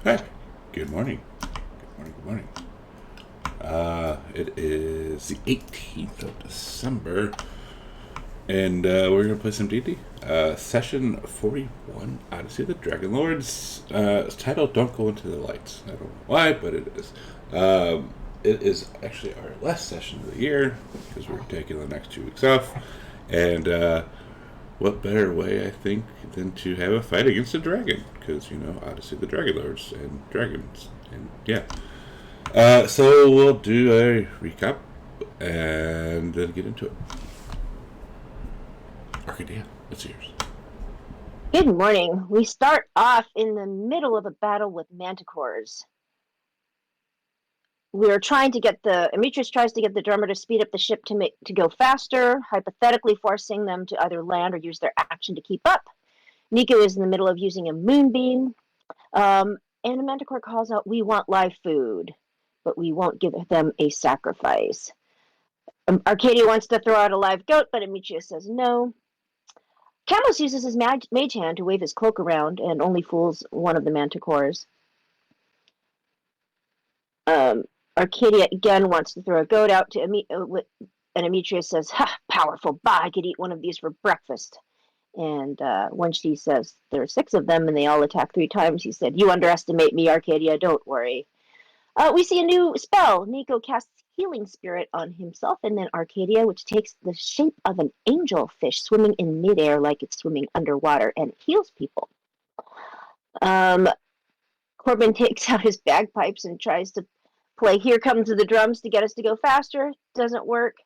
Hi. Good morning. Good morning. Good morning. It is the 18th of December, and we're going to play some D&D. Session 41, Odyssey of the Dragonlords. It's titled Don't Go Into the Lights. I don't know why, but it is. It is actually our last session of the year, because we're taking the next 2 weeks off. And what better way, I think, than to have a fight against a dragon? Because, Odyssey of the Dragonlords and dragons. And yeah. So we'll do a recap and then get into it. Arcadia, it's yours. Good morning. We start off in the middle of a battle with manticores. We're trying to get Amitrius tries to get the drummer to speed up the ship to go faster, hypothetically forcing them to either land or use their action to keep up. Nico is in the middle of using a moonbeam. And a manticore calls out, "We want live food, but we won't give them a sacrifice." Arcadia wants to throw out a live goat, but Amitrius says no. Camus uses his mage hand to wave his cloak around and only fools one of the manticores. Arcadia again wants to throw a goat out to and Amitrius says, "Ha, powerful, bah, I could eat one of these for breakfast." And when she says there are 6 of them and they all attack 3 times, he said, "You underestimate me, Arcadia, don't worry." We see a new spell. Nico casts Healing Spirit on himself and then Arcadia, which takes the shape of an angelfish swimming in midair like it's swimming underwater and heals people. Corbin takes out his bagpipes and tries to play Here Comes the Drums to get us to go faster. Doesn't work.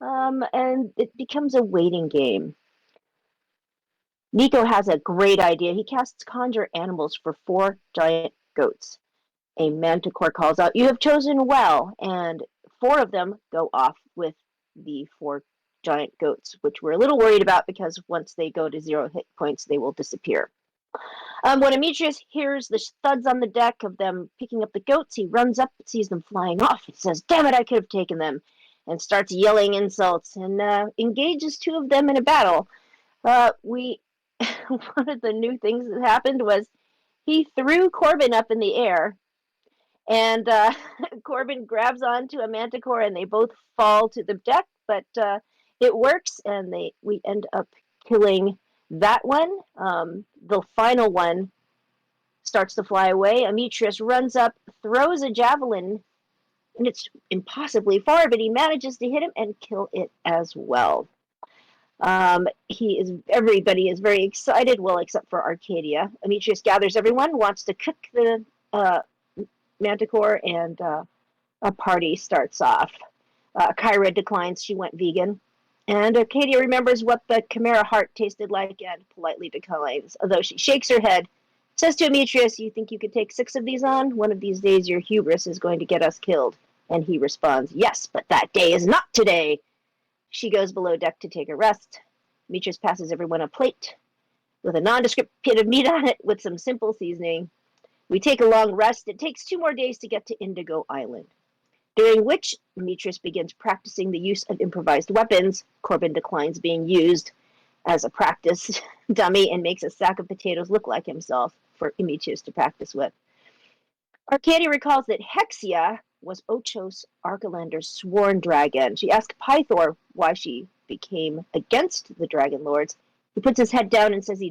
And it becomes a waiting game. Nico has a great idea. He casts Conjure Animals for 4 giant goats. A manticore calls out, "You have chosen well," and 4 of them go off with the 4 giant goats, which we're a little worried about because once they go to 0 hit points, they will disappear. When Amitrius hears the thuds on the deck of them picking up the goats, he runs up and sees them flying off and says, "Damn it, I could have taken them," and starts yelling insults and engages 2 of them in a battle. One of the new things that happened was he threw Corbin up in the air, and Corbin grabs onto a manticore, and they both fall to the deck, but it works, and we end up killing that one. The final one starts to fly away. Amitrius runs up, throws a javelin, and it's impossibly far, but he manages to hit him and kill it as well. Everybody is very excited, well, except for Arcadia. Amitrius gathers everyone, wants to cook the manticore, and a party starts off. Kyra declines, she went vegan. And Arcadia remembers what the chimera heart tasted like and politely declines, although she shakes her head. Says to Amitrius, "You think you could take 6 of these on? One of these days your hubris is going to get us killed." And he responds, "Yes, but that day is not today." She goes below deck to take a rest. Amitrius passes everyone a plate with a nondescript bit of meat on it with some simple seasoning. We take a long rest. It takes 2 more days to get to Indigo Island, during which Amitrius begins practicing the use of improvised weapons. Corbin declines being used as a practice dummy and makes a sack of potatoes look like himself for Amitrius to practice with. Arcadia recalls that Hexia was Ochos Arcalander's sworn dragon. She asked Pythor why she became against the Dragonlords. He puts his head down and says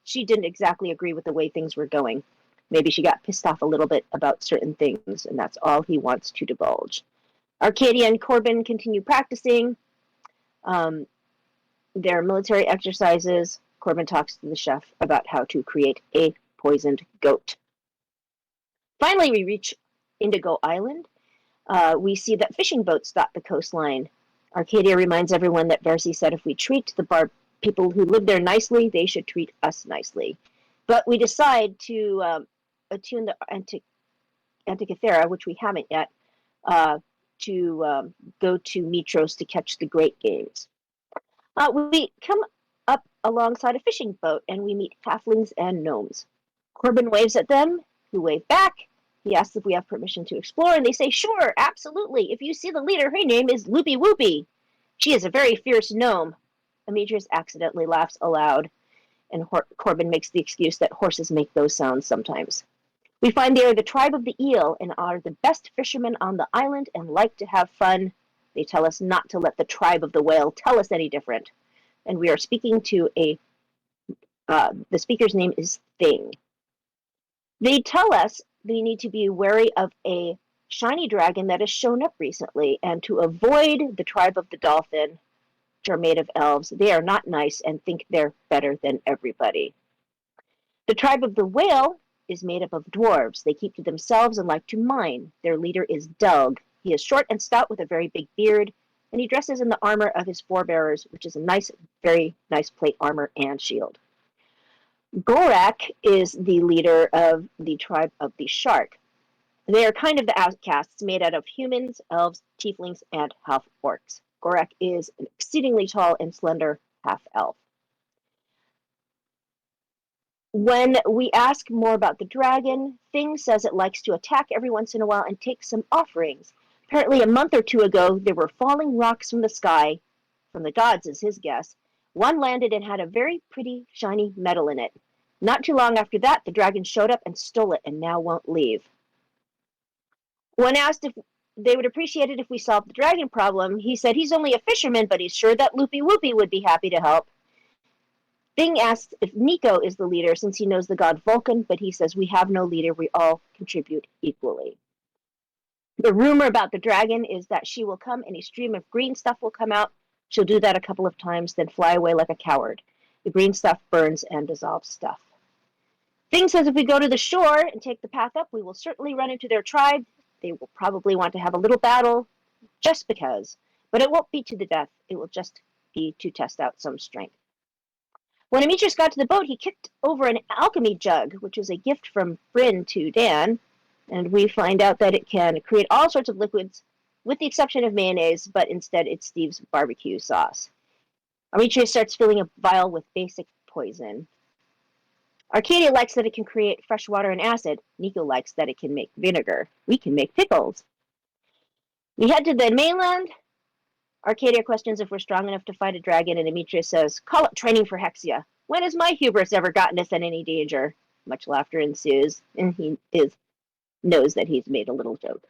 she didn't exactly agree with the way things were going. Maybe she got pissed off a little bit about certain things, and that's all he wants to divulge. Arcadia and Corbin continue practicing their military exercises. Corbin talks to the chef about how to create a poisoned goat. Finally, we reach Indigo Island. We see that fishing boats dot the coastline. Arcadia reminds everyone that Versi said if we treat the people who live there nicely, they should treat us nicely. But we decide to attune the Antikythera, which we haven't yet, to go to Mitros to catch the great games. We come up alongside a fishing boat, and we meet halflings and gnomes. Corbin waves at them, who wave back. He asks if we have permission to explore, and they say, "Sure, absolutely. If you see the leader, her name is Loopy Whoopy. She is a very fierce gnome." Amitrius accidentally laughs aloud, and Corbin makes the excuse that horses make those sounds sometimes. We find they are the tribe of the eel and are the best fishermen on the island and like to have fun. They tell us not to let the tribe of the whale tell us any different. And we are speaking to the speaker's name is Thing. They tell us we need to be wary of a shiny dragon that has shown up recently and to avoid the tribe of the dolphin, which are made of elves. They are not nice and think they're better than everybody. The tribe of the whale is made up of dwarves. They keep to themselves and like to mine. Their leader is Delg. He is short and stout with a very big beard, and he dresses in the armor of his forebearers, which is a nice, very nice plate armor and shield. Gorak is the leader of the tribe of the shark. They are kind of the outcasts made out of humans, elves, tieflings, and half-orcs. Gorak is an exceedingly tall and slender half-elf. When we ask more about the dragon, Thing says it likes to attack every once in a while and take some offerings. Apparently, a month or 2 ago, there were falling rocks from the sky, from the gods is his guess, One landed and had a very pretty, shiny medal in it. Not too long after that, the dragon showed up and stole it and now won't leave. When asked if they would appreciate it if we solved the dragon problem, he said he's only a fisherman, but he's sure that Loopy Whoopy would be happy to help. Thing asks if Nico is the leader since he knows the god Vulcan, but he says we have no leader, we all contribute equally. The rumor about the dragon is that she will come and a stream of green stuff will come out. She'll do that a couple of times, then fly away like a coward. The green stuff burns and dissolves stuff. Thing says if we go to the shore and take the path up, we will certainly run into their tribe. They will probably want to have a little battle, just because. But it won't be to the death. It will just be to test out some strength. When Demetrius got to the boat, he kicked over an alchemy jug, which was a gift from Bryn to Dan, and we find out that it can create all sorts of liquids, with the exception of mayonnaise, but instead it's Steve's barbecue sauce. Demetrius starts filling a vial with basic poison. Arcadia likes that it can create fresh water and acid. Nico likes that it can make vinegar. We can make pickles. We head to the mainland. Arcadia questions if we're strong enough to fight a dragon, and Demetrius says, call it training for Hexia. When has my hubris ever gotten us in any danger? Much laughter ensues, and he knows that he's made a little joke.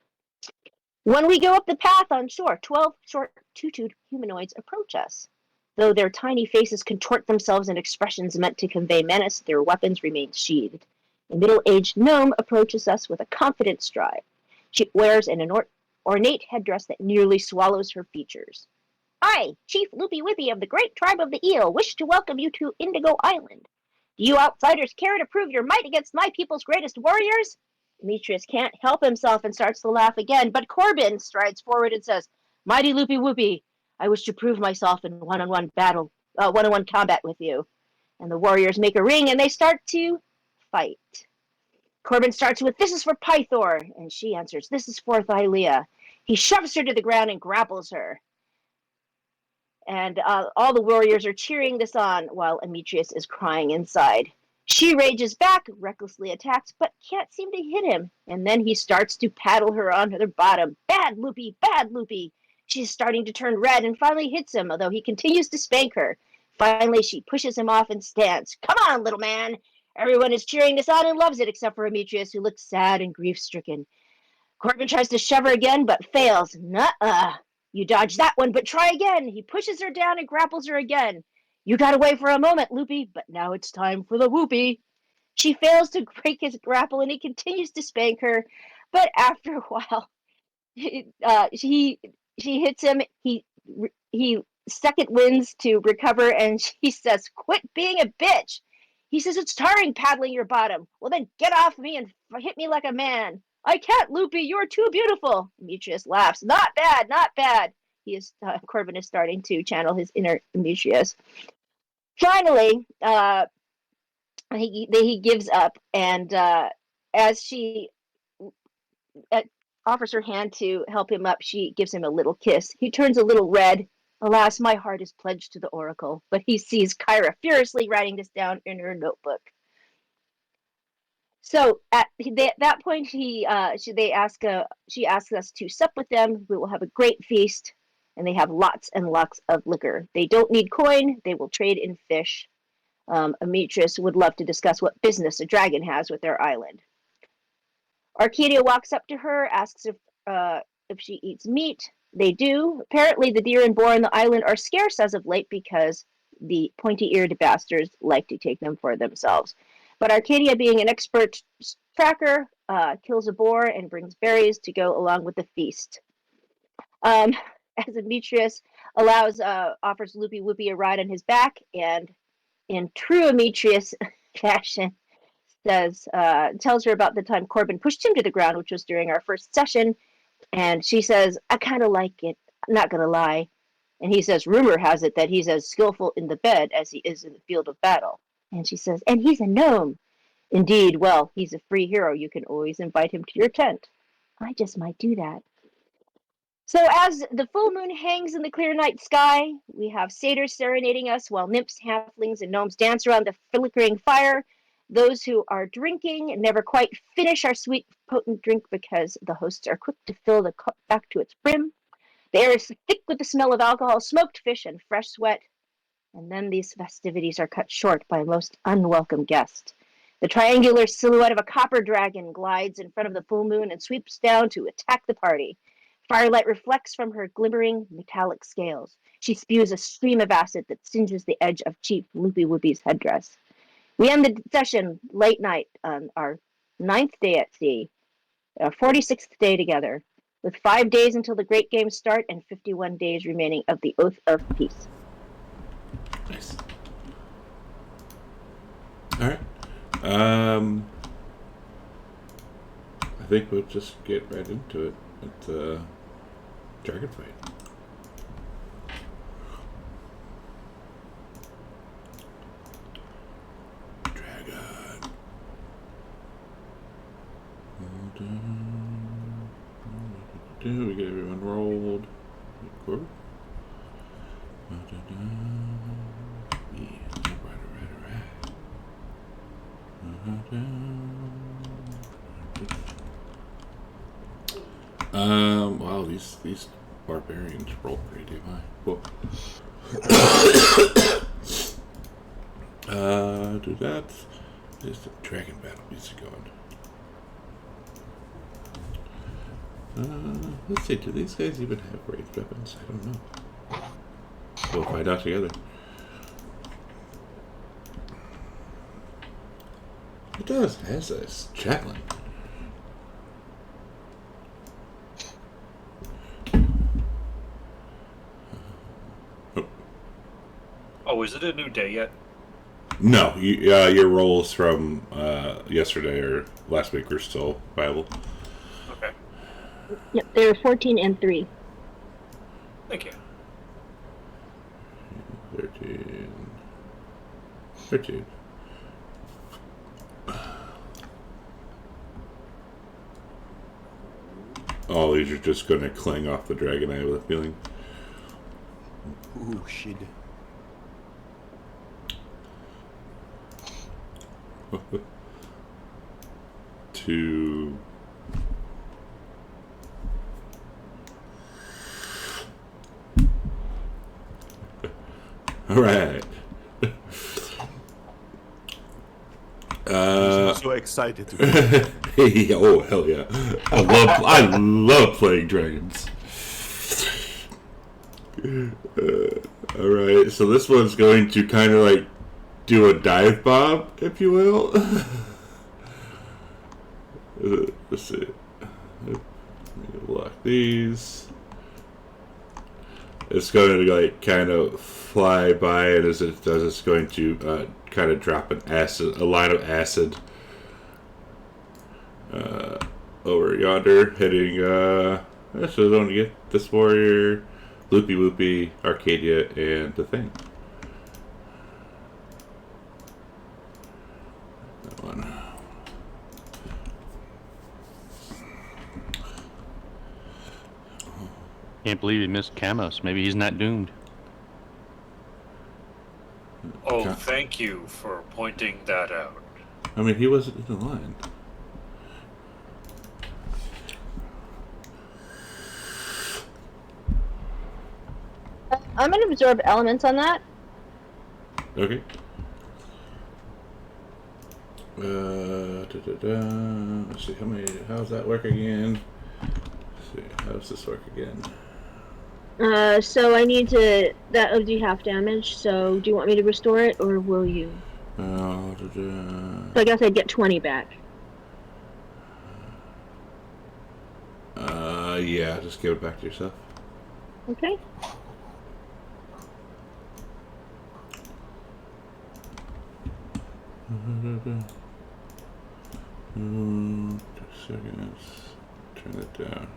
When we go up the path on shore, 12 short, tutued humanoids approach us. Though their tiny faces contort themselves in expressions meant to convey menace, their weapons remain sheathed. A middle-aged gnome approaches us with a confident stride. She wears an ornate headdress that nearly swallows her features. I, Chief Loopy Whippy of the great tribe of the Eel, wish to welcome you to Indigo Island. Do you outsiders care to prove your might against my people's greatest warriors? Demetrius can't help himself and starts to laugh again, but Corbin strides forward and says, Mighty Loopy Whoopy, I wish to prove myself in one-on-one combat with you. And the warriors make a ring and they start to fight. Corbin starts with, this is for Pythor, and she answers, this is for Thylea. He shoves her to the ground and grapples her. And all the warriors are cheering this on while Demetrius is crying inside. She rages back, recklessly attacks, but can't seem to hit him. And then he starts to paddle her onto the bottom. Bad Loopy, bad Loopy. She's starting to turn red and finally hits him, although he continues to spank her. Finally, she pushes him off and stands. Come on, little man. Everyone is cheering this on and loves it, except for Demetrius, who looks sad and grief-stricken. Corbin tries to shove her again, but fails. Nuh-uh. You dodged that one, but try again. He pushes her down and grapples her again. You got away for a moment, Loopy, but now it's time for the whoopee. She fails to break his grapple, and he continues to spank her. But after a while, she hits him. He second wins to recover, and she says, "Quit being a bitch." He says, "It's tiring paddling your bottom." Well, then get off me and hit me like a man. I can't, Loopy. You're too beautiful. Demetrius laughs. Not bad, not bad. Corbin is starting to channel his inner Demetrius. Finally, he gives up, and as she offers her hand to help him up, she gives him a little kiss. He turns a little red. Alas, my heart is pledged to the Oracle. But he sees Kyra furiously writing this down in her notebook. So at that point, she asks us to sup with them. We will have a great feast, and they have lots and lots of liquor. They don't need coin. They will trade in fish. Demetrius would love to discuss what business a dragon has with their island. Arcadia walks up to her, asks if she eats meat. They do. Apparently, the deer and boar on the island are scarce as of late because the pointy-eared bastards like to take them for themselves. But Arcadia, being an expert tracker, kills a boar and brings berries to go along with the feast. As Demetrius offers Loopy Whoopy a ride on his back, and in true Demetrius fashion, tells her about the time Corbin pushed him to the ground, which was during our first session, and she says, I kind of like it, I'm not going to lie. And he says, rumor has it that he's as skillful in the bed as he is in the field of battle. And she says, and he's a gnome. Indeed, well, he's a free hero. You can always invite him to your tent. I just might do that. So as the full moon hangs in the clear night sky, we have satyrs serenading us while nymphs, halflings, and gnomes dance around the flickering fire. Those who are drinking never quite finish our sweet, potent drink because the hosts are quick to fill the cup back to its brim. The air is thick with the smell of alcohol, smoked fish, and fresh sweat. And then these festivities are cut short by a most unwelcome guest. The triangular silhouette of a copper dragon glides in front of the full moon and sweeps down to attack the party. Firelight reflects from her glimmering metallic scales. She spews a stream of acid that singes the edge of Chief Loopy Whoopy's headdress. We end the session late night on our 9th day at sea, our 46th day together, with 5 days until the great games start and 51 days remaining of the Oath of Peace. Nice. All right. I think we'll just get right into it. It's dragon fight. Dragon. We get everyone rolled. Record. Wow, these barbarians roll pretty damn high. Cool. Do that. There's the dragon battle music going. Let's see, do these guys even have ranged weapons? I don't know. We'll find out together. It does. It has a javelin. Oh, is it a new day yet? No, your rolls from yesterday or last week are still viable. Okay. Yep, they were 14 and 3. Thank you. 13. All these are just going to cling off the dragon, I have a feeling. Ooh, shit. Two. All right. I'm so excited to Hey, oh hell yeah! I love playing dragons. All right, so this one's going to kind of like do a dive bomb, if you will. Let's see. Let me lock these. It's going to like kind of fly by, and as it does, it's going to kind of drop a line of acid over yonder, hitting. So don't get this warrior, Loopy Whoopy, Arcadia, and the thing. That one. Can't believe he missed Camos. Maybe he's not doomed. Oh, thank you for pointing that out. I mean, he wasn't in the line. I'm going to absorb elements on that. Okay. Let's see how's that work again? Let's see, how does this work again? So I need to. That'll do half damage. So do you want me to restore it, or will you? So I guess I'd get 20 back. Yeah, just give it back to yourself. Okay. Mm, 2 seconds. Turn that down.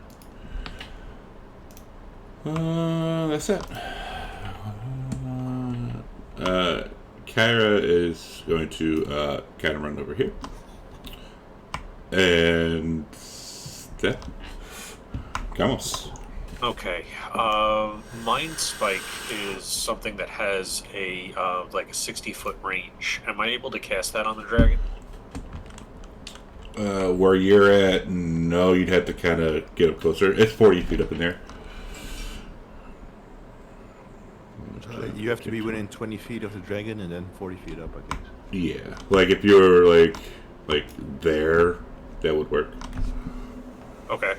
That's it. Kyra is going to kind of run over here. And that. Vamos. Okay. Mind Spike is something that has a like a 60-foot range. Am I able to cast that on the dragon? Where you're at, no, you'd have to kind of get up closer. It's 40 feet up in there. You have to be within 20 feet of the dragon and then 40 feet up, I guess. Yeah, like if you're like there, that would work. Okay.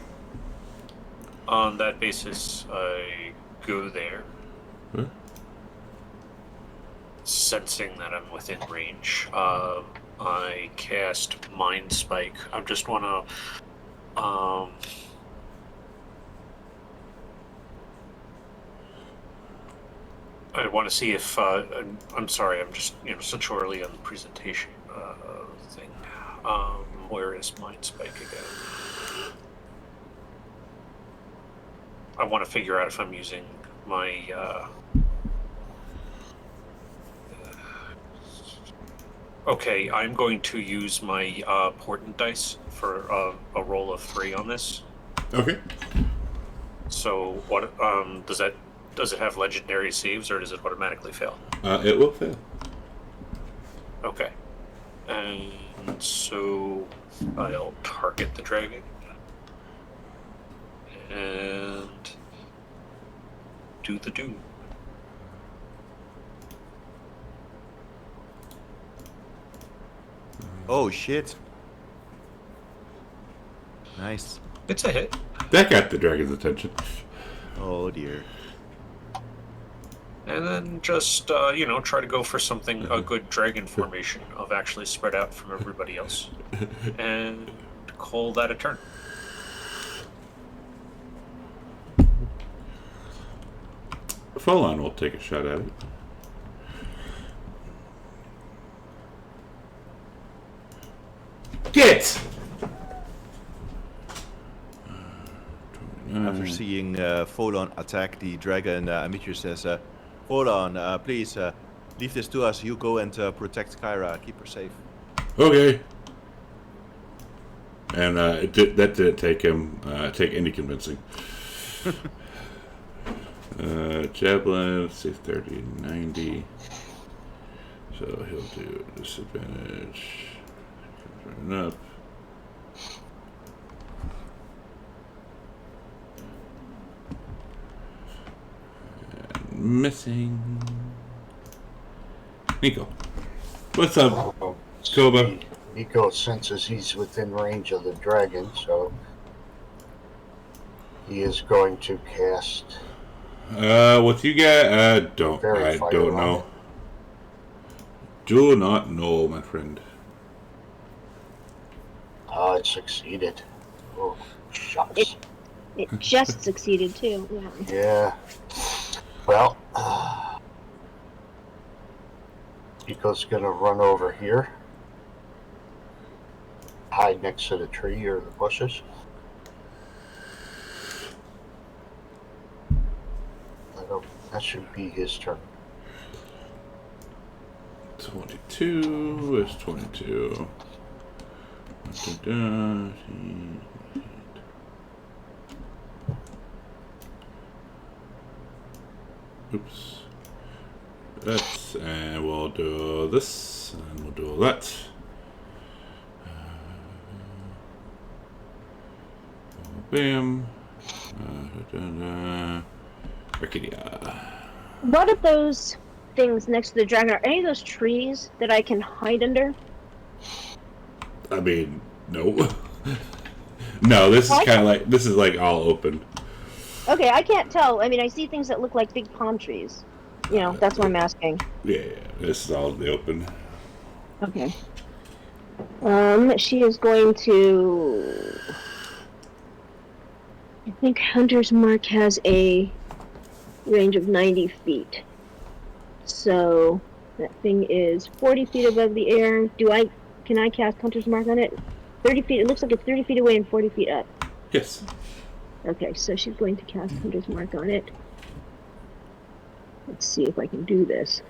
On that basis, I go there, Huh? sensing that I'm within range. I cast Mind Spike. I just want to. I want to see if. I'm sorry. I'm just such early on the presentation thing. Where is Mind Spike again? I want to figure out if I'm using my. Okay, I'm going to use my portent dice for a roll of 3 on this. Okay. So what does it have legendary saves or does it automatically fail? It will fail. Okay. And so I'll target the dragon and do the doom. Oh shit! Nice. It's a hit. That got the dragon's attention. Oh dear. And then just, try to go for something, a good dragon formation of actually spread out from everybody else. And call that a turn. Folon will take a shot at it. Get! After seeing Folon attack the dragon, Amitur says, Folon, please leave this to us. You go and protect Kyra. Keep her safe. Okay. And that didn't take him take any convincing. Javelin, let's see, 30, 90. So he'll do disadvantage. Turn up. And missing. Nico. What's up, Koba? Nico senses he's within range of the dragon, so he is going to cast. What you got? I don't Fire on know. it. Do not know, my friend. It succeeded. Oh, shucks. It just succeeded too. Yeah. Yeah. Well, Nico's gonna run over here, hide next to the tree or the bushes. That should be his turn. 22. Where's 22? Oops. That's, and we'll do this, and we'll do that. Bam. Arcadia. What are those things next to the dragon? Are any of those trees that I can hide under? I mean, no. No, this is What? kind of like, this is like all open. Okay, I can't tell. I mean, I see things that look like big palm trees. You know, that's why I'm asking. Yeah, this is all the open. Okay. She is going to. I think Hunter's Mark has a range of 90 feet. So that thing is 40 feet above the air. Can I cast Hunter's Mark on it? 30 feet. It looks like it's 30 feet away and 40 feet up. Yes. Okay, so she's going to cast Hunter's Mark on it. Let's see if I can do this.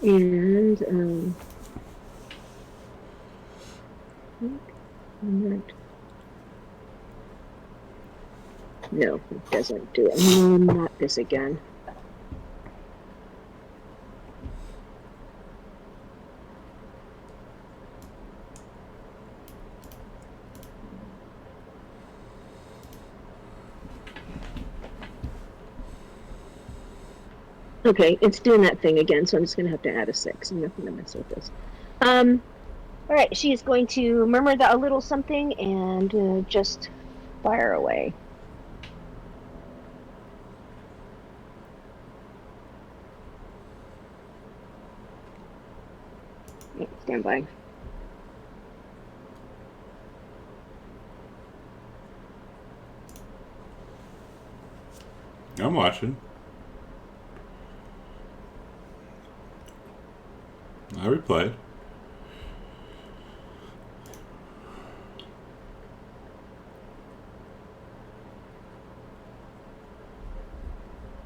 And, no, it doesn't do it. No, not this again. Okay, it's doing that thing again, so I'm just gonna have to add a 6. I'm not gonna mess with this. All right, she is going to murmur a little something and just fire away. Okay, stand by. I'm watching. I replied.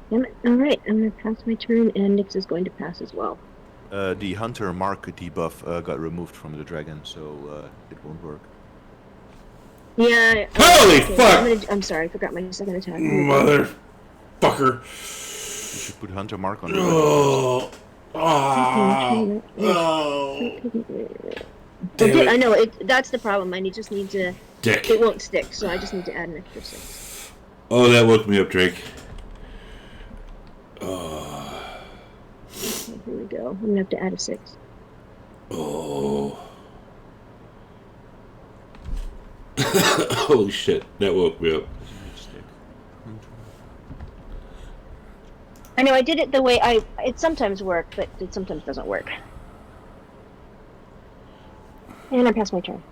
Damn it. All right, I'm gonna pass my turn, and Nyx is going to pass as well. The Hunter Mark debuff got removed from the dragon, so it won't work. Yeah. Holy okay, fuck! I'm sorry, I forgot my second attack. Motherfucker. You should put Hunter Mark on the dragon. Damn it. I know it. That's the problem. Just need to. Dick. It won't stick, so I just need to add an extra 6. Oh, that woke me up, Drake. Okay, here we go. I'm gonna have to add a 6. Oh. Holy shit, that woke me up. I know I did it the way it sometimes works, but it sometimes doesn't work. And I passed my turn.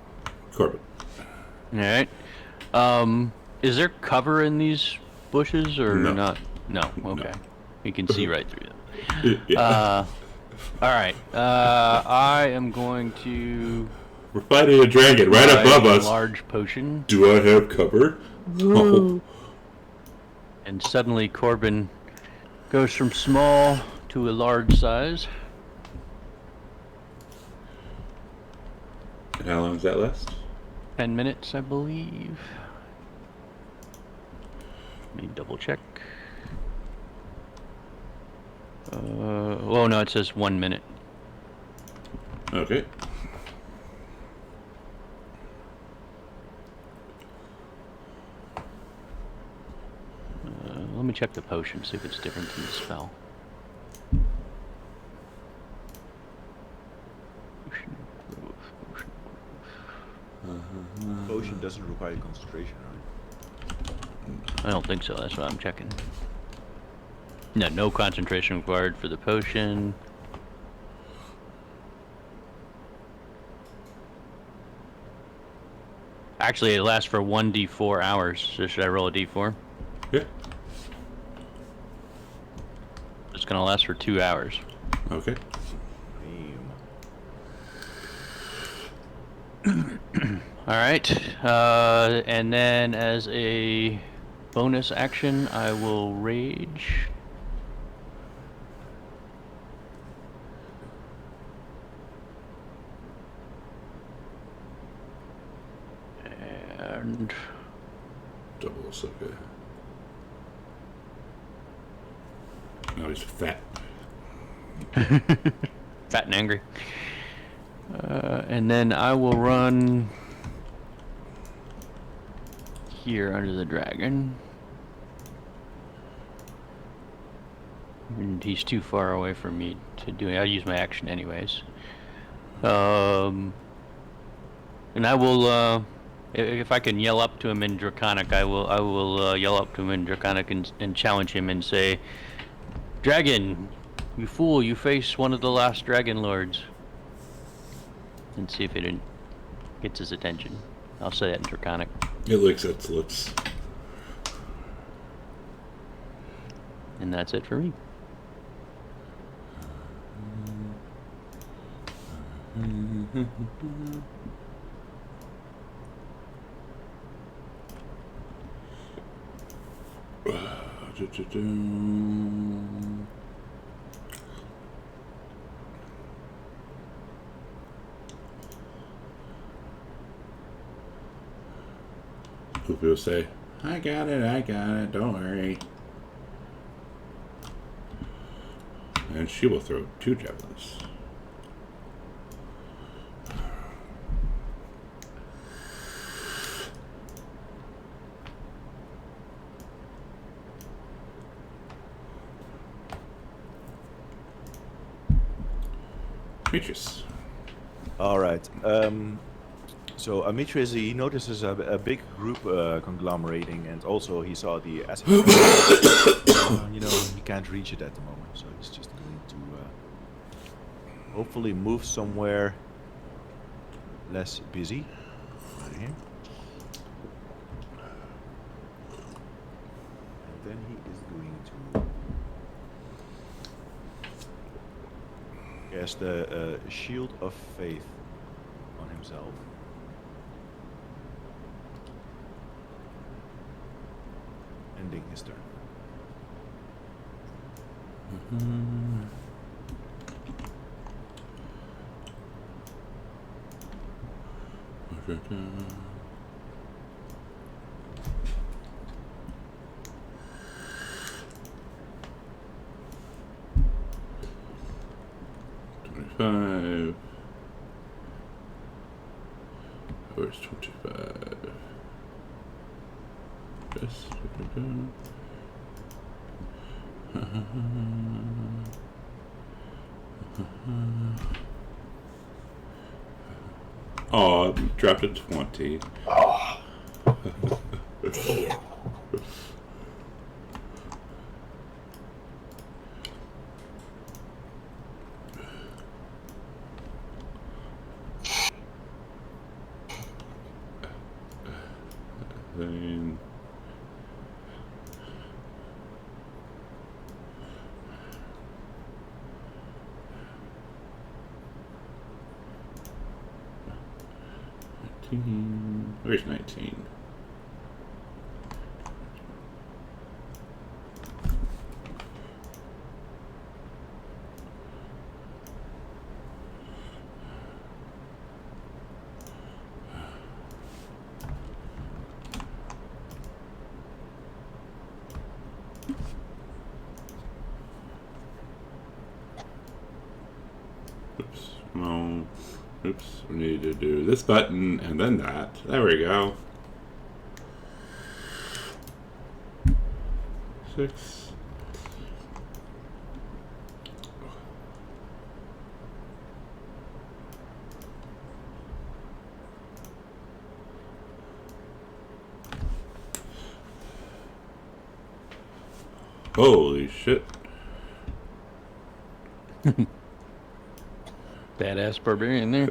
Corbin. All right. Is there cover in these bushes or No. not? No. Okay. No. You can see right through them. Yeah. All right. I am going to We're fighting a dragon right buy above a us. large potion, Do I have cover? Ooh. and suddenly Corbin goes from small to a large size. And how long does that last? 10 minutes, I believe. Let me double check. Oh no, it says 1 minute. Okay. Let me check the potion, see if it's different than the spell. Potion growth, potion growth. Potion doesn't require concentration, right? I don't think so, that's why I'm checking. No, no concentration required for the potion. Actually, it lasts for 1d4 hours, so should I roll a d4? Yeah. It's gonna last for 2 hours. Okay. Alright, and then as a bonus action, I will rage. And Double is okay. No, he's fat. fat and angry. And then I will run here under the dragon. And he's too far away from me to do it. I'll use my action anyways. And I will, if I can yell up to him in Draconic, I will yell up to him in Draconic and challenge him and say, "Dragon, you fool! You face one of the last Dragonlords." And see if it gets his attention. I'll say that in Draconic. It licks its lips. And that's it for me. Poopy will say, I got it, don't worry. And she will throw 2 javelins. Demetrius. All right. So Amitrius, he notices a big group conglomerating, and also he saw the acid. He can't reach it at the moment, so he's just going to hopefully move somewhere less busy. Right here. And then he is going to cast the Shield of Faith on himself. Ending his turn. $25. Where's 25? Yes. Oh, I dropped a 20. Oh. Damn. Then where's 19? Oops, no. Oops, we need to do this button and then that. There we go. 6. Holy shit. Badass barbarian there.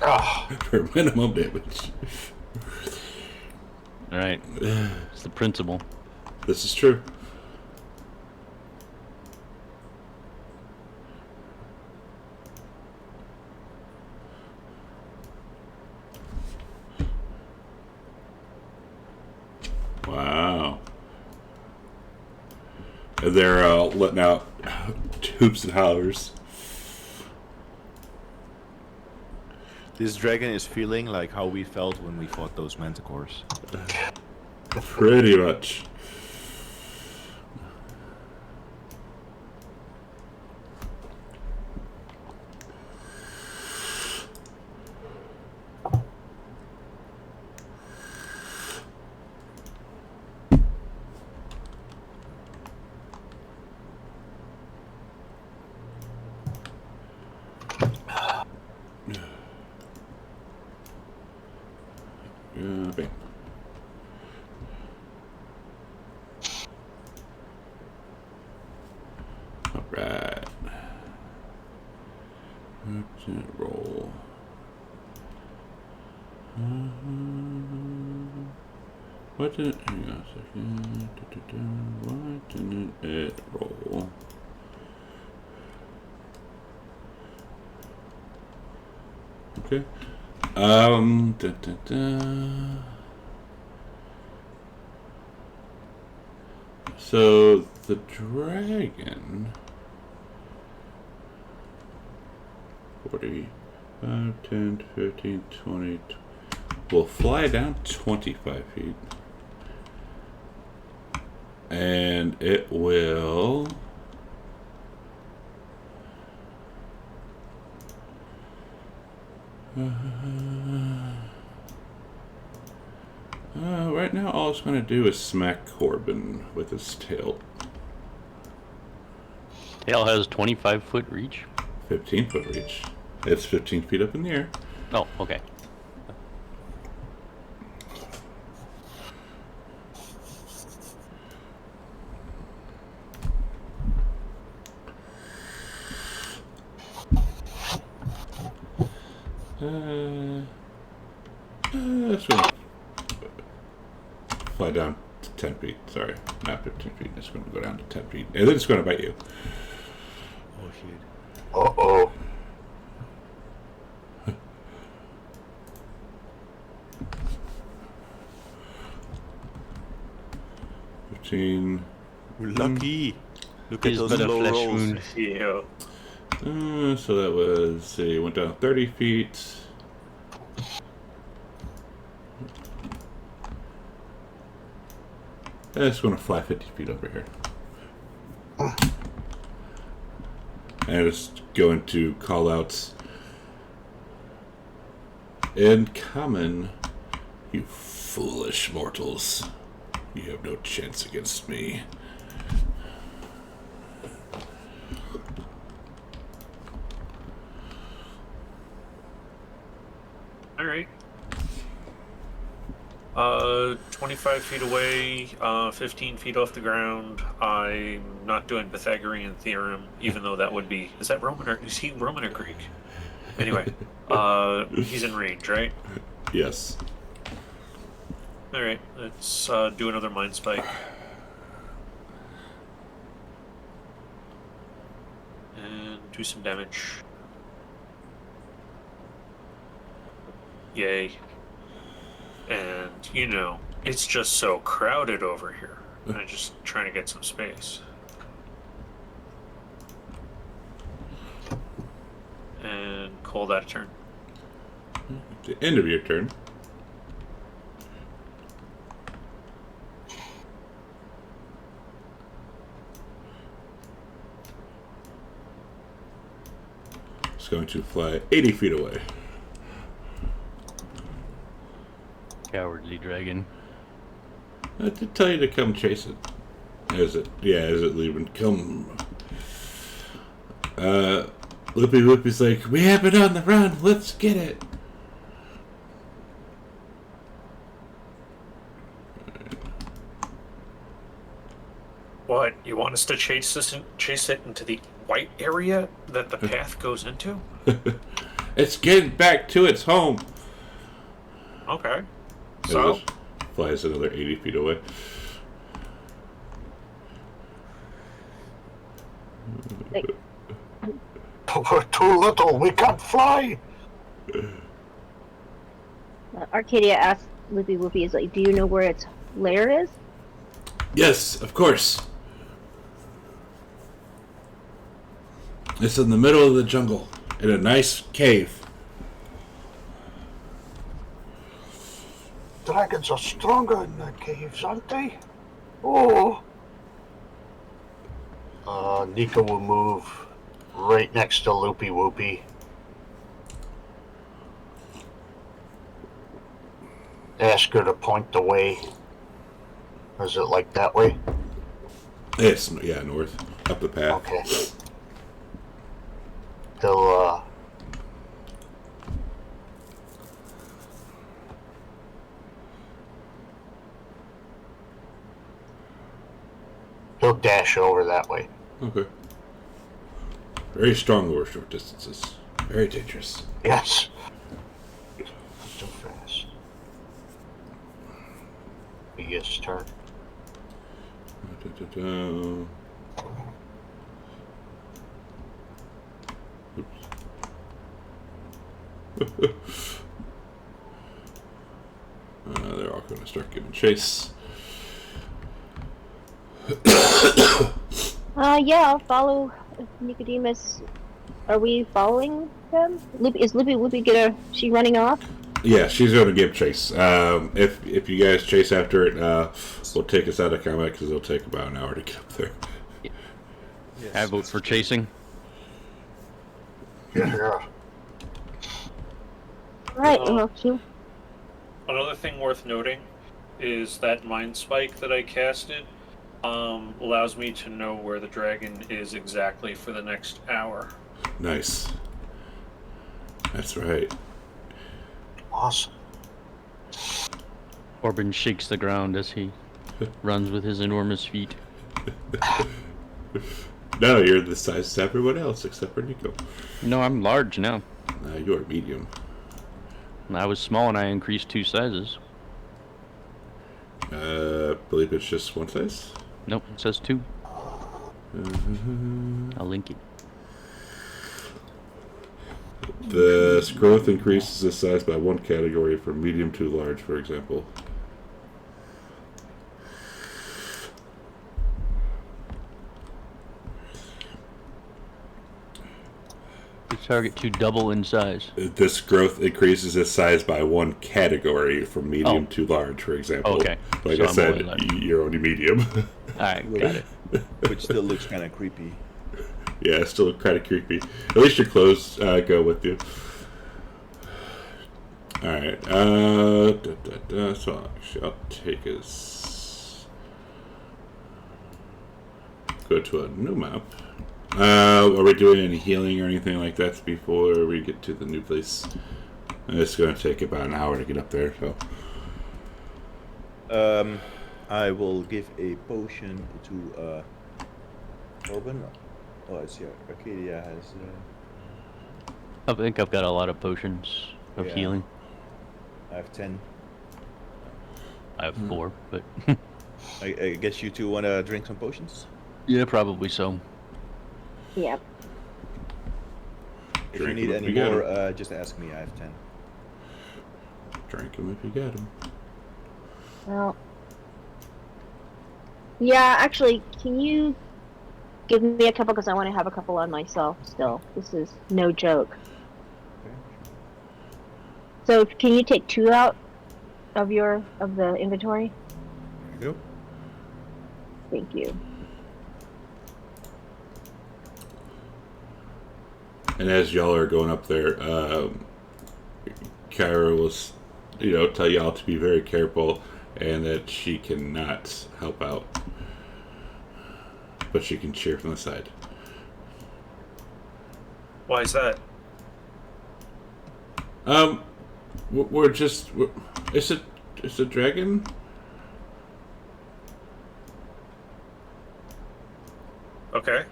Oh. For minimum damage. All right. It's the principle. This is true. Wow. And they're letting out hoops and hollers. This dragon is feeling like how we felt when we fought those manticores. Pretty much. Bam. All right. Let's roll. Why didn't? Hang on a second. Why didn't it roll? Okay. So the dragon 45, 10, 15, 20 will fly down 25 feet. And it will right now all it's going to do is smack Corbin with his tail. Tail has 25-foot reach. 15-foot reach. It's 15 feet up in the air. Oh, okay. That's going to fly down to 10 feet. Sorry, not 15 feet. It's going to go down to 10 feet. And then it's going to bite you. Oh shit. Uh-oh. Fifteen. We're lucky. Look at Is those but a low flesh rolls. wound. Yeah. So that was, say, went down 30 feet. And it's going to fly 50 feet over here. And it's going to call out, in common, you foolish mortals. You have no chance against me. All right. 25 feet away, 15 feet off the ground. I'm not doing Pythagorean theorem, even though that would be. Is that Roman or is he Roman or Greek? Anyway, he's in range, right? Yes. All right. Let's do another mind spike. And do some damage. Yay. And, you know, it's just so crowded over here. I'm just trying to get some space. And call that a turn. At the end of your turn. It's going to fly 80 feet away. Cowardly dragon. I did tell you to come chase it. As it leaving? Come. Loopy Loopy's like, we have it on the run. Let's get it. What, you want us to chase it into the white area that the path goes into? It's getting back to its home. Okay. As So? it flies another 80 feet away. Like, We're too little. We can't fly. Arcadia asks Loopy Whoopy, is like, do you know where its lair is? Yes, of course. It's in the middle of the jungle, in a nice cave. Dragons are stronger in the caves, aren't they? Oh. Nika will move right next to Loopy Whoopy. Ask her to point the way. Is it like that way? It's, yeah, north, up the path. Okay. They'll, he'll dash over that way. Okay. Very strong over short distances. Very dangerous. Yes. Too fast. His turn. Da-da-da. Oops. They're all going to start giving chase. Yeah, I'll follow Nicodemus. Are we following them? Is Loopy Whoopy she running off? Yeah, she's going to give chase. If you guys chase after it, we'll take us out of combat because it'll take about an hour to get up there. Yes, I vote for chasing. Yeah. Right, well, she... Another thing worth noting is that mind spike that I casted. allows me to know where the dragon is exactly for the next hour. Nice. That's right. Awesome. Corbin shakes the ground as he runs with his enormous feet. No, you're the size as everyone else except for Nico. No, I'm large now. You're medium. I was small and I increased 2 sizes. Believe it's just one size. Nope, it says 2. I'll link it. The growth increases the size by 1 category from medium to large, for example. The target to double in size. This growth increases its size by 1 category from medium to large, for example. Okay. Like So I I'm said, only large. you're only medium. Alright, got it. Which still looks kind of creepy. Yeah, it's still kind of creepy. At least your clothes go with you. Alright, so actually I'll take us... Go to a new map. Are we doing any healing or anything like that before we get to the new place? It's going to take about an hour to get up there, so... I will give a potion to Corbin. Oh, I see. Arcadia has. I think I've got a lot of potions of Yeah. healing. I have 10. I have 4, but I guess you two want to drink some potions? yeah, probably so. Yep. If you Drink need them if any you got more, just ask me. I have 10. Drink them if you got them. Well. Yeah, actually, can you give me a couple? Because I want to have a couple on myself still. This is no joke. Okay. So can you take 2 out of the inventory? There you go. Thank you. And as y'all are going up there, Kyra will, tell y'all to be very careful and that she cannot help out. But she can cheer from the side. Why is that? It's a dragon? Okay.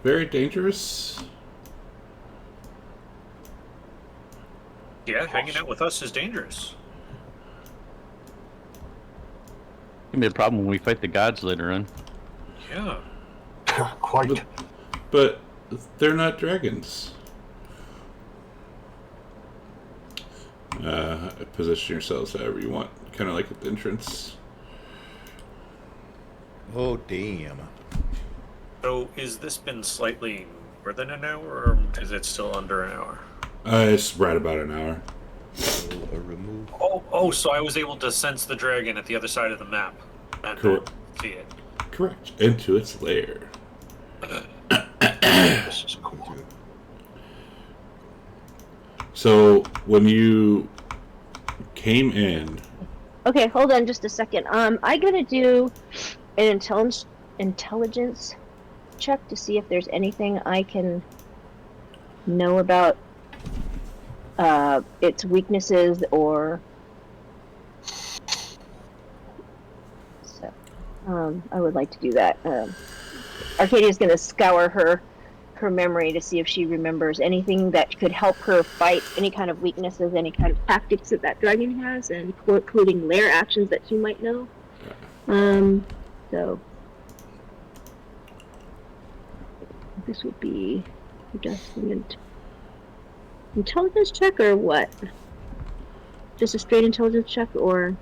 Very dangerous. Yeah, hanging out with us is dangerous. Gonna be a problem when we fight the gods later on. Yeah. Quite. But they're not dragons. Position yourselves however you want. Kind of like at the entrance. Oh, damn. So, is this been slightly more than an hour, or is it still under an hour? It's right about an hour. We'll remove. Oh, so I was able to sense the dragon at the other side of the map. And Correct. see it. Correct. Into its lair. This is cool. So when you came in, Okay, hold on just a second. I'm gonna do an intelligence check to see if there's anything I can know about its weaknesses or. So, I would like to do that. Arcadia's gonna scour her memory to see if she remembers anything that could help her fight any kind of weaknesses, any kind of tactics that dragon has, and including lair actions that she might know. So this would be adjustment intelligence check or what? Just a straight intelligence check or?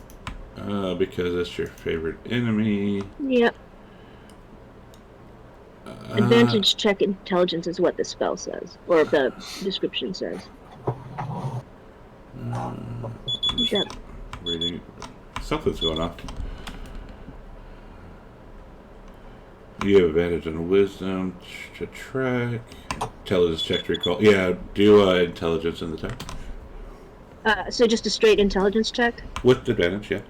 because it's your favorite enemy. Yep. Advantage check intelligence is what the spell says, or the description says. Yep. Reading. Something's going on. You have advantage on wisdom to track. Intelligence check to recall. Yeah, do intelligence in the tech. So just a straight intelligence check? With advantage, yeah.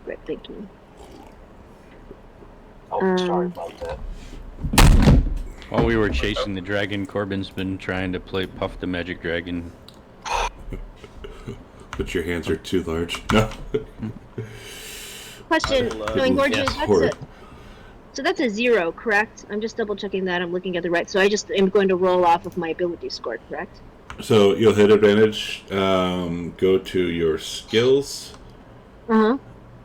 Great, thank you. Oh, sorry about that. While we were chasing the dragon, Corbin's been trying to play Puff the Magic Dragon. But your hands are too large. No. Question, I'll, knowing Ooh, Gorgeous, yes, that's horror. so that's a 0, correct? I'm just double checking that. I'm looking at the right. So I just am going to roll off of my ability score, correct? So you'll hit advantage. Go to your skills. Uh-huh.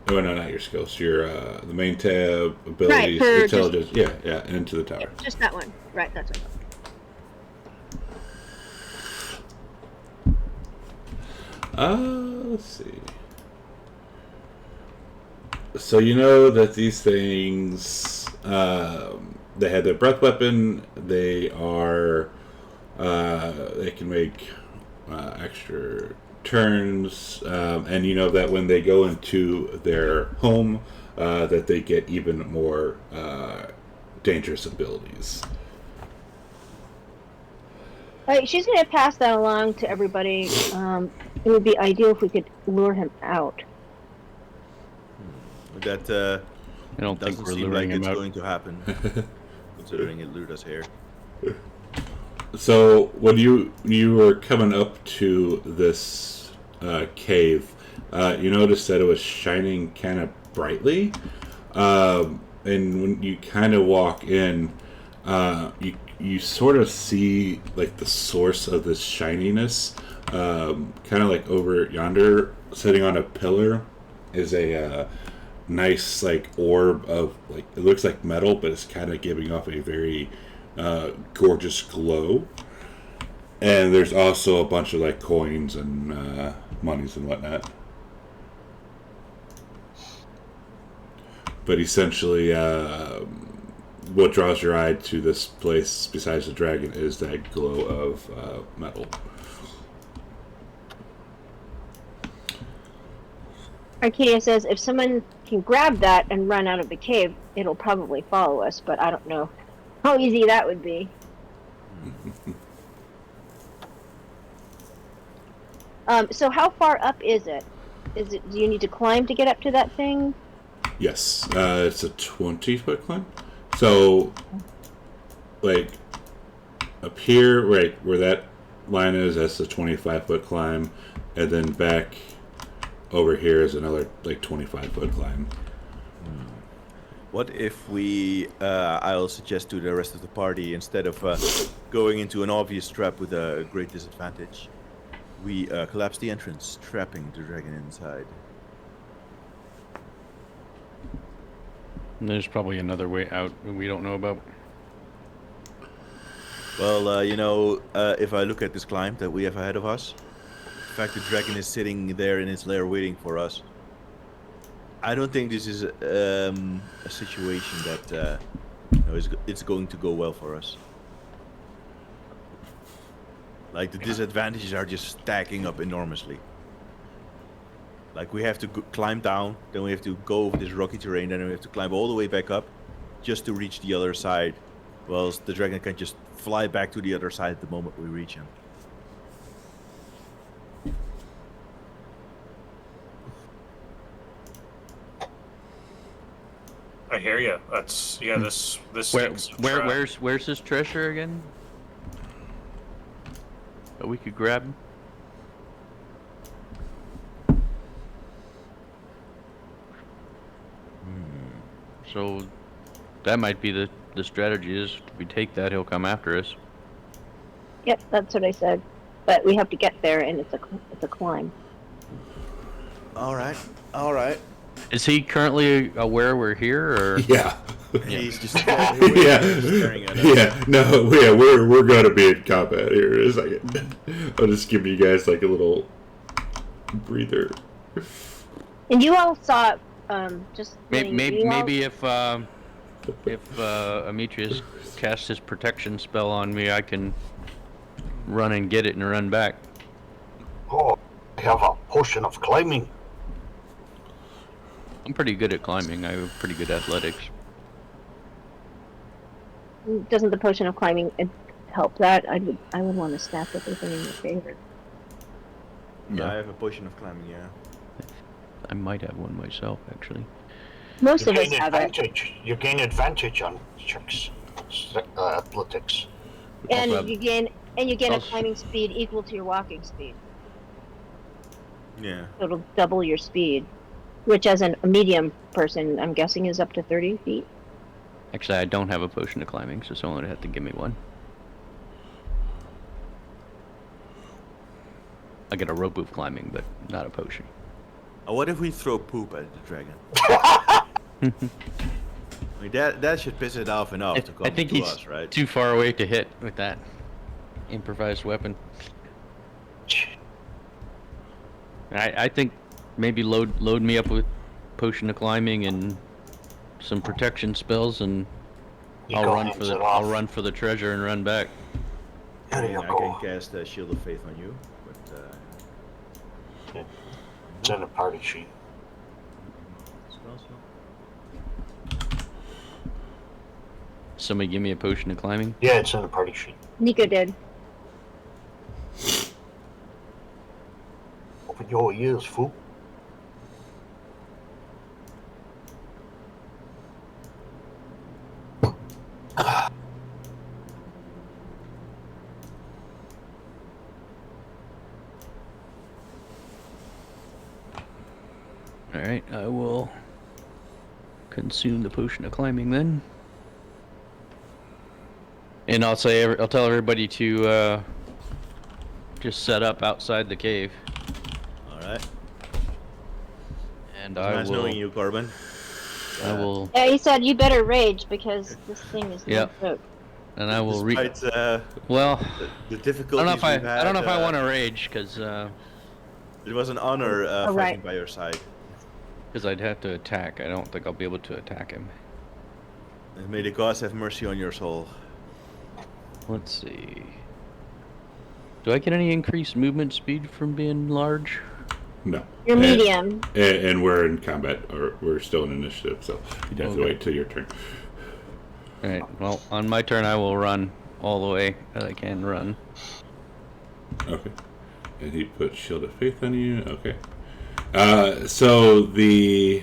Oh no, not your skills. Your the main tab, abilities, for intelligence. Yeah, and into the tower. Just that one. Right, that's what I thought. Let's see. So you know that these things, they have their breath weapon. They are, they can make extra turns, and you know that when they go into their home, that they get even more dangerous abilities. All right, she's going to pass that along to everybody. It would be ideal if we could lure him out. That I don't think doesn't we're seem luring like him it's out. going to happen, considering it lured us here. So when you were coming up to this cave, you noticed that it was shining kind of brightly, and when you kind of walk in, you sort of see like the source of this shininess, kind of like over yonder, sitting on a pillar, is a nice like orb of like, it looks like metal, but it's kind of giving off a very gorgeous glow. And there's also a bunch of like coins and monies and whatnot. But essentially, what draws your eye to this place, besides the dragon, is that glow of metal. Arcadia says if someone can grab that and run out of the cave, it'll probably follow us, but I don't know how easy that would be. So how far up is it? Do you need to climb to get up to that thing? Yes, it's a 20-foot climb. So, like, up here, right where that line is, that's a 25-foot climb, and then back over here is another like 25-foot climb. What if we, I'll suggest to the rest of the party, instead of going into an obvious trap with a great disadvantage, we collapse the entrance, trapping the dragon inside. And there's probably another way out we don't know about. Well, if I look at this climb that we have ahead of us, the fact the dragon is sitting there in its lair waiting for us, I don't think this is a situation that it's going to go well for us. Like, the disadvantages are just stacking up enormously. Like, we have to climb down, then we have to go over this rocky terrain, then we have to climb all the way back up just to reach the other side, whilst the dragon can just fly back to the other side at the moment we reach him. I hear you. That's This Where's this treasure again? That we could grab. So that might be the strategy. Is if we take that, he'll come after us. Yep, that's what I said. But we have to get there, and it's a climb. All right. Is he currently aware we're here, or? Yeah. He's just Yeah. staring at us. Yeah. No. Yeah. We're gonna be in combat here in a second. I'll just give you guys like a little breather. And you all saw just Maybe if Amitrius casts his protection spell on me, I can run and get it and run back. Oh, I have a potion of climbing. I'm pretty good at climbing. I have pretty good athletics. Doesn't the potion of climbing help that? I would want to snap everything in your favor. Yeah, I have a potion of climbing, yeah. I might have one myself, actually. Most You of us gain have it. advantage. You gain advantage on checks, athletics. And Well, you gain a I'll- climbing speed equal to your walking speed. Yeah. So it'll double your speed, which as a medium person, I'm guessing is up to 30 feet. Actually, I don't have a potion of climbing, so someone would have to give me one. I get a rope of climbing, but not a potion. What if we throw poop at the dragon? I mean, that should piss it off enough to come I think to he's us, right? too far away to hit with that improvised weapon. I think maybe load me up with potion of climbing and some protection spells, and You I'll go run hands for the it off. I'll run for the treasure and run back. There you I go. can cast Shield of Faith on you, but It's in the party sheet. Somebody give me a potion of climbing. Yeah, it's in the party sheet. Nico did. Open your ears, fool. All right, I will consume the potion of climbing then. And I'll tell everybody to just set up outside the cave, all right. and Nice knowing you, Corbin. I will, Yeah, he said you better rage because this thing is Yep. no joke. and I will read. Despite Well, the I difficulties don't know if we've had, I don't know if I want to rage because It was an honor Oh, fighting right. by your side. I'd have to attack. I don't think I'll be able to attack him. And may the gods have mercy on your soul. Let's see. Do I get any increased movement speed from being large? No. You're medium. And we're in combat, or we're still in initiative, so you'd have to wait till your turn. All right. Well, on my turn, I will run all the way that I can run. Okay. And he put Shield of Faith on you. Okay. So the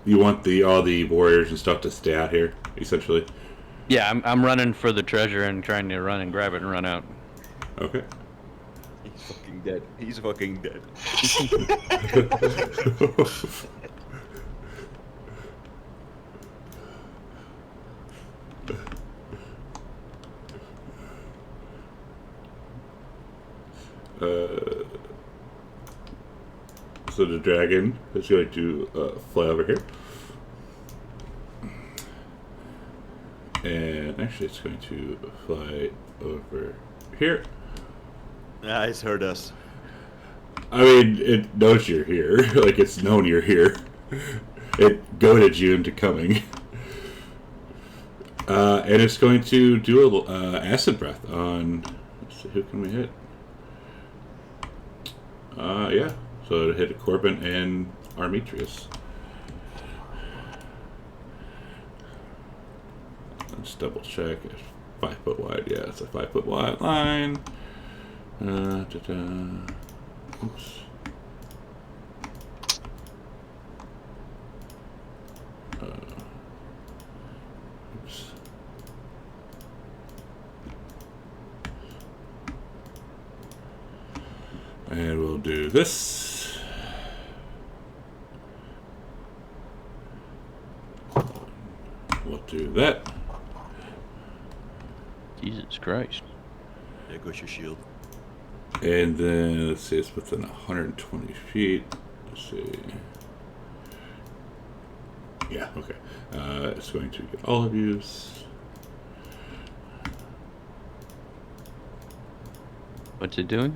you want all the warriors and stuff to stay out here, essentially. Yeah, I'm running for the treasure and trying to run and grab it and run out. Okay. He's fucking dead. He's fucking dead. So the dragon is going to fly over here. And actually it's going to fly over here. Yeah, it's heard us. I mean, it knows you're here. Like, it's known you're here. It goaded you into coming. And it's going to do a acid breath on... Let's see, who can we hit? Yeah. So it'll hit Corbin and Armitrius. Let's double check. It's 5 foot wide. Yeah, it's a 5 foot wide line. Oops. Oops. And we'll do this. We'll do that. Jesus Christ. There goes your shield. And then, let's see, it's within 120 feet. Let's see. Yeah, okay. It's going to get all of you. What's it doing?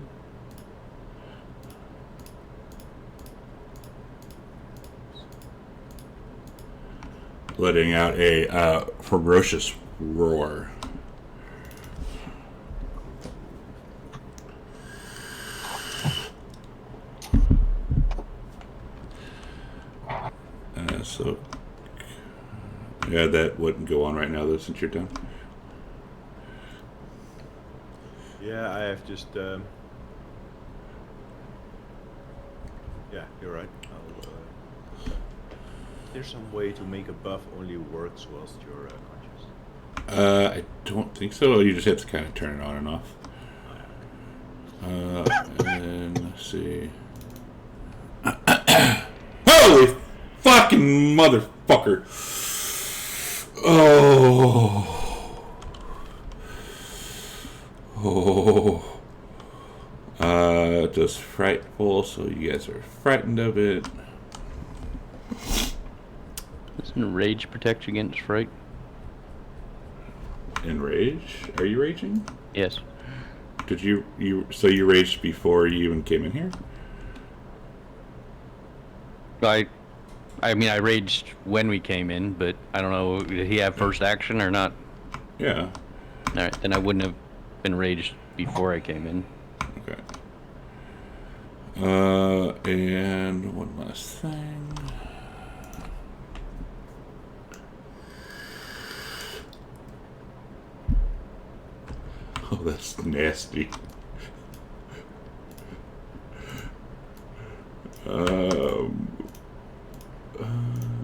Letting out a ferocious roar. So, yeah, that wouldn't go on right now, though, since you're done. Yeah, I have just. Yeah, you're right. there some way to make a buff only works whilst you're conscious? I don't think so. You just have to kind of turn it on and off. And let's see. Holy fucking motherfucker! Just frightful, so you guys are frightened of it. Doesn't rage protect you against fright? Enrage? Are you raging? Yes. Did you so you raged before you even came in here? I mean, I raged when we came in, but I don't know, did he have first action or not? Yeah. Alright, then I wouldn't have been raged before I came in. Okay. And one last thing. Oh, that's nasty.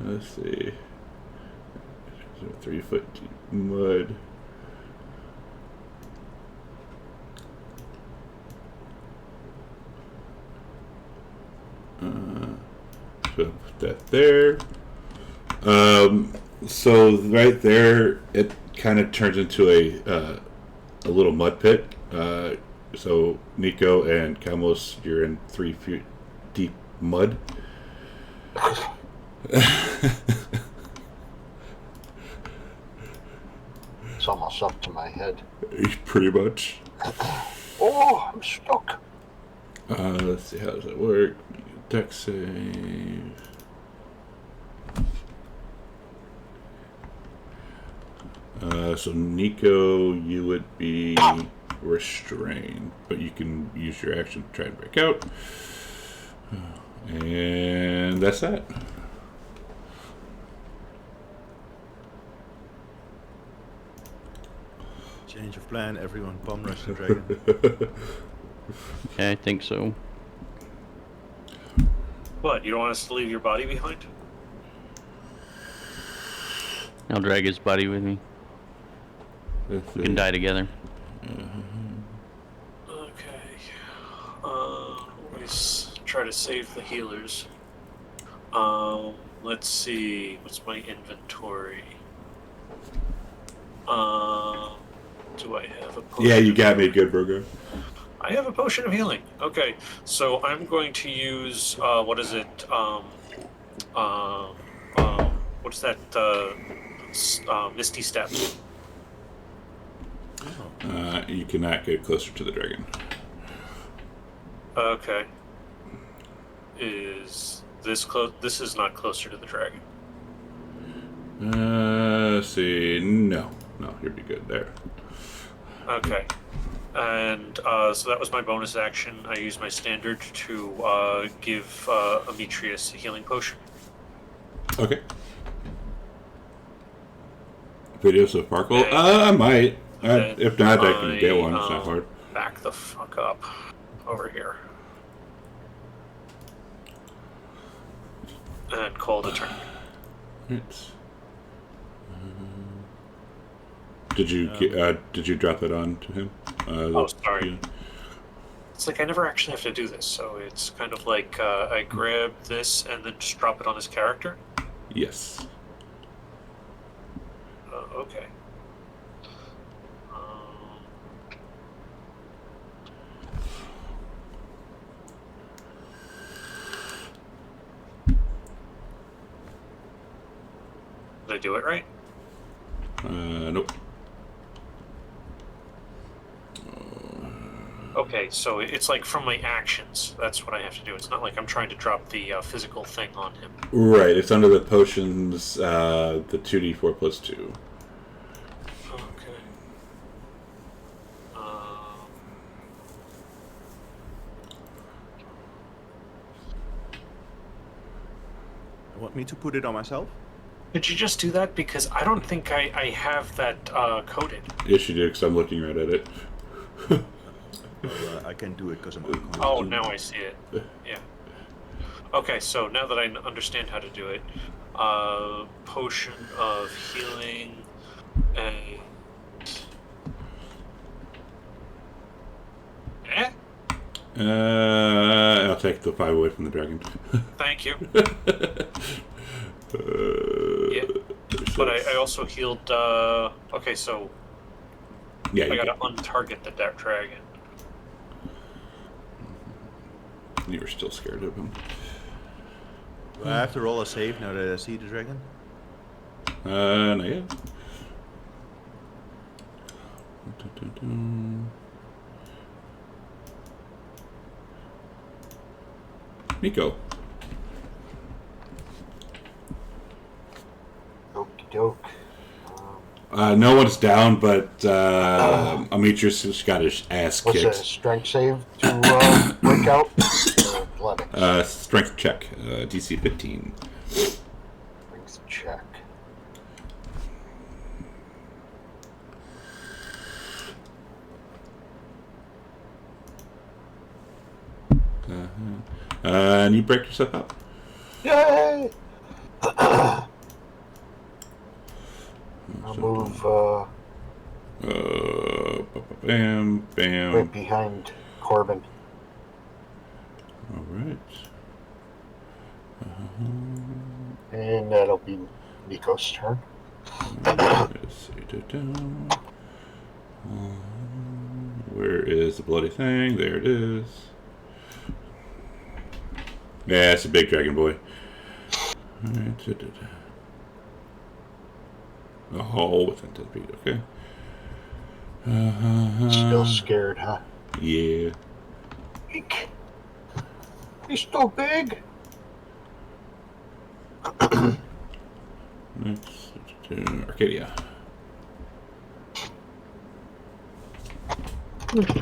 Let's see. 3 foot deep mud. So put that there. So right there, it kind of turns into a little mud pit. So Nico and Kamos, you're in 3 feet deep mud. It's almost up to my head. Pretty much. Oh, I'm stuck. Let's see, how does that work? Deck save. So Nico, you would be restrained, but you can use your action to try and break out. And that's that. Change of plan, everyone bomb rush the dragon. Yeah, I think so. What, you don't want us to leave your body behind? I'll drag his body with me. We can die together. Okay. Let's try to save the healers. Let's see. What's my inventory? Do I have a potion? Yeah, you got me good, Burger. I have a potion of healing. Okay, so I'm going to use what is it? What's that? Misty Step. You cannot get closer to the dragon. Okay. Is this close? This is not closer to the dragon. Let's see. No, you'd be good there. Okay. And so that was my bonus action. I used my standard to give Ametrius a healing potion. Okay. Video so Sparkle? I might. If not, I can get one. It's not hard. Back the fuck up over here. And call the turn. Right. Did you drop it on to him? Oh, sorry. It's like I never actually have to do this, so it's kind of like I grab this and then just drop it on his character. Yes. Okay. Did I do it right? Nope. Okay, so it's like from my actions. That's what I have to do. It's not like I'm trying to drop the physical thing on him. Right, it's under the potions, the 2d4 plus 2. Okay. You want me to put it on myself? Could you just do that? Because I don't think I have that coded. Yes, you do, because I'm looking right at it. Well, I can do it because I'm unconscious. Oh, now I see it. Yeah. Okay, so now that I understand how to do it, potion of healing, and I'll take the 5 away from the dragon. thank you. Yeah. But I also healed. Okay, so Yeah, I you, gotta untarget the dragon. you were still scared of him. Do I have to roll a save now that I see the dragon? Not yet. Nico. Okie doke. No one's down, but Amitrus just got his ass What's a kicked. strength save to break out? Or athletics? Strength check, DC 15. Strength check. And you break yourself up. Yay! I'll move Bam, bam. right behind Corbin. All right. And that'll be Nico's turn. Let's see. Where is the bloody thing? There it is. Yeah, it's a big dragon boy. All right. Oh, within 10 feet. Okay. Still scared, huh? Yeah. Eek. He's so big. Next, Arcadia.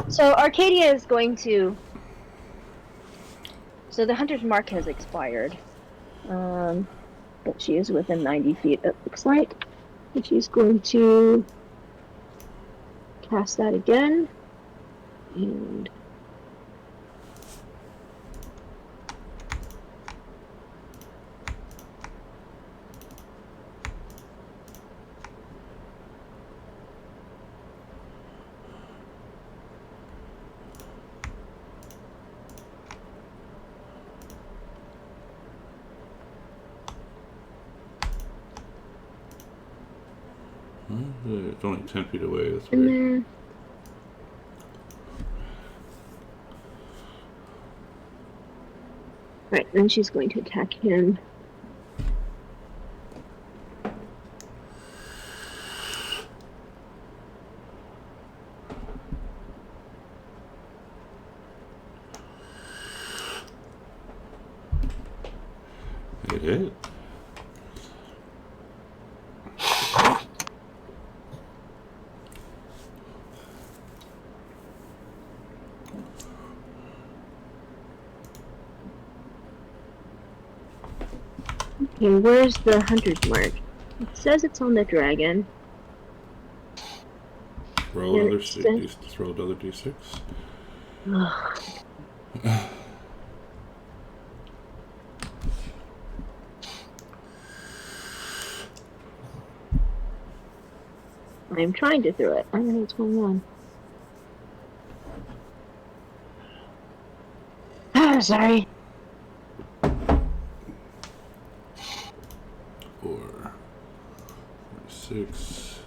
So Arcadia is going to. So the hunter's mark has expired, but she is within 90 feet. It looks like, and she's going to cast that again, and It's only 10 feet away. That's and weird. then. Right, then she's going to attack him. It is. Okay, where's the hunter's mark? It says it's on the dragon. Roll Yeah, another it's D6. Roll another D6. Ugh. I'm trying to throw it. I don't know what's going on. Ah, sorry. 4, 6.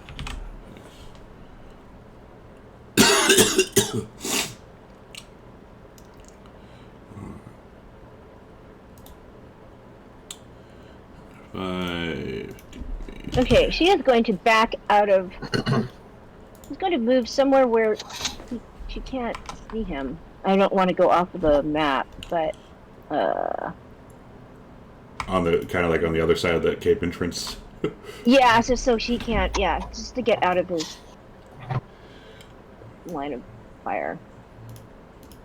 Okay, she is going to back out of. She's going to move somewhere where she can't see him. I don't want to go off of the map, but On the kind of like on the other side of the cave entrance. yeah, so she can't. Yeah, just to get out of his line of fire.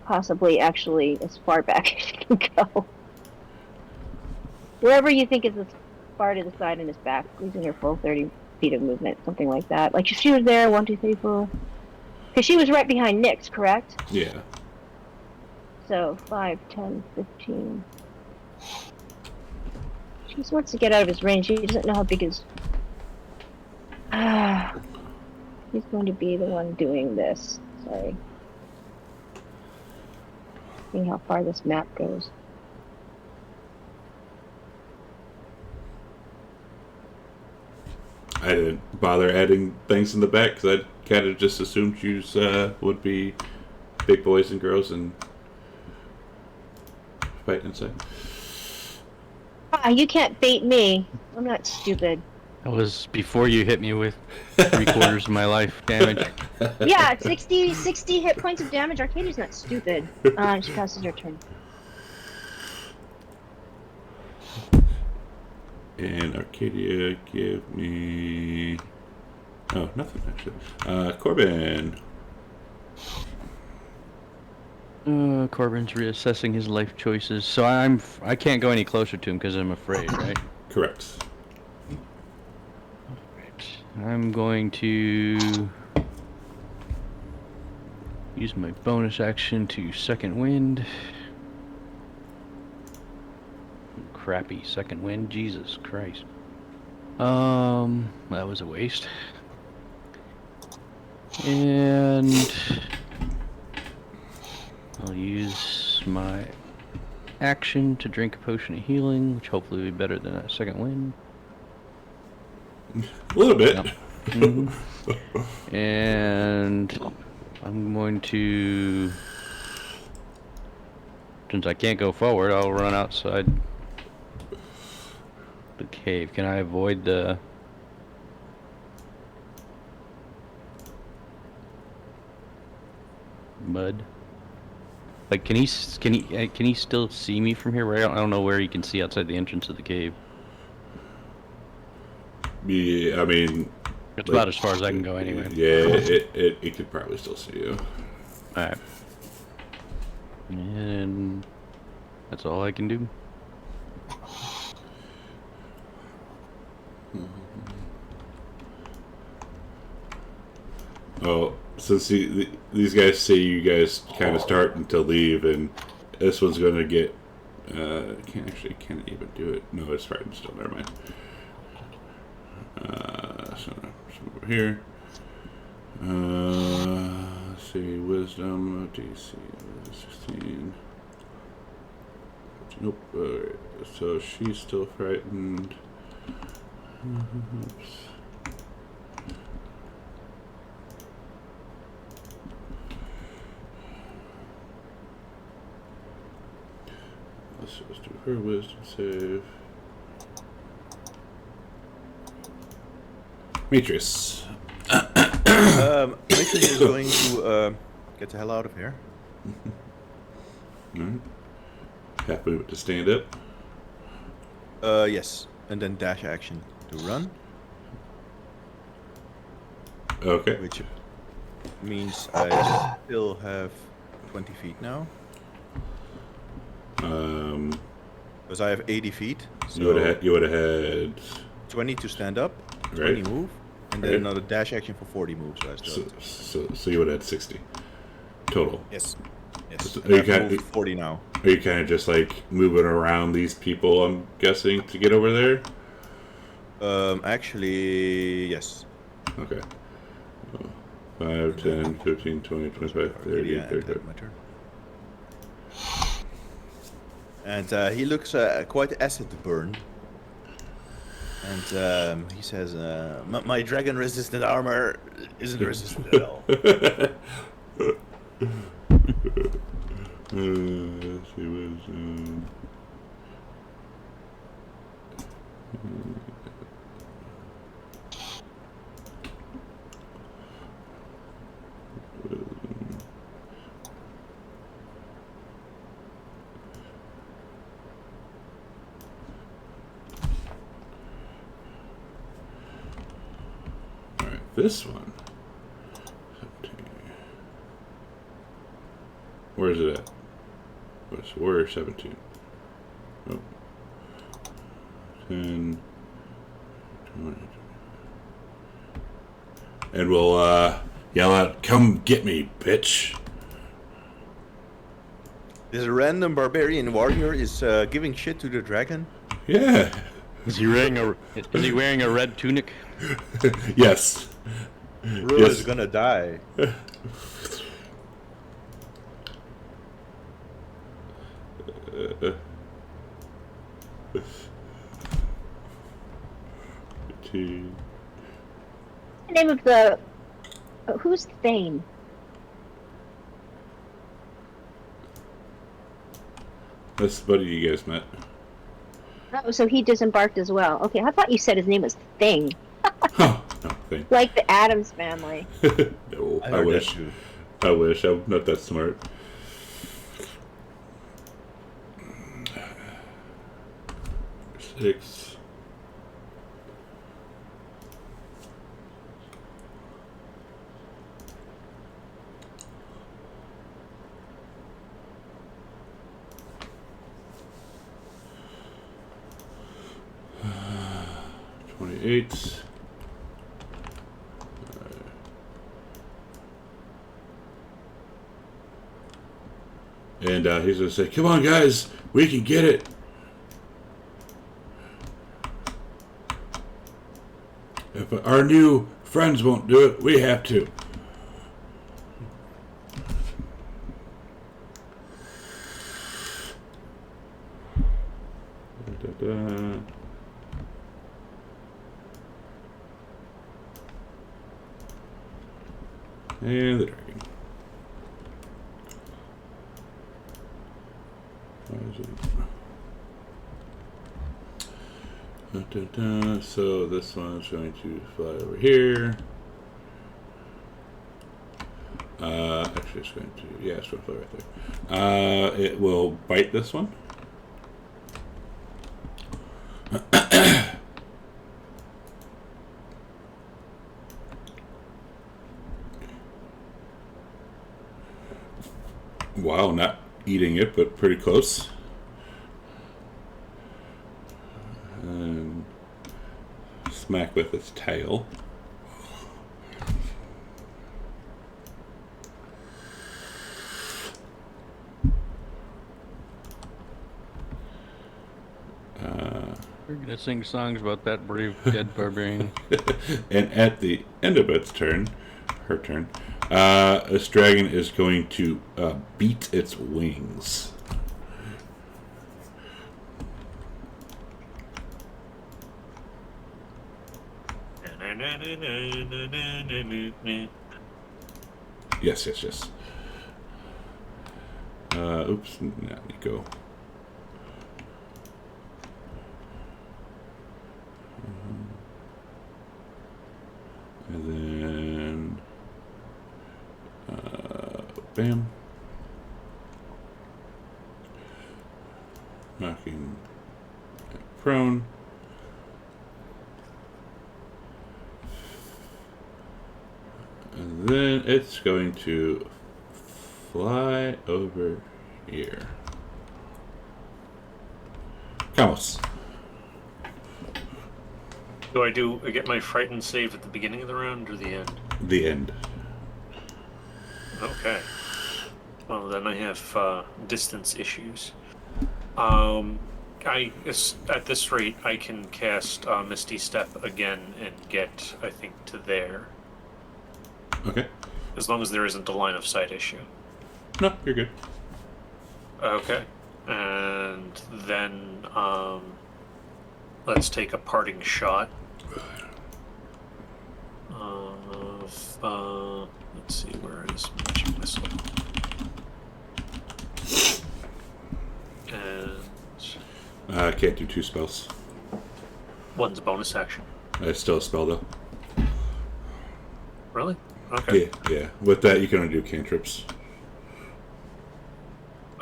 Possibly, actually, as far back as she can go. Wherever you think is as far to the side and his back, losing her full 30 feet of movement, something like that. Like if she was there, 1, 2, 3, 4. Because she was right behind Nyx, correct? Yeah. So 5, 10, 15. He just wants to get out of his range. He doesn't know how big his... He's going to be the one doing this. Sorry. Seeing how far this map goes. I didn't bother adding things in the back because I kind of just assumed you would be big boys and girls and fighting inside. You can't bait me. I'm not stupid. That was before you hit me with 3/4 of my life damage. Yeah, 60 hit points of damage. Arcadia's not stupid. She passes her turn. And Arcadia, give me... Oh, nothing actually. Corbin. Corbin's reassessing his life choices, so I can't go any closer to him because I'm afraid, right? Correct. I'm going to use my bonus action to second wind. Crappy second wind, Jesus Christ. That was a waste. And I'll use my action to drink a potion of healing, which hopefully will be better than that second wind. A little bit. Yep. Mm-hmm. And I'm going to, since I can't go forward, I'll run outside the cave. Can I avoid the mud? Like, can he still see me from here? Right? I don't know where he can see outside the entrance of the cave. Yeah, I mean... It's about as far as I can go anyway. Yeah, it could probably still see you. Alright. And that's all I can do. Oh, since these guys see you guys kind of starting to leave, and this one's going to get... can't even do it. No, it's frightened still. Never mind. So over here. Let's see, wisdom, DC, 16. Nope. Alright, so she's still frightened. Oops. Let's just do her wisdom save. Demetrius. Demetrius is going to get the hell out of here. Alright. Half movement to stand up. Yes, and then dash action to run, Okay. which means I still have 20 feet now, because I have 80 feet. So You would have had 20 to stand up, 20 Right. move, and then Right. another dash action for 40 moves. So I still so you would have had 60 total. yes, yes. So And I've you got- moved 40 now. Are you kind of just like moving around these people, I'm guessing, to get over there? Actually, yes. Okay. 5, 10, 15, 20, 25, 30, Yeah, 35. my turn. And he looks quite acid burned. And he says, my dragon-resistant armor isn't resistant at all. Let's see, was Alright, this one. 17. Where is it at? We're 17. Oh. 10. 20. And we'll yell out, "Come get me, bitch!" This random barbarian warrior is giving shit to the dragon. Yeah. Is he wearing a red tunic? Yes. Rue Yes. is gonna die. Two. The name of the who's Thane? That's the buddy you guys met. Oh, so he disembarked as well. Okay, I thought you said his name was Thing, Huh. No, thing. like the Addams Family. No, I heard wish. that too. I wish. I'm not that smart. Six. Uh, 28. And he's going to say, come on, guys, we can get it. If our new friends won't do it, we have to. Da-da-da. And the dragon. Why is it? Da-da-da. So this one's going to fly over here. Actually, it's going to, yeah, it's going to fly right there. It will bite this one. Wow, not eating it, but pretty close. And smack with its tail. We're gonna sing songs about that brave dead barbarian. And at the end of its turn, her turn, this dragon is going to beat its wings. Yes, yes, yes. Oops, now Nico. And then, bam. Knocking it prone. And then it's going to fly over here. Vamos. Do I get my frightened save at the beginning of the round or the end? The end. Okay. Well, then I have distance issues. At this rate, I can cast Misty Step again and get, I think, to there. Okay. As long as there isn't a line of sight issue. No, you're good. Okay. And then let's take a parting shot. Let's see, where is Magic Missile? And Can't do two spells. one's a bonus action. It's still a spell though. Really? Okay. Yeah. With that, you can only do cantrips.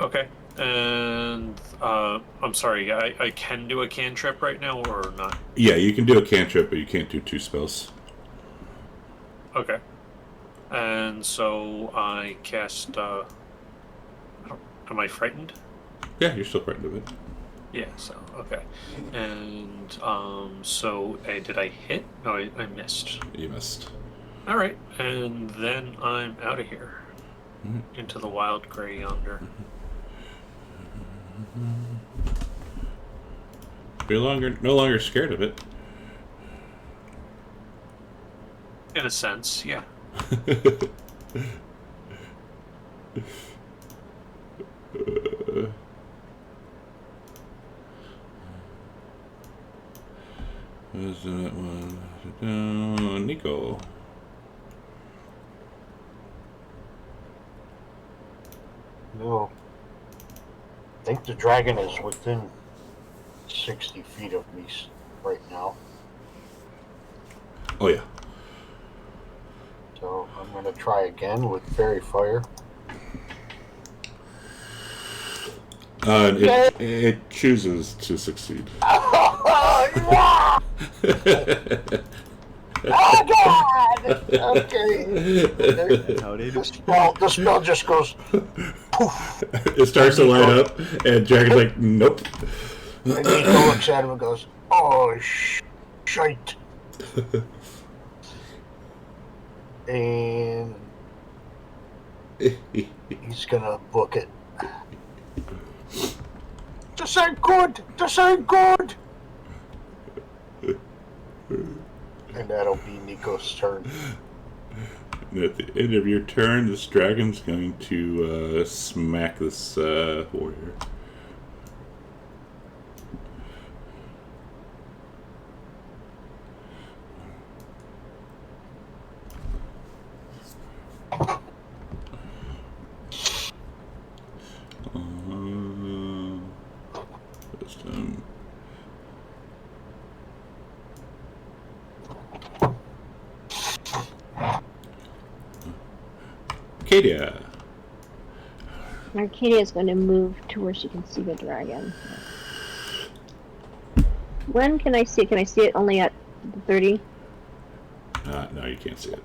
Okay. And I'm sorry, I can do a cantrip right now or not? Yeah, you can do a cantrip, but you can't do two spells. Okay. And so I cast. Am I frightened? Yeah, you're still frightened of it. Yeah. So okay. And so did I hit? No, I missed. You missed. All right. And then I'm out of here into the wild gray yonder. You're no longer scared of it. In a sense, yeah. What's that one? Nico. No. I think the dragon is within 60 feet of me right now. Oh yeah. So I'm going to try again with fairy fire. It chooses to succeed. Oh God! Okay. How they do. The spell just goes poof. It starts to light up, and Dragon's like, nope. And Nico looks at him and goes, "Oh shite!" And he's gonna book it. This ain't good! This ain't good! And that'll be Nico's turn. And at the end of your turn, this dragon's going to smack this warrior. This time. Arcadia. Arcadia is going to move to where she can see the dragon. When can I see it? Can I see it only at 30? No, you can't see it.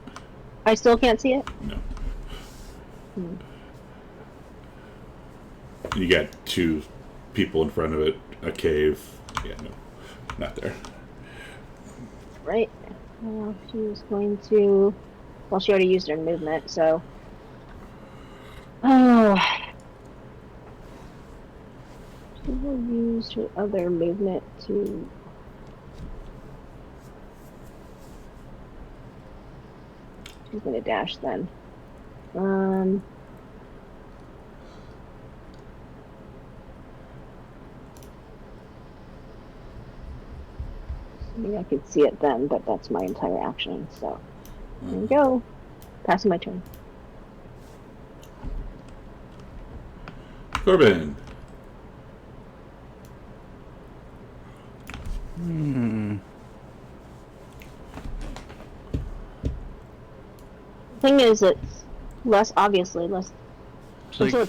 I still can't see it? No. Hmm. You got two people in front of it, a cave. Yeah, no, not there. Right. She was going to... Well, she already used her movement, so... Oh. She will use her other movement to... She's going to dash then. I mean, I could see it then, but that's my entire action, so... There we go. Passing my turn. Corbin. Thing is, it's less, obviously, less... It's Until like,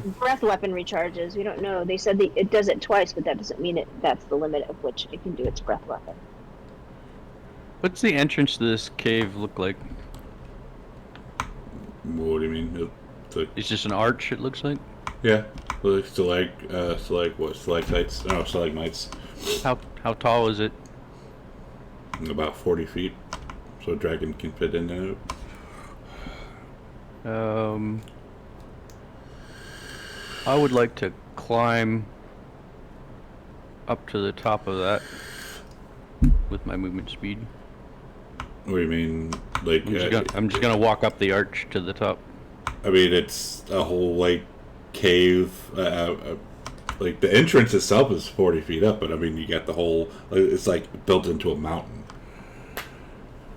its breath weapon recharges. We don't know. They said it does it twice, but that doesn't mean that's the limit of which it can do its breath weapon. what's the entrance to this cave look like? What do you mean? It's like, It's just an arch, it looks like? yeah, like stalactites? No, stalagmites. How tall is it? About 40 feet, so a dragon can fit into it. I would like to climb up to the top of that with my movement speed. What do you mean? Like, I'm just gonna walk up the arch to the top. I mean, it's a whole like cave. Like the entrance itself is 40 feet up, but I mean, you got the whole. It's like built into a mountain.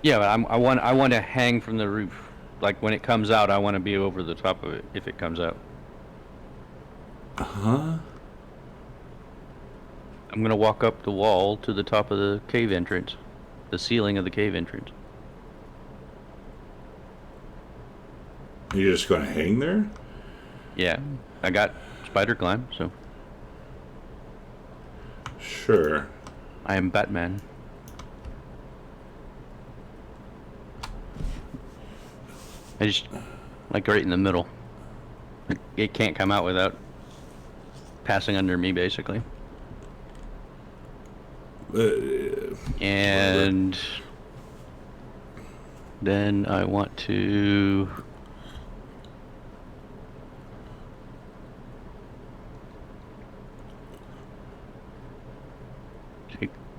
Yeah, but I want to hang from the roof. Like when it comes out, I want to be over the top of it if it comes out. Huh? I'm gonna walk up the wall to the top of the cave entrance, the ceiling of the cave entrance. You're just going to hang there? Yeah, I got spider climb, so Sure. I am Batman. I just like right in the middle. It can't come out without passing under me, basically. And then I want to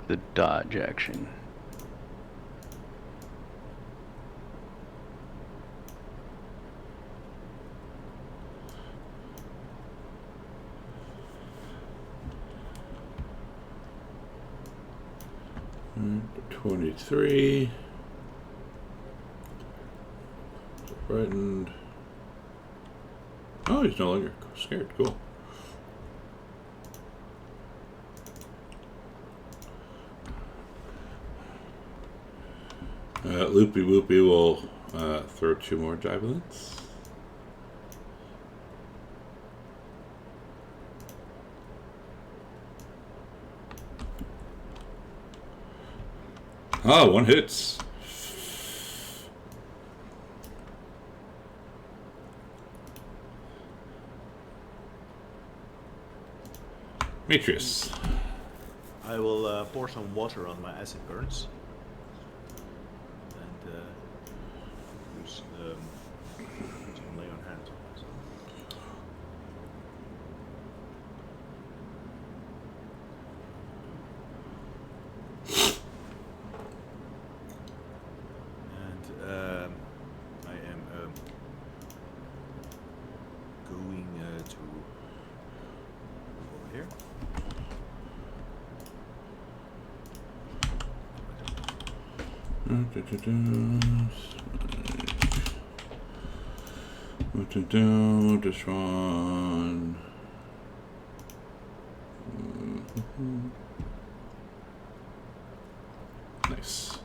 the dodge action. Mm, 23. Frightened. Oh, he's no longer scared. Cool. Loopy Whoopy will throw 2 more javelins. Oh, 1 hits. Demetrius. I will pour some water on my acid burns. And use some lay on hands on myself. And I am going to over here. What to do? This one. Nice.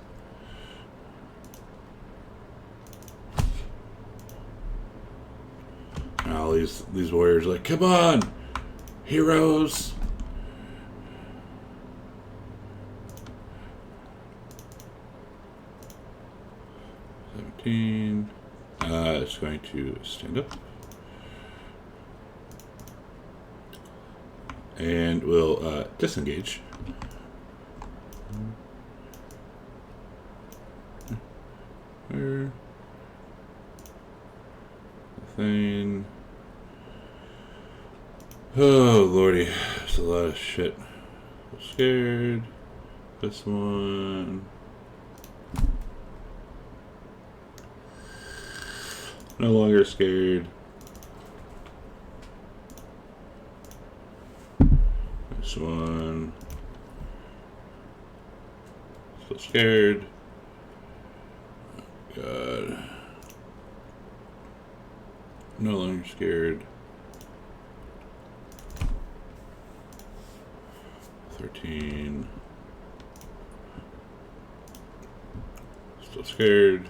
All these warriors are like, come on, heroes. It's going to stand up. And we'll disengage. Where? Thing. Oh lordy, there's a lot of shit. I'm scared. This one. No longer scared. This one. Still scared. God. No longer scared. 13. Still scared.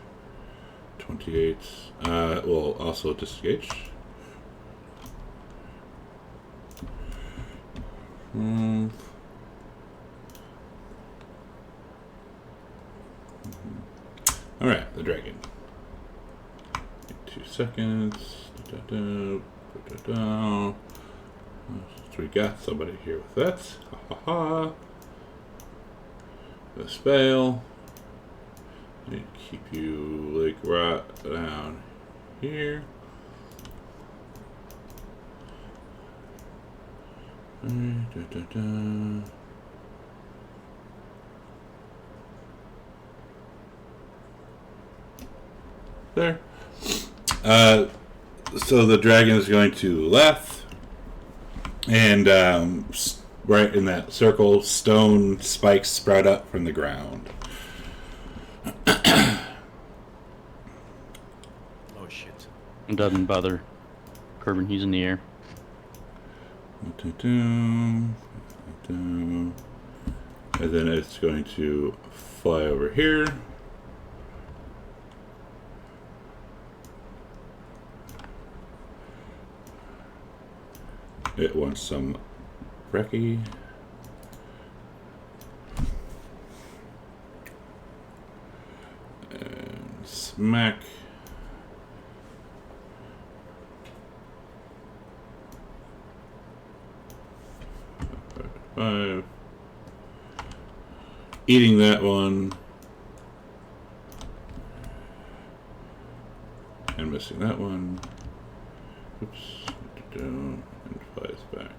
28. We'll also disengage. Alright, the dragon. 2 seconds. So we got somebody here with that. Ha ha ha. The spell. Need to keep you like right down here. There. So the dragon is going to left, and right in that circle, stone spikes sprout up from the ground. Oh shit. It doesn't bother Corbin, he's in the air. And then it's going to fly over here. It wants some brekkie. And smack. Five. Eating that one. And missing that one. Oops. And flies back.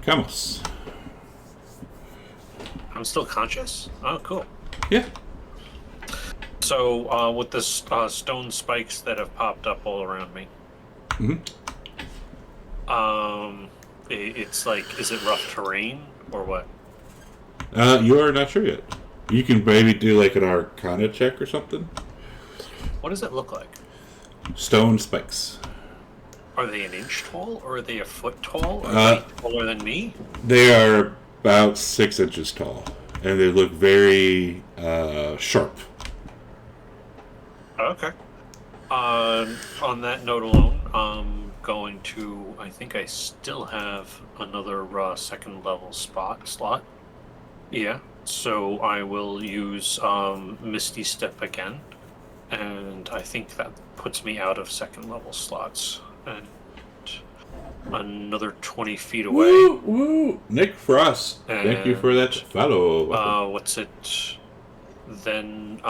Camus. I'm still conscious? Oh, cool. Yeah. So, with the stone spikes that have popped up all around me, it's like, is it rough terrain or what? You are not sure yet. You can maybe do like an Arcana check or something. What does it look like? Stone spikes. Are they an inch tall, or are they a foot tall? Are they taller than me? They are about 6 inches tall, and they look very sharp. Okay. On that note alone, I'm going to. I think I still have another second level slot. Yeah. So I will use Misty Step again, and I think that puts me out of second level slots. And another 20 feet away. Woo! Woo! Nick Frost, thank you for that follow. What's it? Then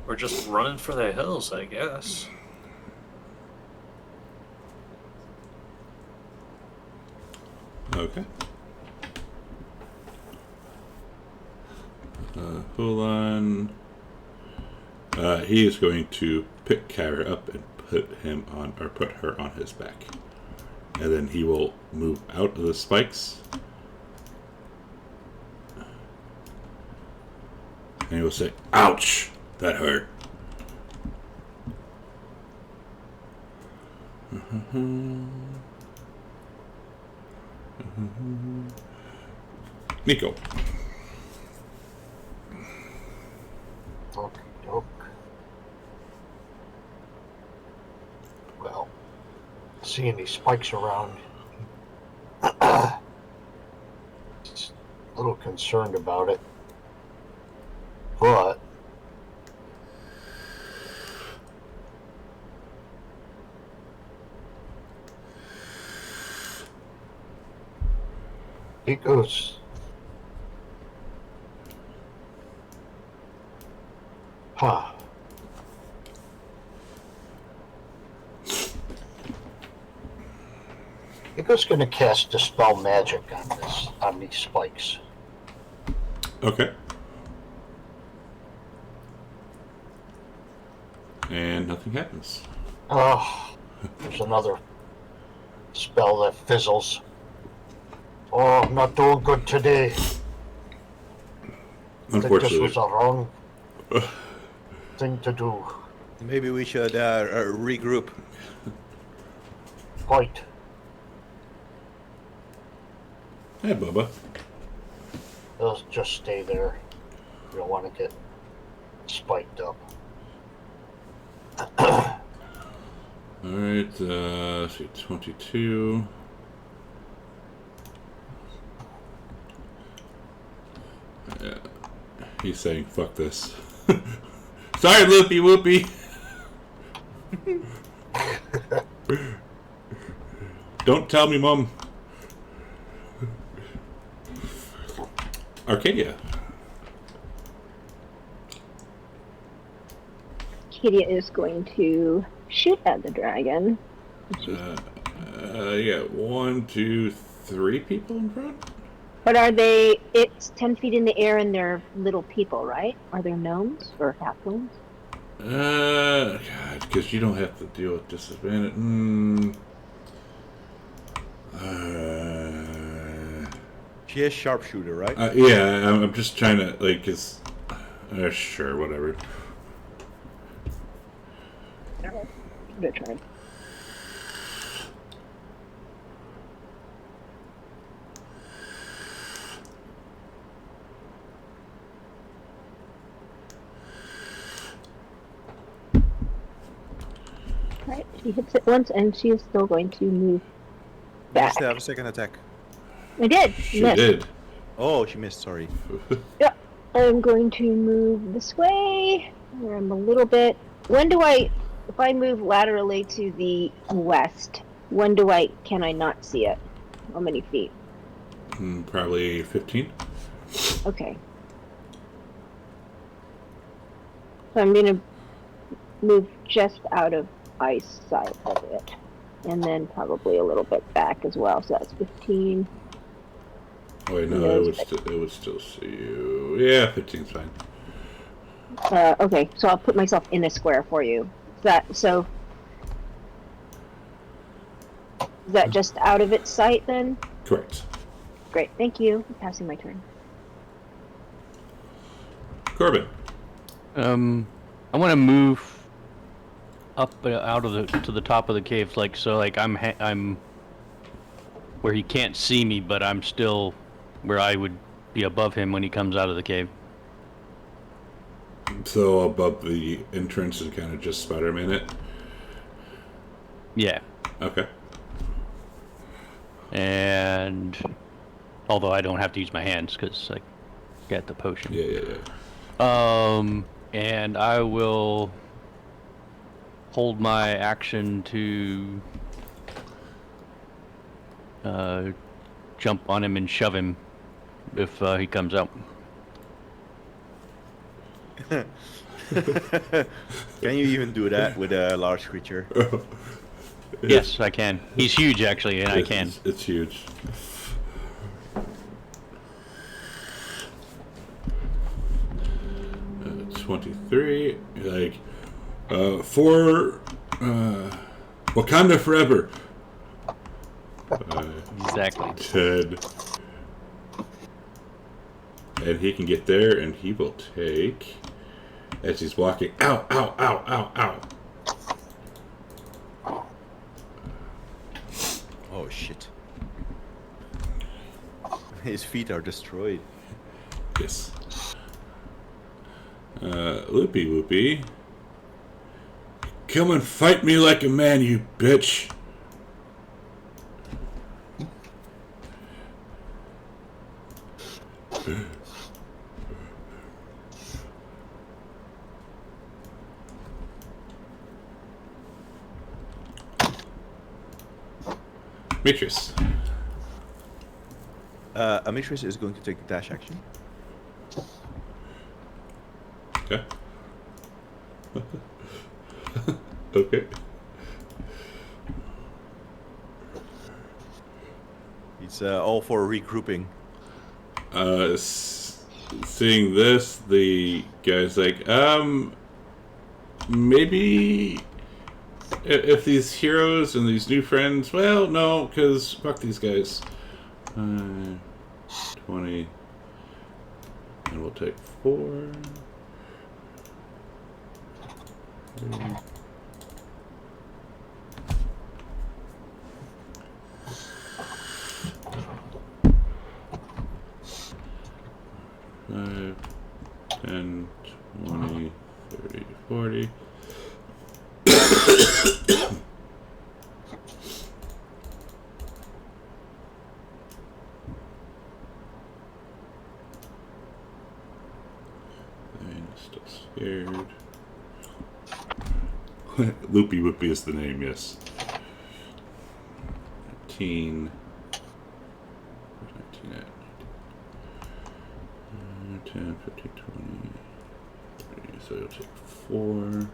we're just running for the hills, I guess. Okay. Hold on. He is going to pick Kara up and put her on his back. And then he will move out of the spikes. And he will say, "Ouch! That hurt." Nico. Okie doke. Well, seeing these spikes around, just a little concerned about it, but it goes. Huh. Nico's gonna cast Dispel Magic on these spikes. Okay. And nothing happens. Oh, there's another spell that fizzles. Oh, I'm not doing good today. I think this Unfortunately. was a wrong thing to do. Maybe we should regroup. Quite. Hey, Bubba. They'll just stay there. You don't want to get spiked up. Alright, let's see, 22. Yeah. He's saying, fuck this. Sorry, Loopy Whoopy. Don't tell me, Mom. Arcadia. Arcadia is going to shoot at the dragon. You got 1, 2, 3 people in front? But are they? It's 10 feet in the air, and they're little people, right? Are they gnomes or halflings? God, because you don't have to deal with disadvantage. She is sharpshooter, right? Yeah, I'm just trying to, like, cause, sure, whatever. Good try. Right, she hits it once, and she is still going to move You back. still have a second attack. I did. She missed. did. Oh, she missed, sorry. Yeah, I'm going to move this way, where I'm a little bit. If I move laterally to the west, can I not see it? How many feet? Probably 15. Okay. So I'm gonna move just out of eyesight of it. And then probably a little bit back as well. So that's 15. Oh, wait, no, it would still see you. Yeah, 15's fine. Okay, so I'll put myself in a square for you. Is that just out of its sight then? Correct. Great, thank you. I'm passing my turn. Corbin. I want to move up out of to the top of the cave, I'm where he can't see me, but I'm still where I would be above him when he comes out of the cave. So above the entrance and kind of just Spider-Man it? Yeah. Okay. And although I don't have to use my hands because I got the potion. Yeah. And I will hold my action to jump on him and shove him if he comes out. Can you even do that with a large creature? Yes, I can. He's huge, actually, and I can. It's huge. Uh, 23. Like, for Wakanda forever. Exactly. 10. And he can get there, and he will take, as he's walking, ow, ow, ow, ow, ow. Oh shit. His feet are destroyed. Yes. Loopy Whoopy. Come and fight me like a man, you bitch. Demetrius. Demetrius is going to take the dash action. Okay. Okay. He's all for regrouping. Seeing this, the guy's like, maybe if these heroes and these new friends, well, no, because fuck these guys. 20. And we'll take 4. 3. Five, 10, 20, 30, 40. I'm still scared. Loopy Whoopy is the name, yes. 19. Where's 19 at? 10, 15, 20, 30, so it'll take 4.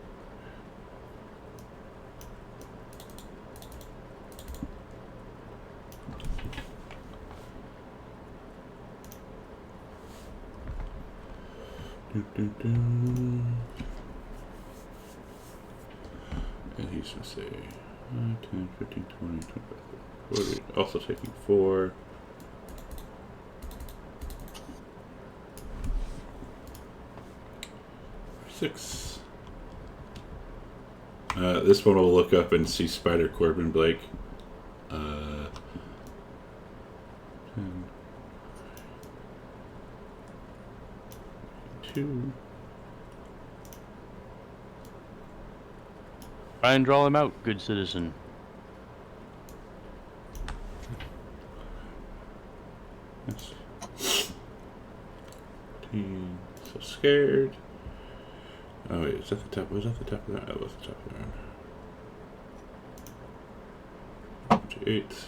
And he's going to say 10, 15, 20, 25, 40. Also taking 4. Six. This one will look up and see Spider Corbin Blake. 10. Two. Try and draw him out, good citizen. Yes. 15. So scared. Oh wait, is that the top? Was that the top of that? That was the top of that. 8.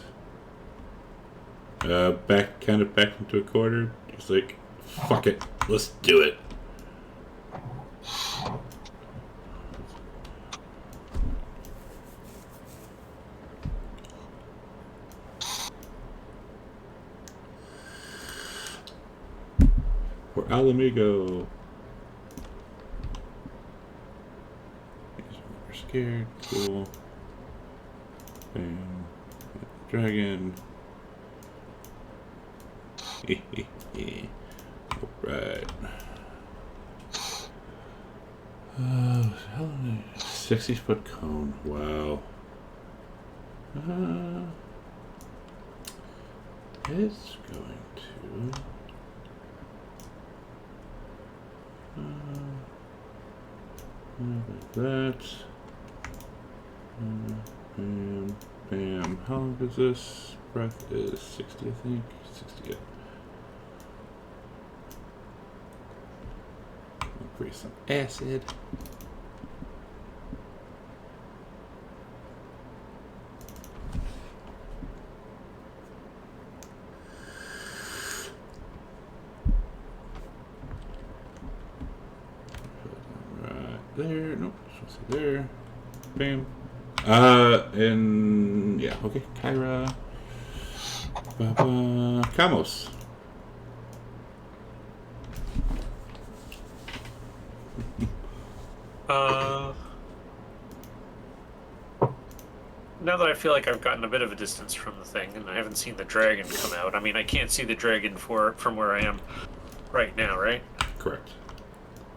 Back into a corner. He's like, fuck it, let's do it. We're Alamigo. We're scared. Cool. Bam. Dragon. Alright. 60-foot cone. Wow. It's going to. Like that. Bam. Bam. How long is this? Breath is 60, I think. 60, yeah. Create some acid. Right there. Nope. Supposed to be there. Bam. And yeah. Okay. Kyra. Kamos. Now that I feel like I've gotten a bit of a distance from the thing, and I haven't seen the dragon come out. I mean, I can't see the dragon from where I am right now, right? Correct.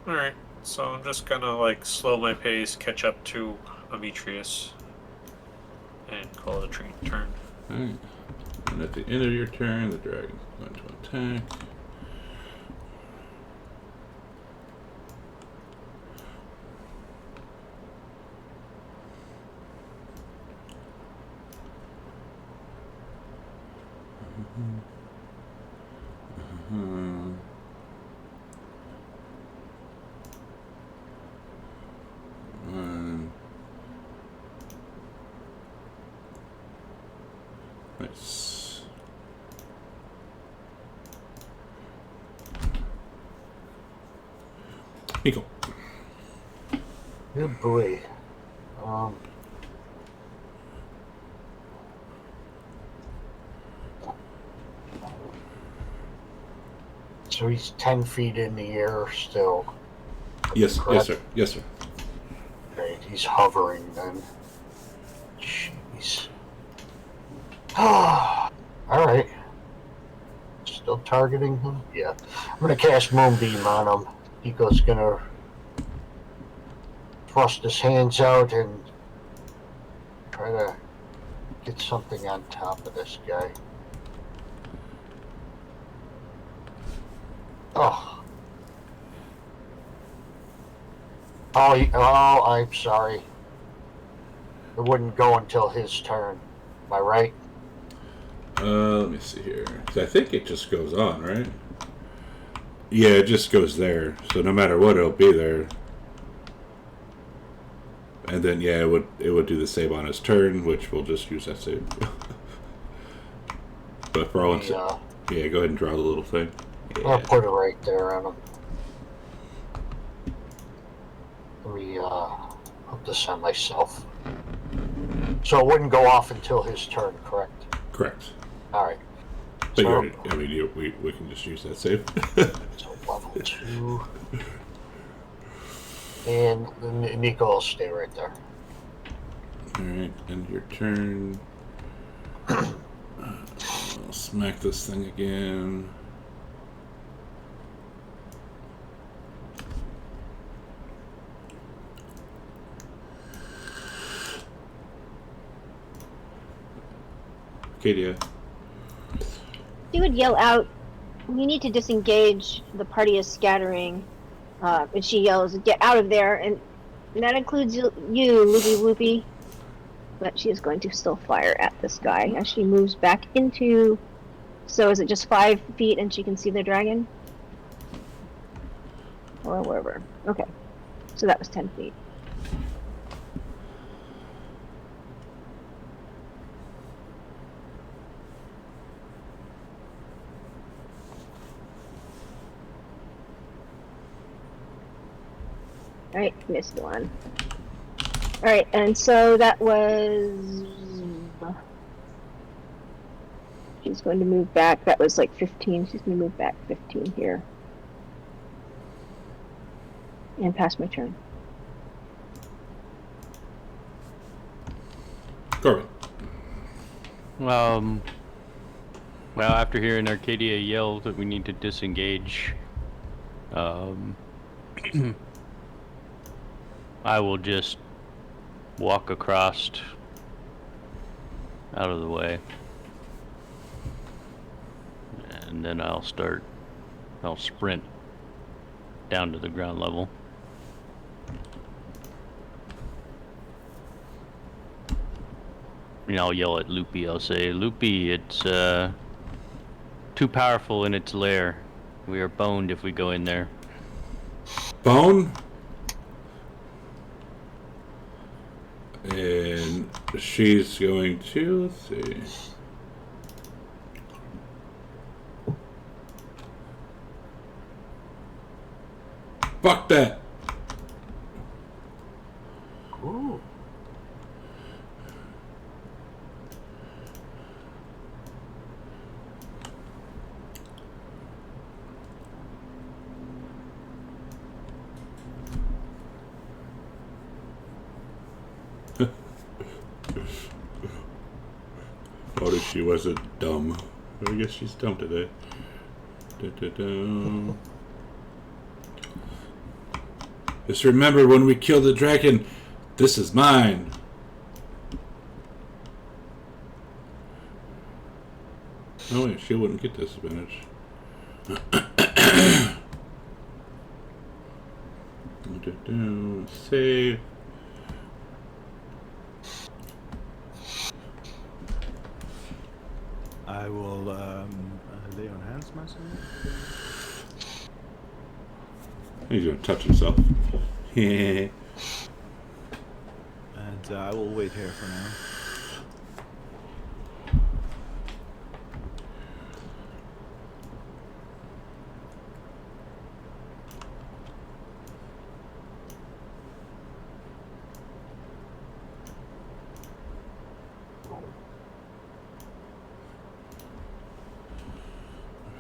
All right. So I'm just gonna like slow my pace, catch up to Demetrius, and call it a turn. All right. And at the end of your turn, the dragon's going to attack. Nice. Nico. Good boy. So he's 10 feet in the air still. Yes, Correct. yes, sir. Yes, sir. Right, he's hovering then. Jeez. Alright. Still targeting him? Yeah. I'm gonna cast Moonbeam on him. Nico's gonna thrust his hands out and try to get something on top of this guy. Oh. Oh, I'm sorry. It wouldn't go until his turn. Am I right? Let me see here. 'Cause I think it just goes on, right? Yeah, it just goes there. So no matter what, it'll be there. And then yeah, it would do the save on his turn, which we'll just use that save. But for all intents, yeah, go ahead and draw the little thing. Yeah. I'll put it right there on him. Let me put this on myself. So it wouldn't go off until his turn, correct? Correct. All right. But So- you already, I mean, we can just use that save. So level 2. And Nico will stay right there. Alright, end your turn. I'll smack this thing again. Acadia. She would yell out, "We need to disengage. The party is scattering." And she yells, "Get out of there!" And that includes you, Loopy Whoopy. But she is going to still fire at this guy as she moves back into. So is it just 5 feet and she can see the dragon? Or wherever. Okay. So that was 10 feet. Alright, missed one. Alright, and so that was... She's going to move back. That was like 15. She's going to move back 15 here. And pass my turn. Corbin. Well, after hearing Arcadia yell that we need to disengage, I will just walk across out of the way. And then I'll sprint down to the ground level. And I'll yell at Loopy. I'll say, Loopy, it's too powerful in its lair. We are boned if we go in there. Bone. And she's going to, let's see. Fuck that. Ooh. Odyssey wasn't dumb. I guess she's dumb today. Da-da-da. Just remember, when we kill the dragon, this is mine. Oh wait, she wouldn't get this advantage. Save. I will lay on hands myself. He's gonna touch himself. And I will wait here for now.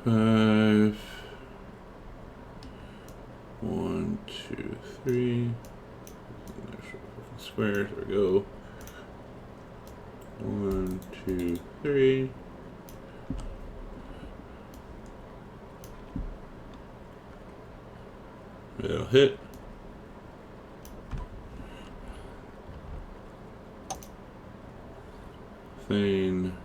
Five. 1, 2, 3. Squares. There we go. 1, 2, 3. It'll hit. Thing.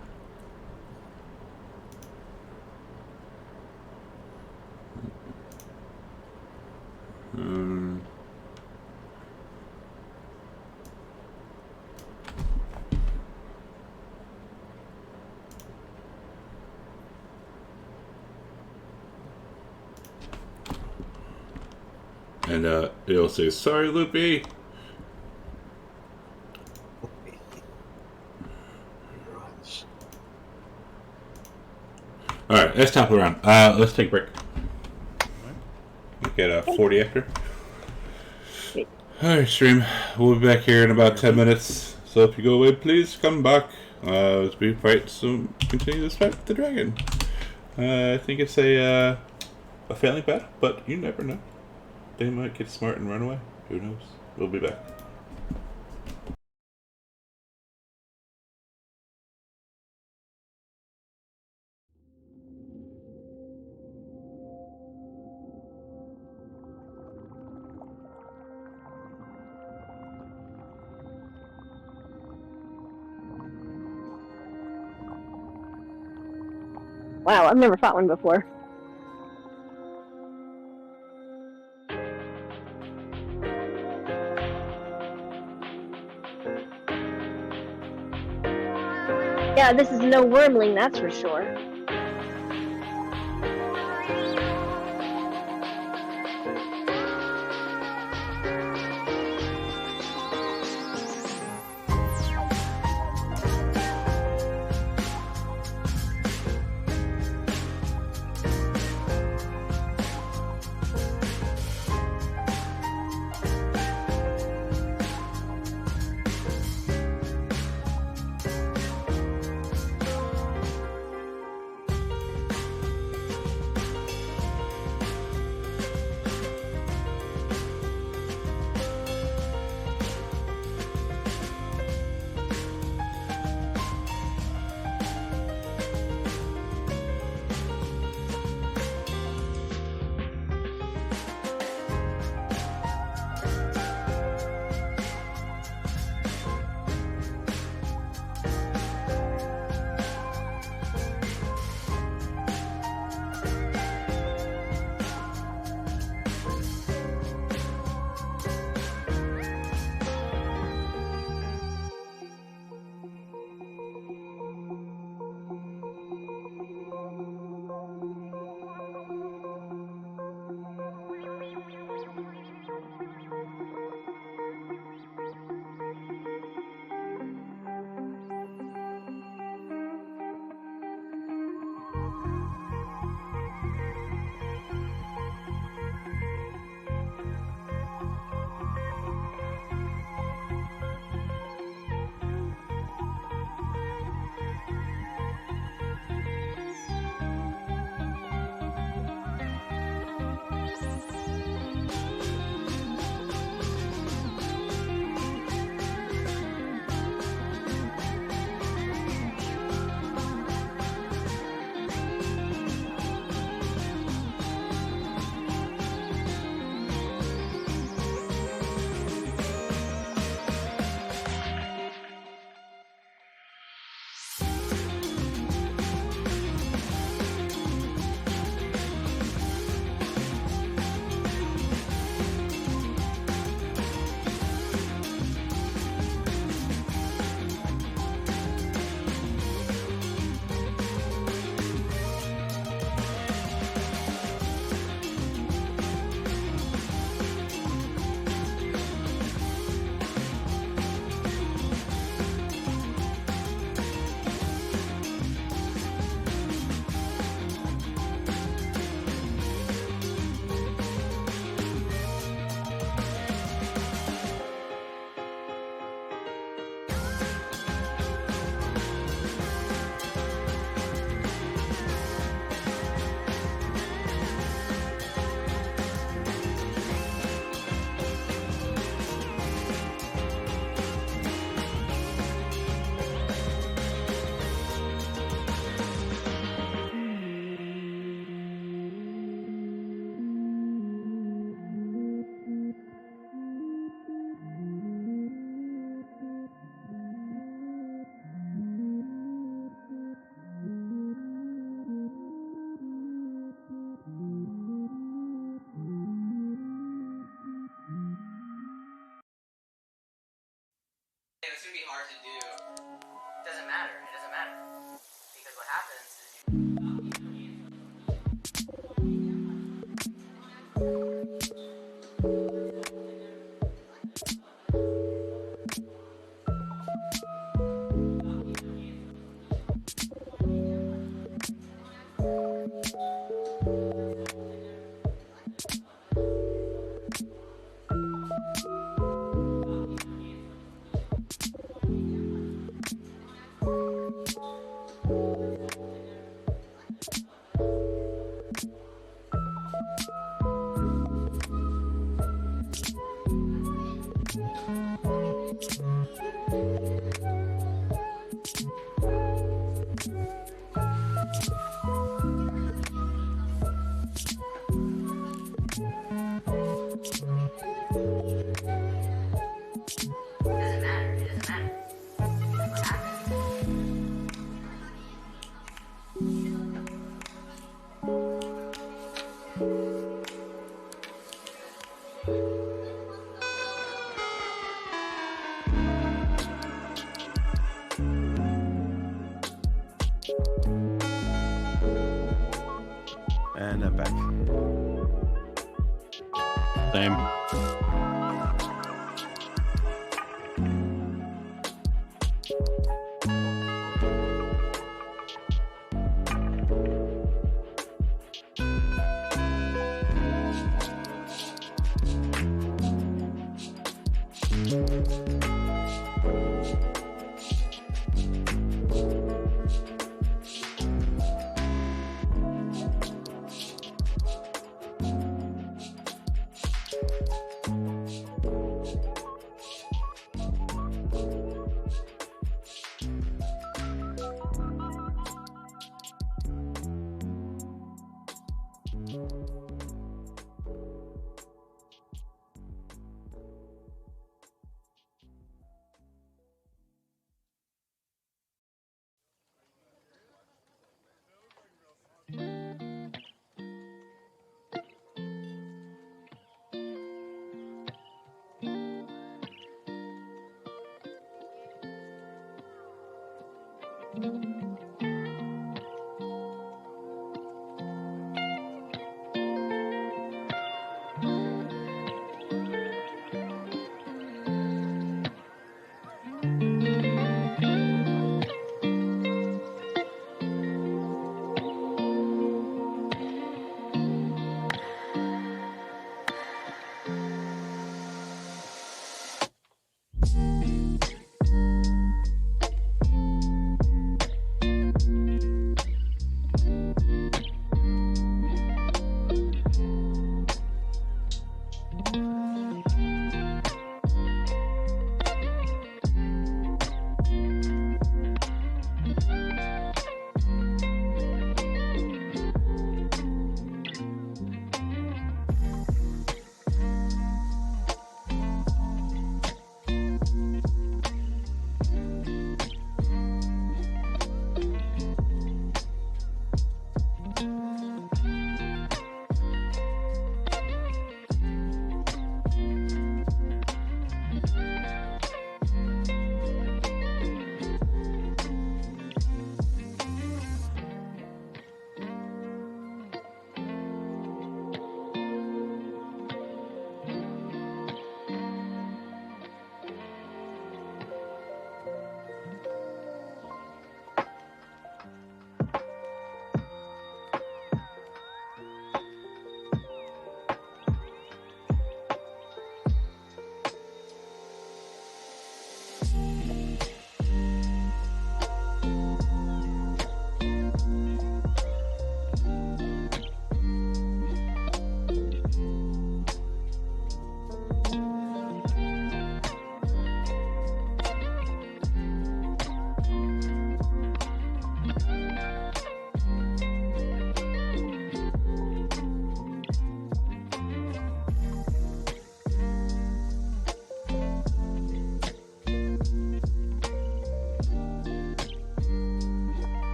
And it'll say, sorry, Loopy. Alright, let's topple around. Let's take a break. Look at 40 after. Alright, stream. We'll be back here in about 10 minutes. So if you go away, please come back. As we fight, so continue this fight with the dragon. I think it's a failing battle, but you never know. They might get smart and run away. Who knows? We'll be back. Wow, I've never fought one before. Yeah, this is no wormling, that's for sure. And I'm back. Same.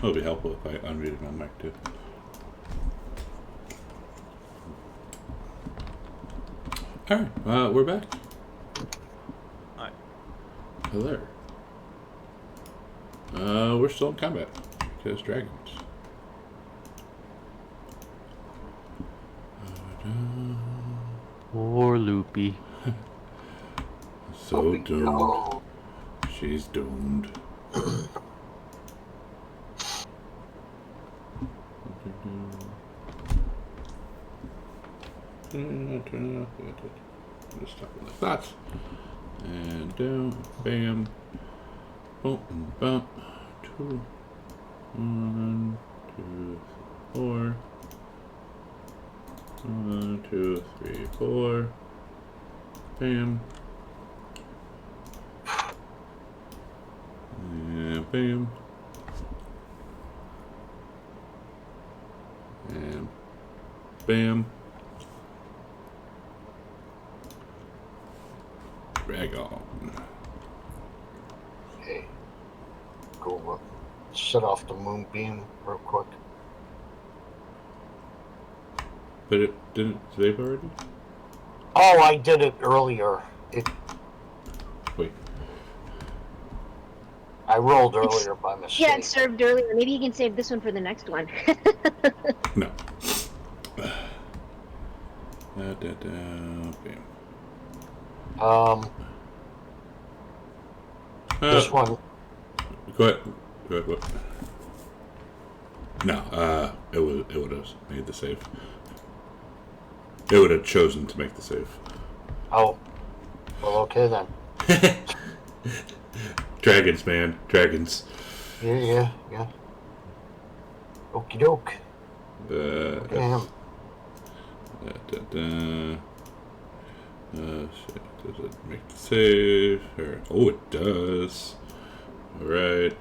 It'll be helpful if I unmuted my mic too. Alright, we're back. Hi. Hello. We're still in combat because dragons. Poor Loopy. So doomed. She's doomed. Just stop with the thoughts. And down, bam, boom, and bump. 2, 1, 2, 4. 1, 2, 3, 4. Bam. And bam. And bam. Drag on. Okay. Go set off the moonbeam real quick. But it didn't save already? Oh, I did it earlier. Wait. I rolled earlier by mistake. Yeah, it served earlier. Maybe you can save this one for the next one. No. Bam. This one. Go ahead. What? No, it would have made the save. It would have chosen to make the save. Oh. Well, okay then. Dragons, man. Dragons. Yeah. Okie doke. Damn. Shit. Does it make the save? Oh, it does. Alright.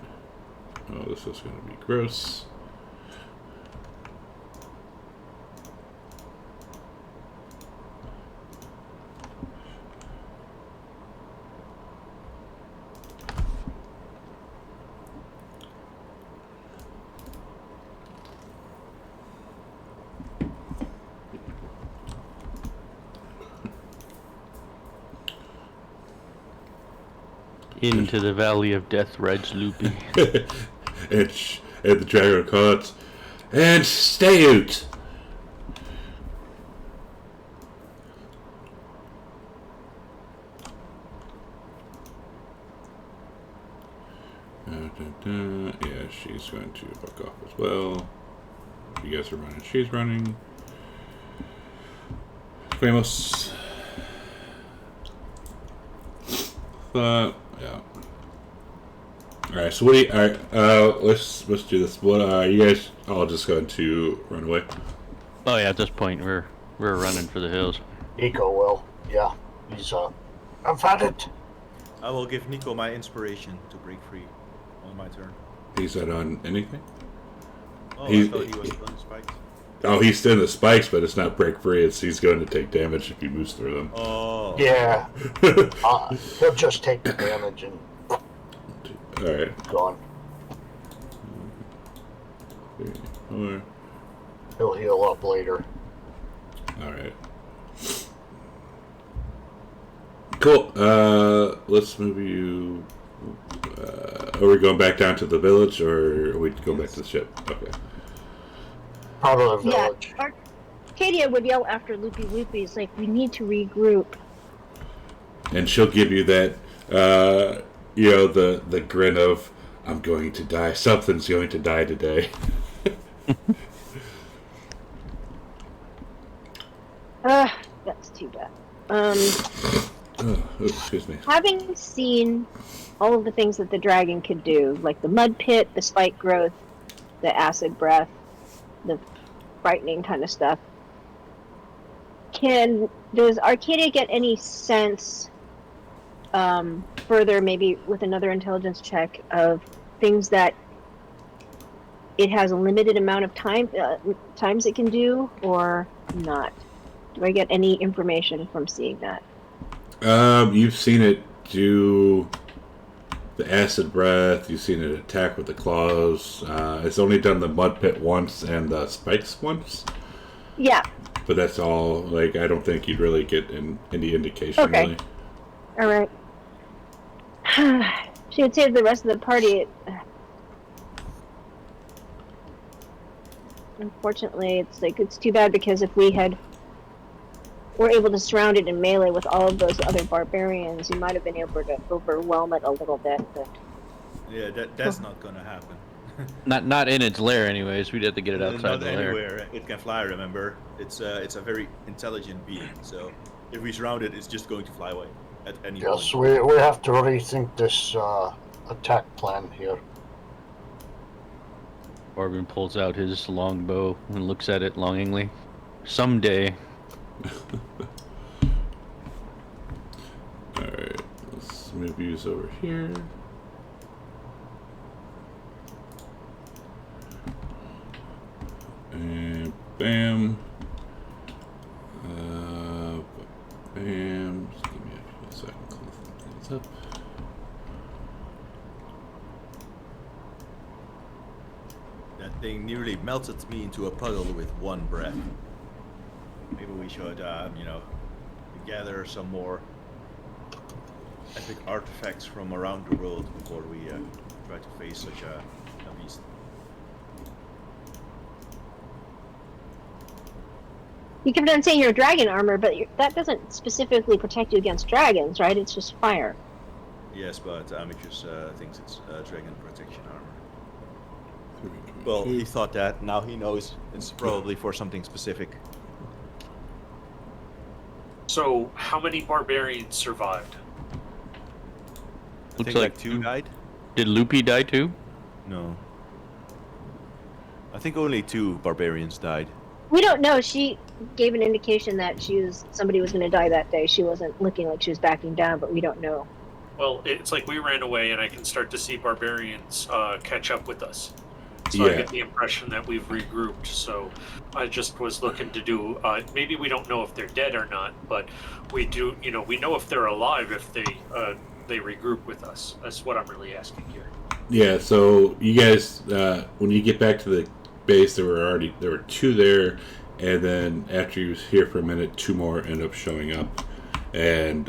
Oh, this is going to be gross. Into the valley of death rides Loopy. and the dragon calls, and stay out. Yeah, she's going to fuck off as well. You guys are running. She's running. Famous. Yeah. Alright, so what do you... Alright, let's do this. What are you guys all just going to run away? Oh yeah, at this point we're running for the hills. Nico will. Yeah. He's I've had it. I will give Nico my inspiration to break free on my turn. He's not on anything? Oh, He's- I thought he was on the spikes. Oh, he's still in the spikes, but it's not break free. He's going to take damage if he moves through them. Oh. Yeah. He'll just take the damage and Alright. gone. 3, 4. He'll heal up later. Alright. Cool. Let's move you. Are we going back down to the village, or are we going back to the ship? Okay. Probably the Yeah, village. Arcadia would yell after Loopy Loopy. It's like, we need to regroup. And she'll give you that, the grin of, I'm going to die. Something's going to die today. That's too bad. Excuse me. Having seen all of the things that the dragon could do, like the mud pit, the spike growth, the acid breath, the frightening kind of stuff, does Arcadia get any sense further, maybe with another intelligence check, of things that it has a limited amount of times it can do, or not? Do I get any information from seeing that? You've seen it do the acid breath. You've seen it attack with the claws. It's only done the mud pit once and the spikes once. Yeah. But that's all. Like, I don't think you'd really get any indication. Okay. Really. All right. She would save the rest of the party. Unfortunately, it's too bad because if we were able to surround it in melee with all of those other barbarians, you might have been able to overwhelm it a little bit. But Yeah, that's not gonna happen. Not in its lair, anyways. We'd have to get it outside Not the lair. anywhere. It can fly. Remember, it's a very intelligent being. So if we surround it, it's just going to fly away at any Yes, point. we have to rethink this attack plan here. Corbin pulls out his longbow and looks at it longingly. Someday. Alright, let's move yous over here. And bam. Bam. Just give me a few so I can close things up. That thing nearly melted me into a puddle with one breath. Maybe we should, gather some more epic artifacts from around the world before we try to face such a beast. you kept on saying you're dragon armor, but that doesn't specifically protect you against dragons, right? It's just fire. Yes, but Amicus thinks it's dragon protection armor. Well, he thought that. Now he knows it's probably for something specific. So, how many barbarians survived? I Looks think like two died. Did Loopy die too? No. I think only 2 barbarians died. We don't know. She gave an indication that somebody was going to die that day. She wasn't looking like she was backing down, but we don't know. Well, it's like we ran away, and I can start to see barbarians catch up with us. So I get the impression that we've regrouped. So I just was looking to do. Maybe we don't know if they're dead or not, but we do. We know if they're alive if they regroup with us. That's what I'm really asking here. Yeah, so you guys, when you get back to the base, there were 2 there, and then after you was here for a minute, 2 more end up showing up, and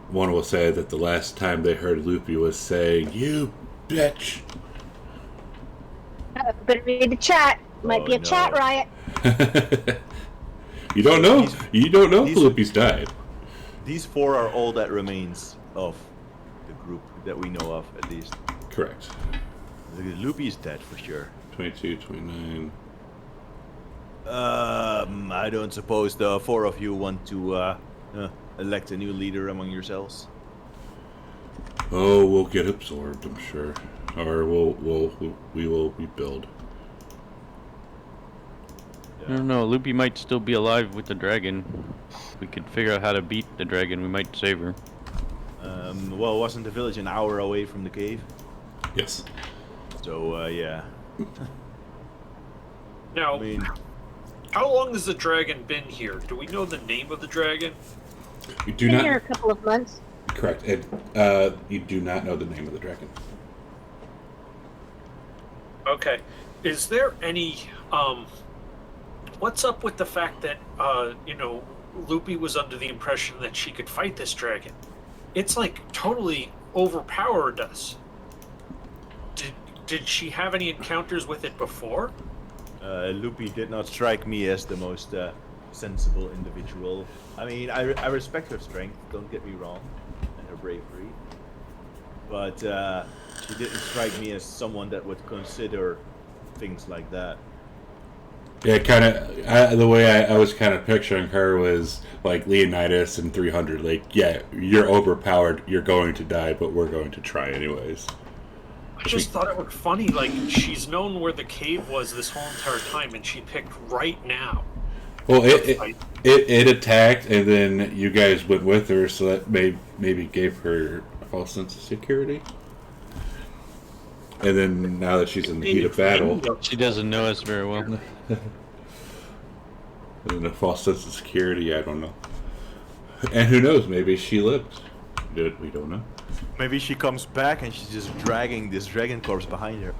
one will say that the last time they heard Loopy was saying, "You bitch." Better read the chat. Might be a no. chat riot. You don't know. You don't know if these- Loopy's died. These 4 are all that remains of the group that we know of, at least. Correct. Loopy is dead for sure. 22, 29. I don't suppose the 4 of you want to elect a new leader among yourselves. Oh, we'll get absorbed, I'm sure, or we will rebuild. I don't know. Loopy might still be alive with the dragon. If we could figure out how to beat the dragon, we might save her. Well, wasn't the village an hour away from the cave? Yes. So, yeah. Now, I mean, how long has the dragon been here? Do we know the name of the dragon? You do Been not. here a couple of months. Correct. And you do not know the name of the dragon. Okay. Is there any what's up with the fact that Loopy was under the impression that she could fight this dragon? It's like totally overpowered us. Did she have any encounters with it before? Loopy did not strike me as the most sensible individual. I mean, I respect her strength, don't get me wrong, and her bravery. But she didn't strike me as someone that would consider things like that. Yeah, kind of. The way I was kind of picturing her was like Leonidas in 300. Like, yeah, you're overpowered, you're going to die, but we're going to try anyways. I just thought it was funny. Like, she's known where the cave was this whole entire time, and she picked right now. Well, it attacked, and then you guys went with her, so that maybe gave her a false sense of security. And then now that she's in the heat of battle, She doesn't know us very well. and a false sense of security, I don't know. And who knows? Maybe she lived. We don't know. Maybe she comes back and she's just dragging this dragon corpse behind her.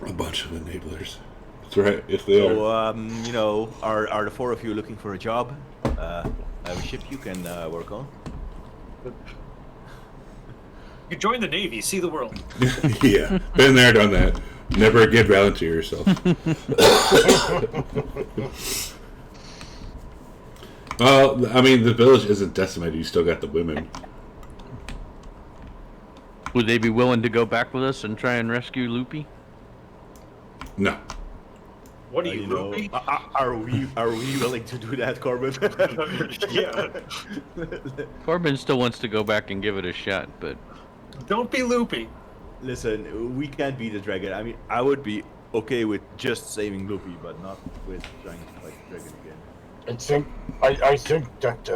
A bunch of enablers. That's right. If they are. So, you know, are the four of you looking for a job? I have a ship you can work on. You join the Navy, see the world. Yeah, been there, done that. Never again volunteer yourself. Well, I mean, the village isn't decimated. You still got the women. Would they be willing to go back with us and try and rescue Loopy? No. What are you, know, Loopy? are we willing to do that, Corbin? Yeah. Corbin still wants to go back and give it a shot, but Don't be Loopy. Listen, we can't beat the dragon. I mean, I would be okay with just saving Loopy, but not with trying to fight the dragon again. I think that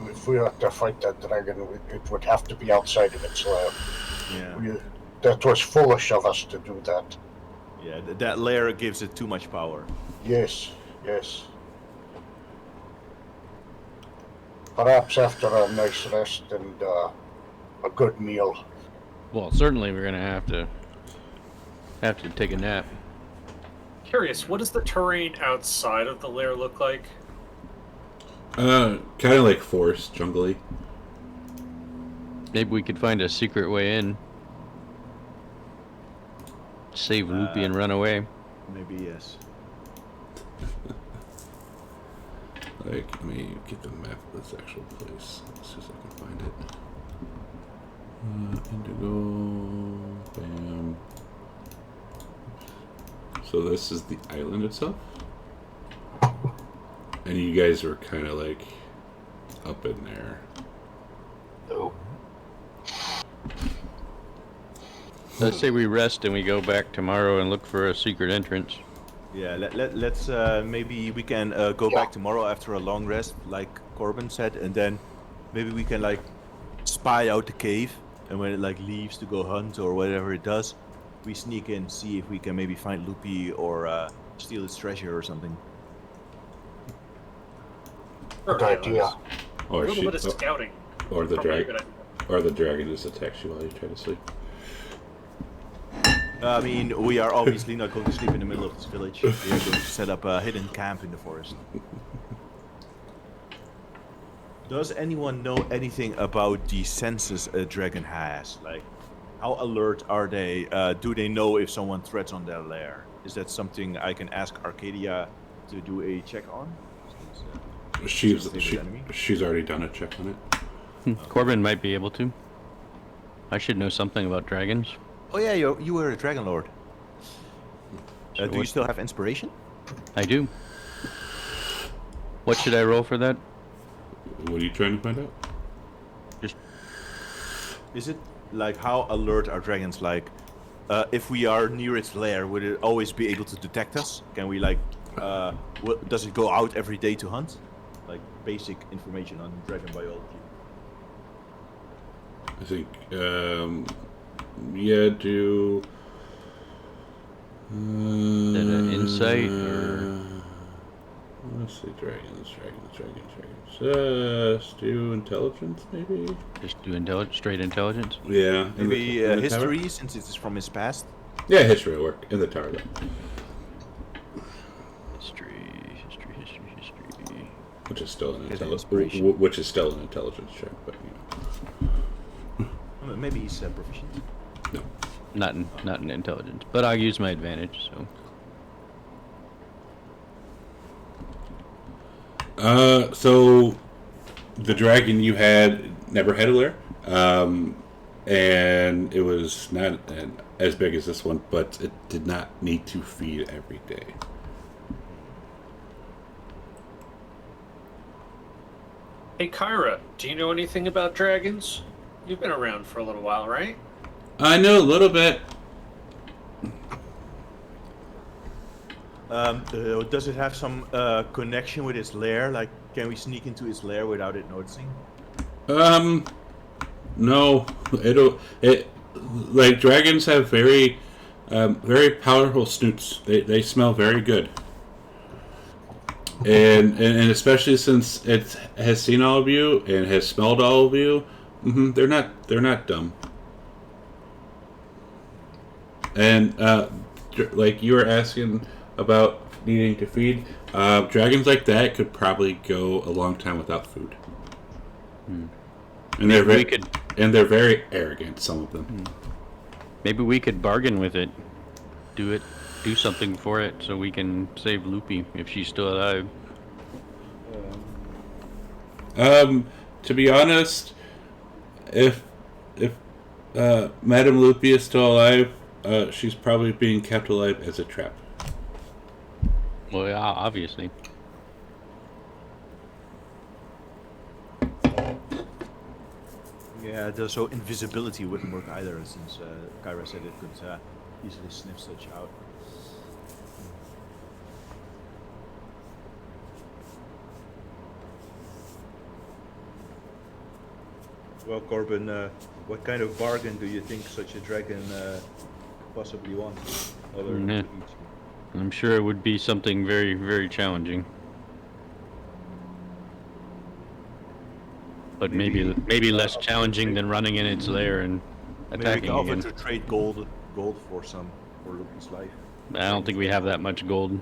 if we are to fight that dragon, it would have to be outside of its lair. Yeah. That was foolish of us to do that. Yeah, that lair gives it too much power. Yes, yes. Perhaps after a nice rest and a good meal. well, certainly we're gonna have to take a nap. Curious, what does the terrain outside of the lair look like? Kind of like forest, jungly. Maybe we could find a secret way in. Save Loopy and run away. Maybe yes. Like, let me get the map of this actual place. Let's see if I can find it. Indigo. Bam. So this is the island itself. And you guys were kind of like up in there. Oh. Let's say we rest and we go back tomorrow and look for a secret entrance. Yeah, let's maybe we can go back tomorrow after a long rest, like Corbin said, and then maybe we can like spy out the cave, and when it like leaves to go hunt or whatever it does, we sneak in, see if we can maybe find Loopy or steal its treasure or something. Good idea. Or A little she, bit of scouting. or the Probably a dragon, good idea. or the dragon just attacks you while you try to sleep. I mean, we are obviously not going to sleep in the middle of this village. We are going to set up a hidden camp in the forest. Does anyone know anything about the senses a dragon has? Like, how alert are they? Do they know if someone threats on their lair? Is that something I can ask Arcadia to do a check on? She's favorite enemy? she's already done a check on it. Corbin might be able to. I should know something about dragons. Oh yeah, you were a Dragonlord. So Do you still have inspiration? I do. What should I roll for that? What are you trying to find out? Is it like how alert are dragons? Like, if we are near its lair, would it always be able to detect us? Can we like, does it go out every day to hunt? Like basic information on dragon biology. I think, yeah, do. Is that an insight or? Let's see, dragons. Just do intelligence, maybe? Just do straight intelligence? Yeah. Maybe in the history, tower? since it is from his past. Yeah, history will work. In the tower, though. History. Which is still an Get intelligence. inspiration. Which is still an intelligence check, but Maybe he's proficient. no. Not in intelligence, but I'll use my advantage. So. So the dragon you had never had a lair, and it was not as big as this one, but it did not need to feed every day. Hey, Kyra, do you know anything about dragons? You've been around for a little while, right? I know a little bit. Does it have some connection with its lair? Like, can we sneak into its lair without it noticing? No. Like dragons have very powerful snoots. They smell very good. and especially since it has seen all of you and has smelled all of you, they're not dumb. And like you were asking about needing to feed, dragons like that could probably go a long time without food. And they're very arrogant. Some of them. Maybe we could bargain with it. Do something for it so we can save Loopy if she's still alive. To be honest, if Madame Loopy is still alive, she's probably being kept alive as a trap. Well, yeah, obviously. Yeah, so invisibility wouldn't work either, since Kyra said it could easily sniff such out. Well, Corbin, what kind of bargain do you think such a dragon possibly wants? Other than to eat you? I'm sure it would be something very, very challenging. But maybe less challenging than running in its lair and Maybe we attacking can offer again. to trade gold for Loopy's life. I don't think we have that much gold.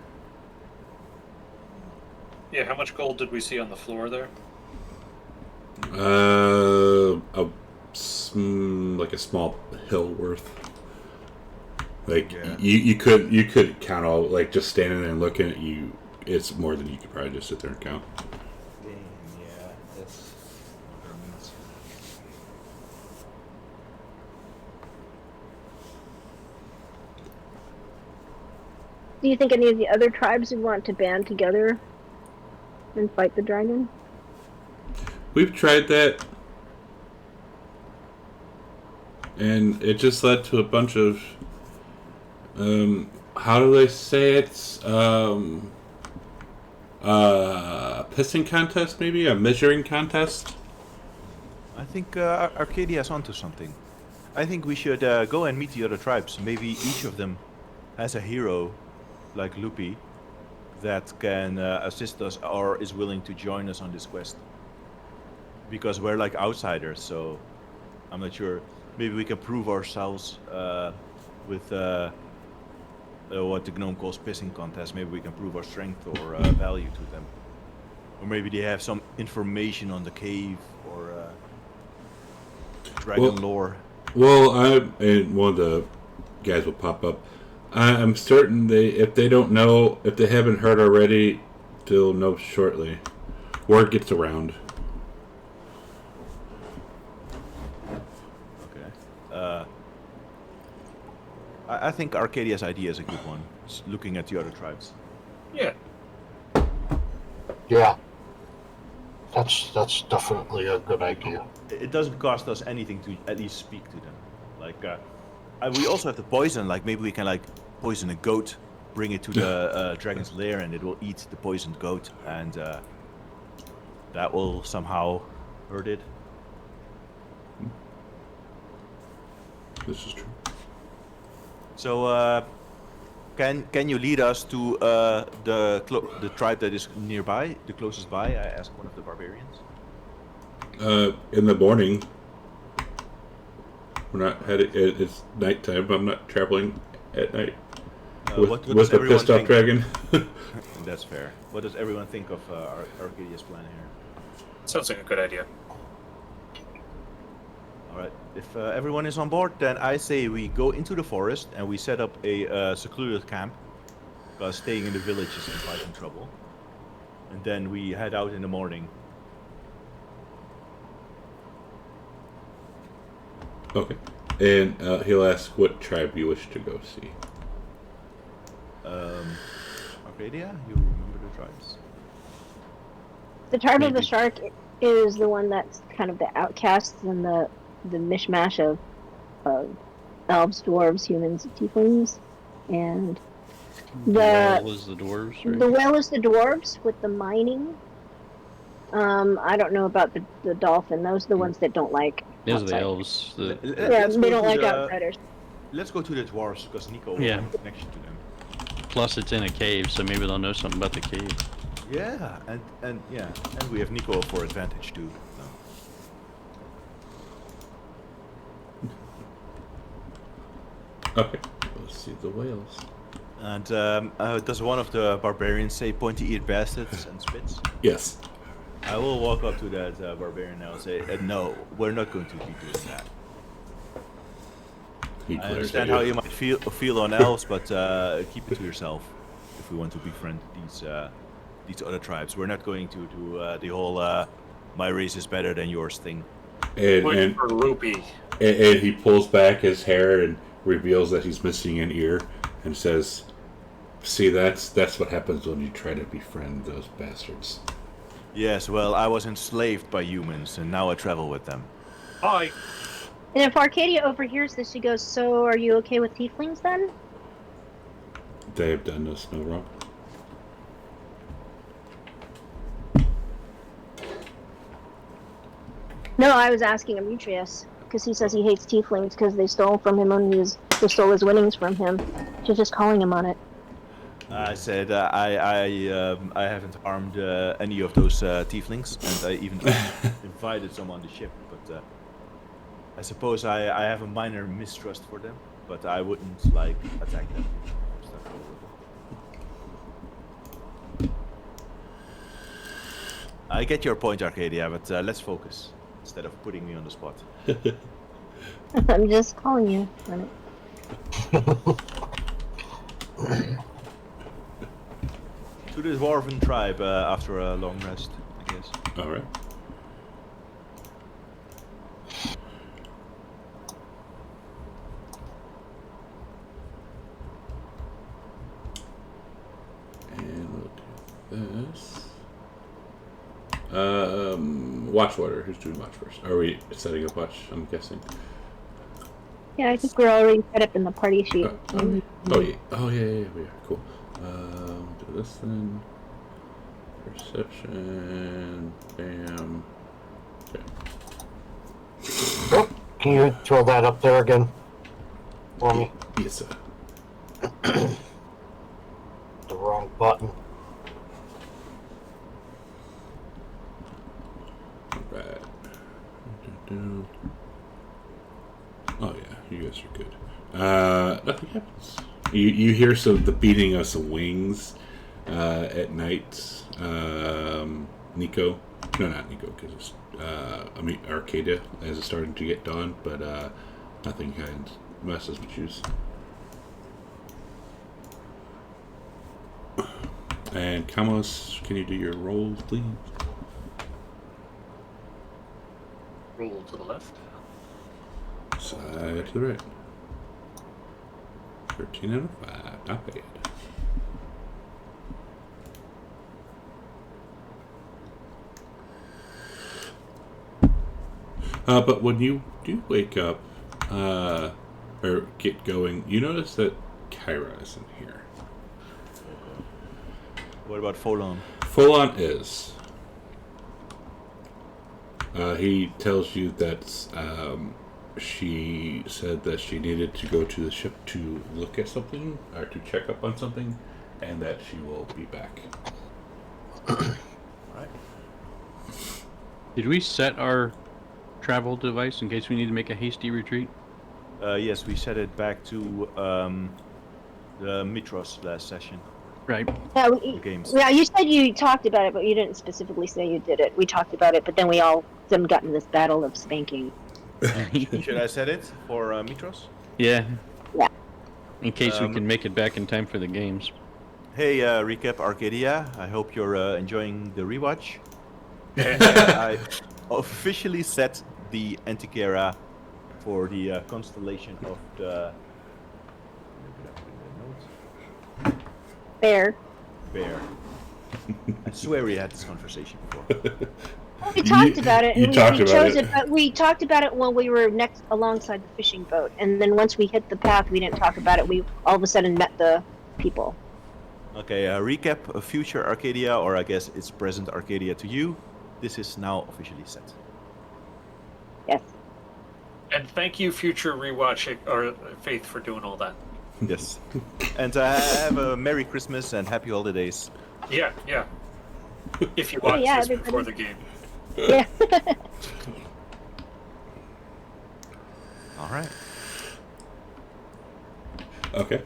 Yeah, how much gold did we see on the floor there? Like a small hill worth. Like Yeah. you could count all, like just standing there and looking at you. It's more than you could probably just sit there and count. Yeah, that's what it means. Do you think any of the other tribes would want to band together and fight the dragon? We've tried that, and it just led to a bunch of how do they say it? Pissing contest, maybe a measuring contest. I think Arcadia's onto something. I think we should go and meet the other tribes. Maybe each of them has a hero, like Loopy, that can assist us or is willing to join us on this quest. Because we're like outsiders, so I'm not sure. Maybe we can prove ourselves with what the gnome calls pissing contest. Maybe we can prove our strength or value to them. Or maybe they have some information on the cave or dragon lore. Well, and one of the guys will pop up. I'm certain if they don't know, if they haven't heard already, they'll know shortly. Word gets around. I think Arcadia's idea is a good one. Looking at the other tribes. Yeah. Yeah. That's definitely a good idea. It doesn't cost us anything to at least speak to them. Like, we also have the poison. Like, maybe we can like poison a goat, bring it to the dragon's lair, and it will eat the poisoned goat, and that will somehow hurt it. This is true. So, can you lead us to the tribe that is nearby, the closest by? I asked one of the barbarians. In the morning. We're not headed. It's nighttime. I'm not traveling at night What with does the everyone pissed off think? dragon. That's fair. What does everyone think of Arcadia's plan here? Sounds like a good idea. Alright, if everyone is on board, then I say we go into the forest and we set up a secluded camp, because staying in the village is inviting trouble. And then we head out in the morning. Okay. And he'll ask what tribe you wish to go see. Arcadia, you remember the tribes? The tribe of the Maybe. shark is the one that's kind of the outcasts and the mishmash of elves, dwarves, humans, tieflings, and Well was the dwarves, right? the whale is the dwarves with the mining. I don't know about the dolphin. Those are the ones that don't like Those are the outside. elves. Yeah, they don't like outsiders. Let's go to the dwarves, because Nico Yeah. has a connection to them. Plus, it's in a cave, so maybe they'll know something about the cave. Yeah, and we have Nico for advantage too. So. Okay, let's see the whales. And does one of the barbarians say pointy-eared bastards and spits? Yes. I will walk up to that barbarian now and say, no, we're not going to be doing that. He I glares understand at how you might feel on elves, but keep it to yourself if we want to befriend these other tribes. We're not going to do the whole my race is better than yours thing. And for Loopy. And he pulls back his hair and reveals that he's missing an ear and says, "See, that's what happens when you try to befriend those bastards." Yes, well, I was enslaved by humans, and now I travel with them. Hi. And if Arcadia overhears this, she goes, "So, are you okay with tieflings then?" They have done us no wrong. No, I was asking Demetrius because he says he hates tieflings because they stole from him when they stole his winnings from him. She's just calling him on it. I said I haven't harmed any of those tieflings, and I even invited some on the ship. But I suppose I have a minor mistrust for them, but I wouldn't attack them. I get your point, Arcadia, but let's focus instead of putting me on the spot. I'm just calling you on it. To the dwarven tribe after a long rest, I guess. All right. And we'll do this. Watch order. Who's doing watch first? Are we setting up watch? I'm guessing. Yeah, I think we're already set up in the party sheet. Oh yeah. We are. Cool. Do this then. Perception. Bam. Okay. Oh, can you throw that up there again for me? Yes, sir. The wrong button. Right. Oh yeah, you guys are good. Nothing happens. You hear the beating of some wings at night. Nico, no, not Nico, because it's Arcadia as it's starting to get dawn, but nothing kind messes with you. And Kamos, can you do your roll, please? Roll to the left. Side to the right. 13 out of 5. Not bad. But when you do wake up, or get going, you notice that Kyra isn't here. What about Folon? Folon is. He tells you that she said that she needed to go to the ship to look at something, or to check up on something, and that she will be back. Right. Did we set our travel device in case we need to make a hasty retreat? Yes, we set it back to the Mitros last session. Right. Yeah, The games. yeah, you said you talked about it, but you didn't specifically say you did it. We talked about it, but then we all got in this battle of spanking. Should I set it for Mitros? Yeah. Yeah. In case we can make it back in time for the games. Hey, recap Arcadia. I hope you're enjoying the rewatch. I officially set the Antikythera for the constellation of the Bear. Bear. I swear we had this conversation before. We talked about it, you and talked we about chose it. it, but we talked about it when we were next alongside the fishing boat, and then once we hit the path, we didn't talk about it. We all of a sudden met the people. Okay, recap of future Arcadia, or I guess it's present Arcadia to you. This is now officially set. Yes. And thank you, future rewatch or Faith, for doing all that. Yes. And have a Merry Christmas and Happy Holidays. Yeah, yeah. If you Oh, watch yeah, this before the everybody. game. Yeah. All right. Okay.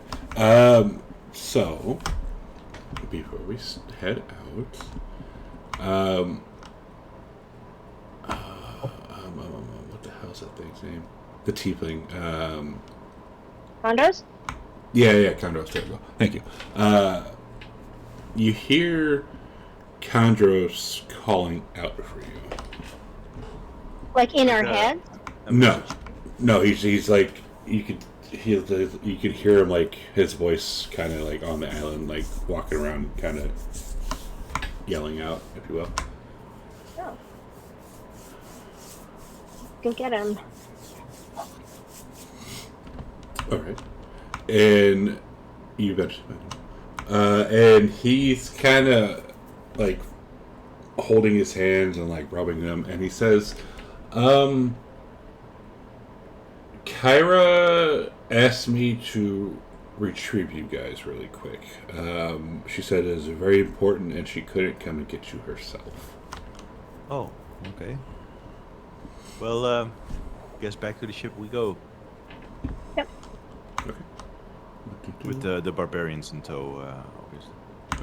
So before we head out, what the hell's that thing's name? The tiefling. Condos? Yeah, Condros. There we go. Thank you. You hear Condros calling out for you. Like in our Okay. heads? No, he's like you could hear him like his voice kind of like on the island, like walking around, kind of yelling out, if you will. Oh. Go get him. All right, and you mentioned him, and he's kind of like holding his hands and like rubbing them, and he says, Kyra asked me to retrieve you guys really quick. She said it is very important and she couldn't come and get you herself. Oh, okay. Well, guess back to the ship we go. Yep. Okay. With the barbarians in tow, obviously.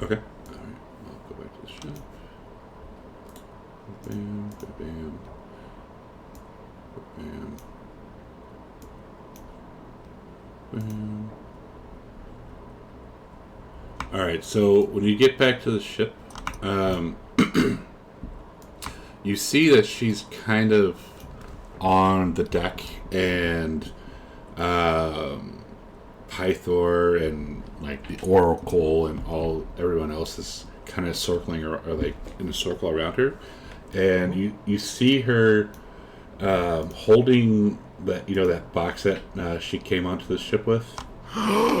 Okay. Alright, I'll go back to the ship. Bam, bam, bam. Bam. Alright, so when you get back to the ship, you see that she's kind of on the deck, and Pythor and like the Oracle and everyone else is kind of circling or like in a circle around her, and you see her holding that box that she came onto the ship with.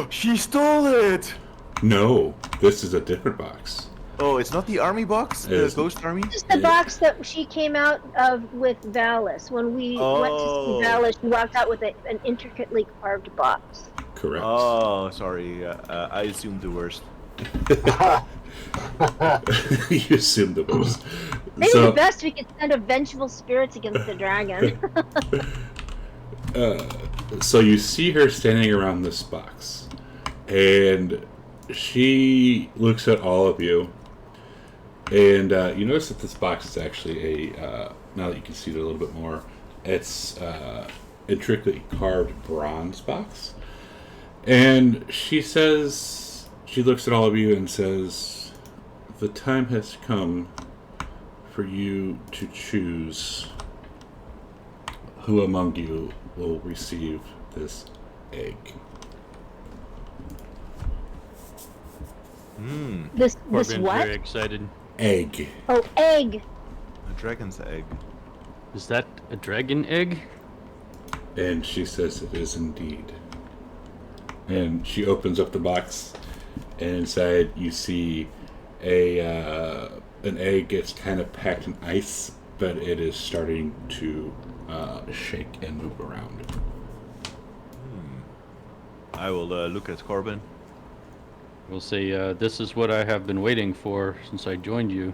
She stole it! No, this is a different box. Oh, it's not the army box? The It's- ghost army? This is the box that she came out of with Valis. When we went to Oh. see Valis, she walked out with an intricately carved box. Correct. Oh, sorry. I assumed the worst. You assumed the worst. Maybe So, the best we could send a vengeful spirits against the dragon. so you see her standing around this box, and she looks at all of you, and you notice that this box is actually now that you can see it a little bit more, it's intricately carved bronze box. And she looks at all of you and says, the time has come for you to choose who among you will receive this egg. This Corbin's what? very excited. Egg. Oh, egg. A dragon's egg. Is that a dragon egg? And she says it is indeed. And she opens up the box, and inside you see an egg. It's kind of packed in ice, but it is starting to shake and move around. I will look at Corbin. We'll say, this is what I have been waiting for since I joined you.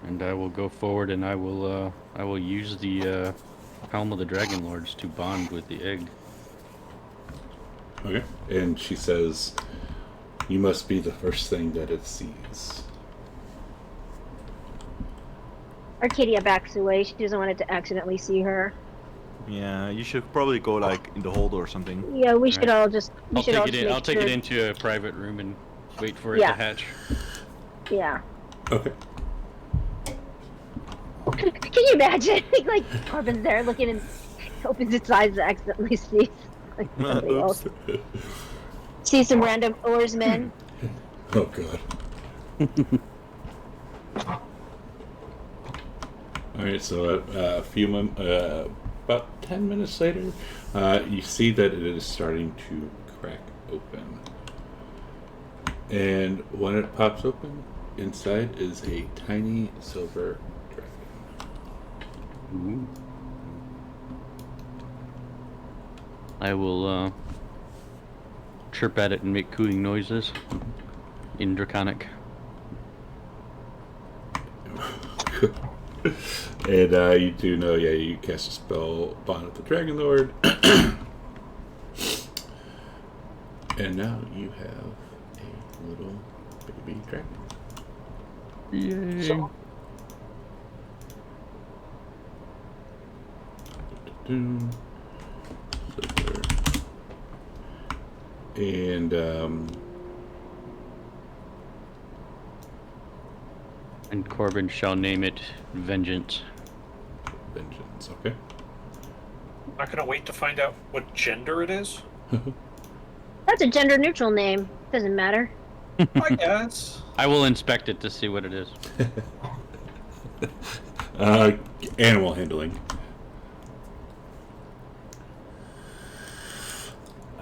And I will go forward and I will use the helm of the Dragonlords to bond with the egg. Okay. And she says, you must be the first thing that it sees. Arcadia backs away. She doesn't want it to accidentally see her. Yeah, you should probably go like in the hold or something. Yeah, we should all just. I'll take it into a private room and wait for it Yeah. to hatch. Yeah. Okay. Can you imagine? Like Corbin's there looking and opens its eyes and accidentally sees like somebody else. See some random oarsmen. Oh, God. Alright, so about 10 minutes later, you see that it is starting to crack open. And when it pops open, inside is a tiny silver dragon. Ooh. I will chirp at it and make cooing noises in Draconic. And you do know, yeah, you cast a spell, Bond with the Dragonlord. And now you have a little baby dragon. Yay. So, And And Corbin shall name it Vengeance. Vengeance, okay. Not gonna wait to find out what gender it is. That's a gender neutral name. Doesn't matter. I guess. I will inspect it to see what it is. Animal handling.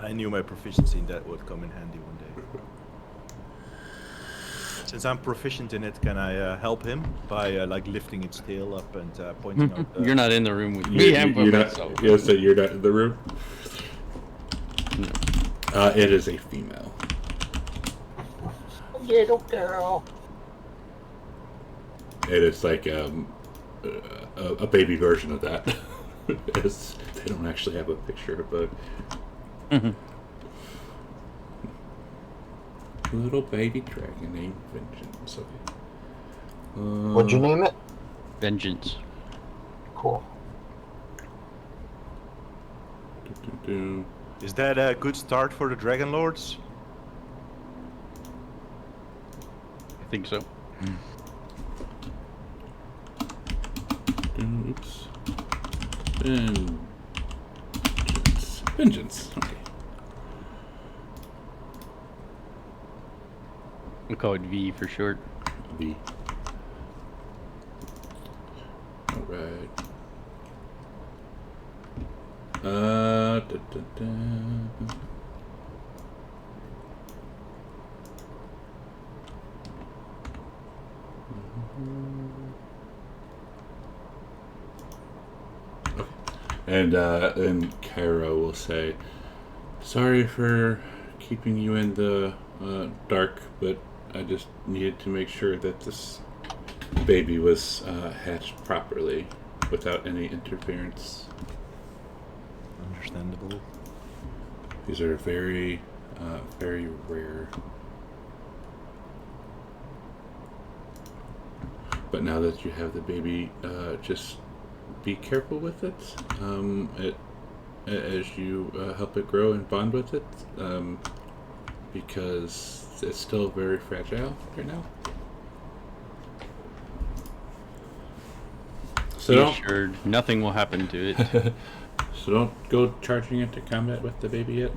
I knew my proficiency in that would come in handy one day. Since I'm proficient in it, can I help him by like lifting its tail up and pointing out? You're not in the room with me. I'm by You're not, myself. yeah, so you're not in the room? No. It is a female. little girl. It is like a baby version of that. They don't actually have a picture, but little baby dragon named Vengeance. Okay. What'd you name it? Vengeance. Cool. Is that a good start for the Dragonlords? I think so. Oops. Vengeance. Okay. We'll call it V for short. V. Alright. And Cairo will say, "Sorry for keeping you in the dark, but I just needed to make sure that this baby was hatched properly without any interference. Understandable. These are very, very rare. But now that you have the baby, just be careful with it. As you help it grow and bond with it, because it's still very fragile right now. So Be don't, assured, nothing will happen to it. so don't go charging into combat with the baby yet.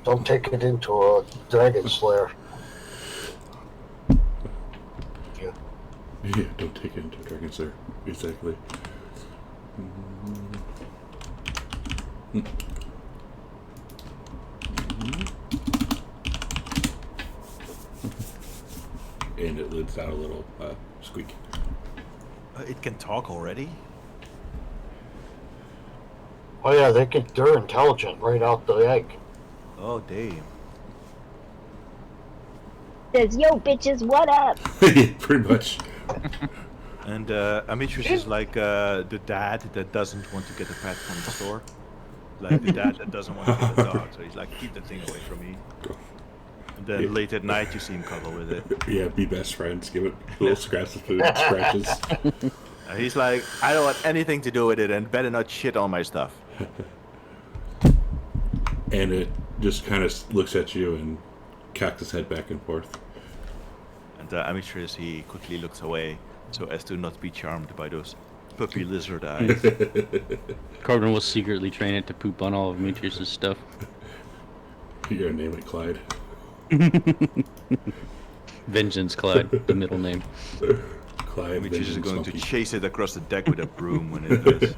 Don't take it into a dragon slayer. Yeah, don't take it into Dragon Slayer. Exactly. And it lets out a little squeak. It can talk already? Oh yeah, they're intelligent right out the egg. Oh, damn. Says, yo, bitches, what up? Pretty much. And Amitrus is like the dad that doesn't want to get a pet from the store. Like the dad that doesn't want to get a dog. So he's like, keep the thing away from me. And then late at night you see him cuddle with it. Yeah, be best friends. Give it little scraps of food, scratches. He's like, I don't want anything to do with it and better not shit on my stuff. And it just kind of looks at you and cocks his head back and forth. And Amitrus, he quickly looks away so as to not be charmed by those puppy lizard eyes. Corbin will secretly train it to poop on all of Demetrius' stuff. You're gonna name it Clyde. Vengeance Clyde, the middle name. Clyde. Amitrus is Vengeance going Monkey. to chase it across the deck with a broom when it does.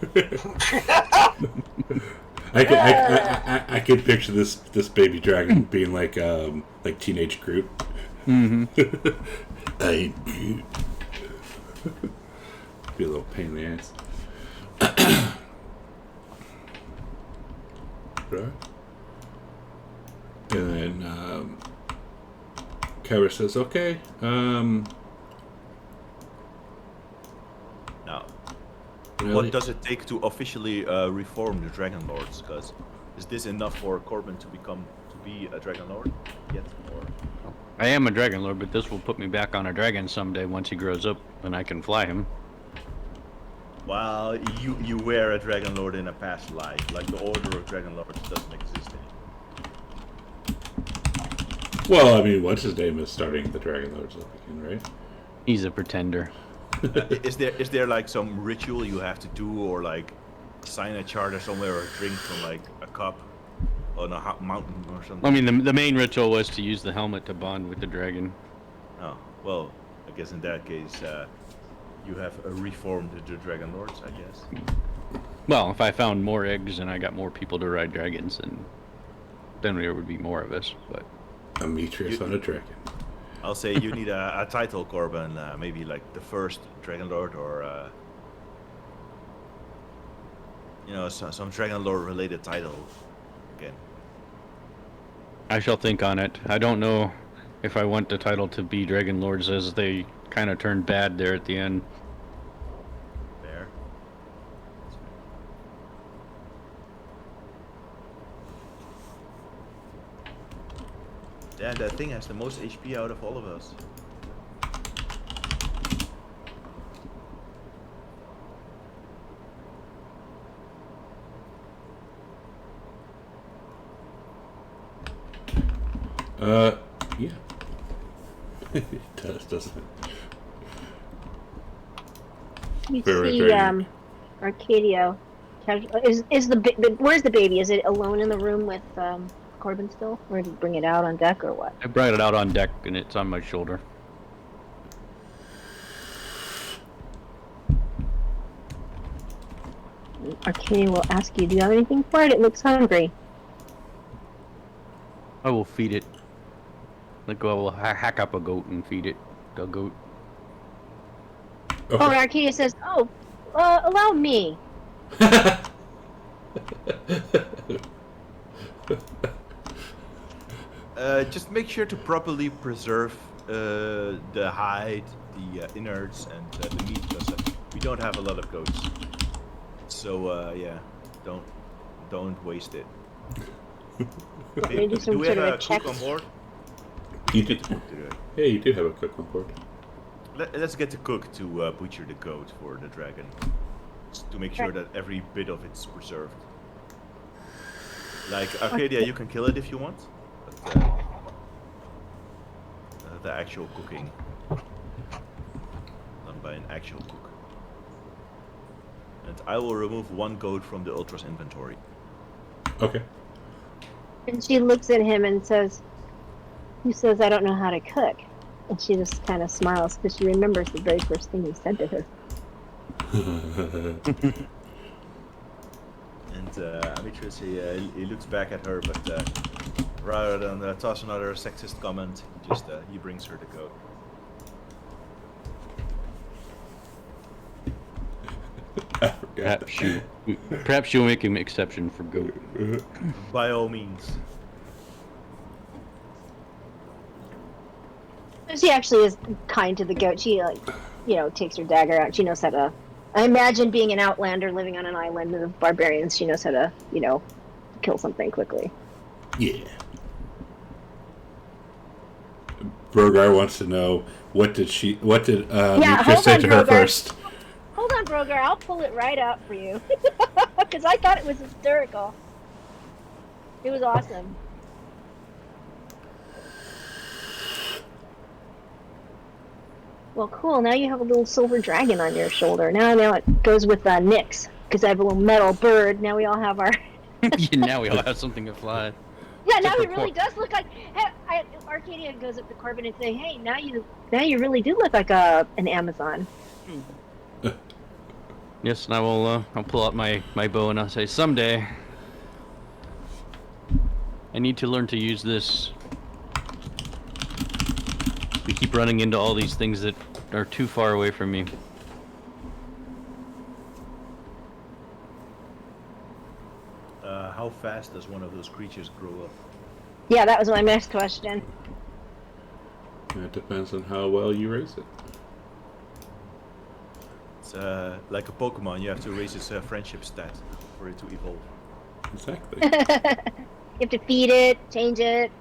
I could picture this baby dragon being like teenage Groot. Mm-hmm. I ain't Groot. Be a little pain in the ass. Right. And then Kara says, "Okay, what does it take to officially reform the Dragonlords? Because is this enough for Corbin to be a Dragonlord yet? Or I am a Dragonlord, but this will put me back on a dragon someday once he grows up and I can fly him. well, you were a Dragonlord in a past life. Like the Order of Dragonlords doesn't exist anymore. Well, I mean, what's his name is starting the Dragonlords up again, right? He's a pretender. Is there like some ritual you have to do, or like sign a charter somewhere, or drink from like a cup on a mountain or something? I mean, the main ritual was to use the helmet to bond with the dragon. Oh, well, I guess in that case, you have reformed the Dragonlords, I guess. Well, if I found more eggs and I got more people to ride dragons, then there would be more of us. But Demetrius on a dragon. I'll say you need a title, Corbin. Maybe like the first Dragonlord, or some Dragonlord related title again. I shall think on it. I don't know if I want the title to be Dragonlords, as they kind of turned bad there at the end. Fair. Yeah, that thing has the most HP out of all of us. Yeah. It does, doesn't it? You Very, see, very- Arcadio. Is where's the baby? Is it alone in the room with Corbin still, or did you bring it out on deck, or what? I brought it out on deck and it's on my shoulder. Arcadio will ask you, "Do you have anything for it? It looks hungry." I will feed it. Like, I will hack up a goat and feed it. A goat. Oh, and Arcadia says, "Oh, allow me." Just make sure to properly preserve the hide, the innards, and the meat, because we don't have a lot of goats. So yeah, don't waste it. Maybe Do some we sort have of a a check. cook on board? You did. Yeah, you do have a cook on board. Let's get the cook to butcher the goat for the dragon, to make sure that every bit of it's preserved. Like Arcadia, you can kill it if you want, but the actual cooking done by an actual cook. And I will remove one goat from the Ultra's inventory. Okay. And she looks at him and says, "Who says I don't know how to cook?" And she just kind of smiles because she remembers the very first thing he said to her. And Demetrius, he looks back at her, but rather than toss another sexist comment, he brings her the goat. Perhaps you'll make an exception for goat. By all means. She actually is kind to the goat. She, takes her dagger out. She knows how to. I imagine being an outlander living on an island of barbarians, she knows how to, kill something quickly. Yeah. Brogar wants to know what did Demetrius say to her Brogar. first? Hold on, Brogar. I'll pull it right out for you. Because I thought it was hysterical. It was awesome. Well, cool. Now you have a little silver dragon on your shoulder. Now it goes with Nyx. Because I have a little metal bird. Now we all have our... Now we all have something to fly. Yeah, now Except he for really does look like... Arcadia goes up to Corbin and say, "Hey, now you really do look like an Amazon." Yes, and I'll pull out my bow and I'll say, someday I need to learn to use this. We keep running into all these things that are too far away from me. How fast does one of those creatures grow up? Yeah, that was my next question. It depends on how well you raise it. It's like a Pokemon. You have to raise its friendship stat for it to evolve. Exactly. You have to feed it, change it,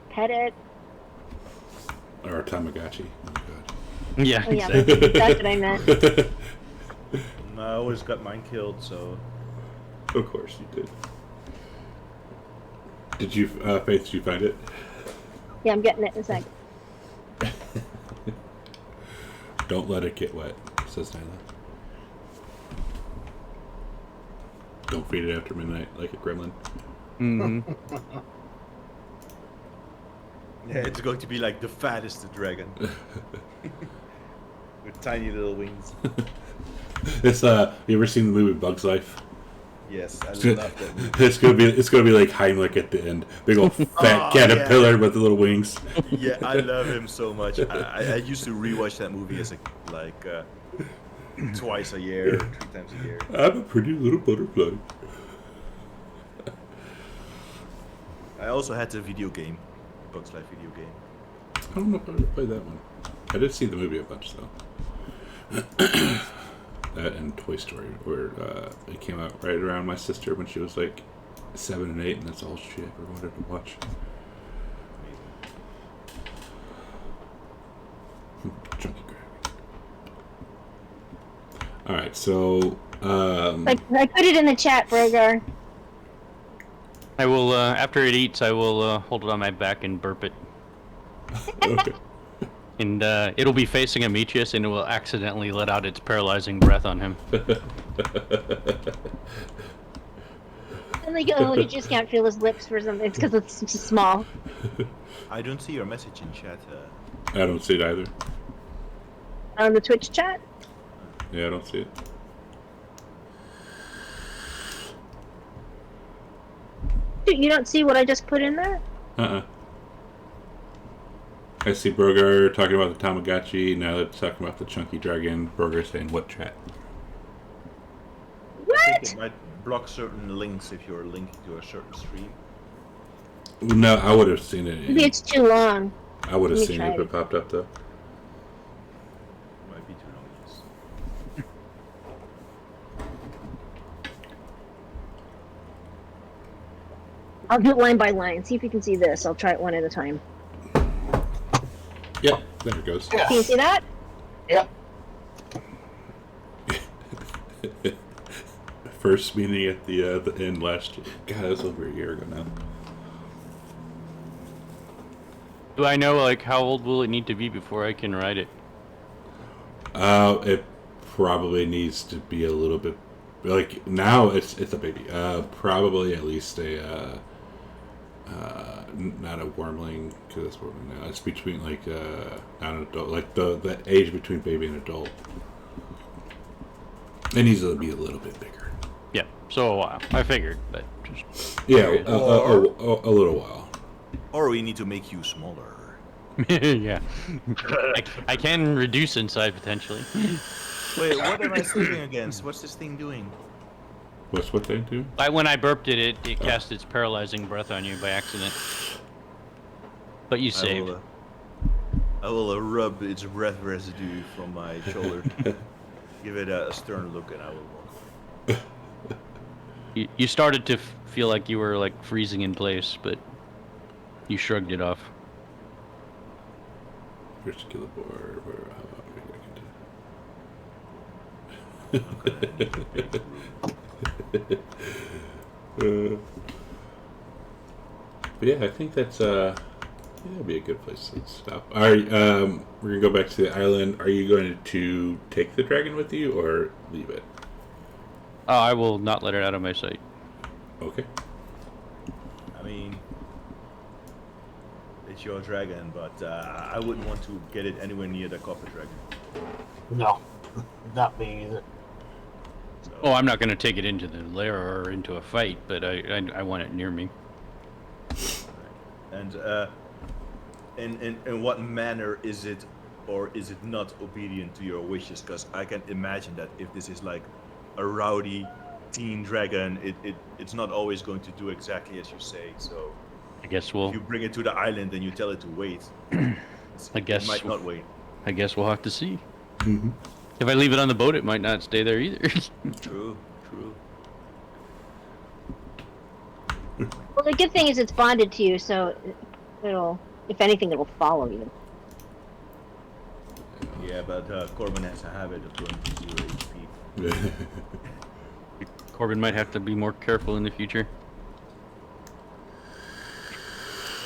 pet it. Or a Tamagotchi. Oh my god. Yeah, Oh, yeah, exactly. that's what I meant. I always got mine killed, so Of course you did. Did you, Faith, did you find it? Yeah, I'm getting it in a sec. Don't let it get wet, says Nyla. Don't feed it after midnight like a gremlin. Hmm. yeah, it's going to be like the fattest dragon with tiny little wings. It's you ever seen the movie Bug's Life? Yes, I love that movie. It's gonna be like Heimlich at the end. Big old fat caterpillar with the little wings. Yeah, I love him so much. I used to rewatch that movie as twice a year, 3 times a year. I'm a pretty little butterfly. I also had the video game, Bugs Life video game. I don't know if I ever played that one. I did see the movie a bunch though. That and Toy Story, where it came out right around my sister when she was like 7 and 8, and that's all she ever wanted to watch. Chunky gravy. All right, so I put it in the chat, Brogar. I will, after it eats, I will hold it on my back and burp it. okay. And it'll be facing Amichus, and it will accidentally let out its paralyzing breath on him. And like, oh, he just can't feel his lips for something. It's because it's just small. I don't see your message in chat. I don't see it either. On the Twitch chat? Yeah, I don't see it. Dude, you don't see what I just put in there? I see Brogar talking about the Tamagotchi. Now it's talking about the Chunky Dragon. Brogar saying, what chat? I What? think it might block certain links if you're linking to a certain stream. No, I would have seen it. Maybe it's too long. I would have Let me seen try it if it popped up, though. Might be too long. Yes. I'll do it line by line. See if you can see this. I'll try it one at a time. Yep, there it goes. Can you see that? Yep. First meeting at the end last year. God, that was over a year ago now. Do I know, like, how old will it need to be before I can ride it? It probably needs to be a little bit like now. It's a baby. Probably at least a not a wormling, because that's wormling now. It's between like not an adult, like the age between baby and adult. It needs to be a little bit bigger. Yeah, so a while. I figured, but just... Yeah, a little while. Or we need to make you smaller. yeah. I can reduce in size, potentially. Wait, what am I sleeping against? What's this thing doing? What's what they do? When I burped it, it cast its paralyzing breath on you by accident. But you saved. I will rub its breath residue from my shoulder. Give it a stern look, and I will walk away. You started to feel like you were like freezing in place, but you shrugged it off. Here's the killer board. But yeah, I think that's it'd be a good place to stop. All right, we're gonna go back to the island. Are you going to take the dragon with you or leave it? Oh, I will not let it out of my sight. Okay. I mean, it's your dragon, but I wouldn't want to get it anywhere near the copper dragon. No, not me either. So, Oh, I'm not going to take it into the lair or into a fight, but I want it near me. and in what manner is it, or is it not obedient to your wishes? Because I can imagine that if this is like a rowdy teen dragon, it's not always going to do exactly as you say. So I guess if we'll. you bring it to the island and you tell it to wait, I guess it might not wait. I guess we'll have to see. Mm-hmm. If I leave it on the boat, it might not stay there either. True, true. Well, the good thing is it's bonded to you, so it'll, if anything, it'll follow you. Yeah, but Corbin has a habit of going to 0 HP. Corbin might have to be more careful in the future.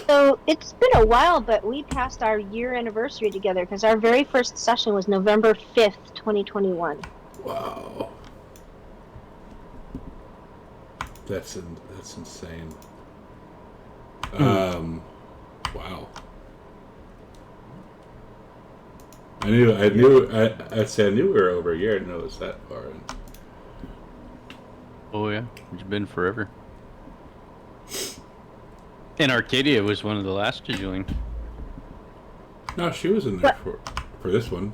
So it's been a while, but we passed our year anniversary together because our very first session was November 5th, 2021. Wow. That's insane. Wow. I'd say I knew we were over a year. I didn't know it was that far in. Oh yeah, it's been forever. And Arcadia was one of the last to join. No, she was in there for this one.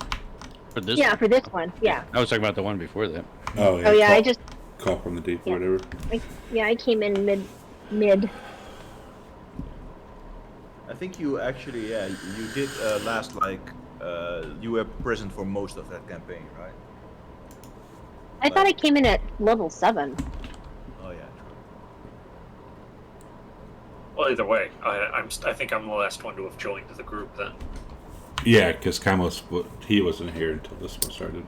For this Yeah, one. for this one. Yeah. I was talking about the one before that. Oh yeah. Oh yeah, I just Call from the deep Yeah. or whatever. I came in mid. I think you actually, yeah, you did last you were present for most of that campaign, right? I thought I came in at level 7. Oh yeah, true. Well, either way, I think I'm the last one to have joined the group then. Yeah, because Kamos, he wasn't here until this one started.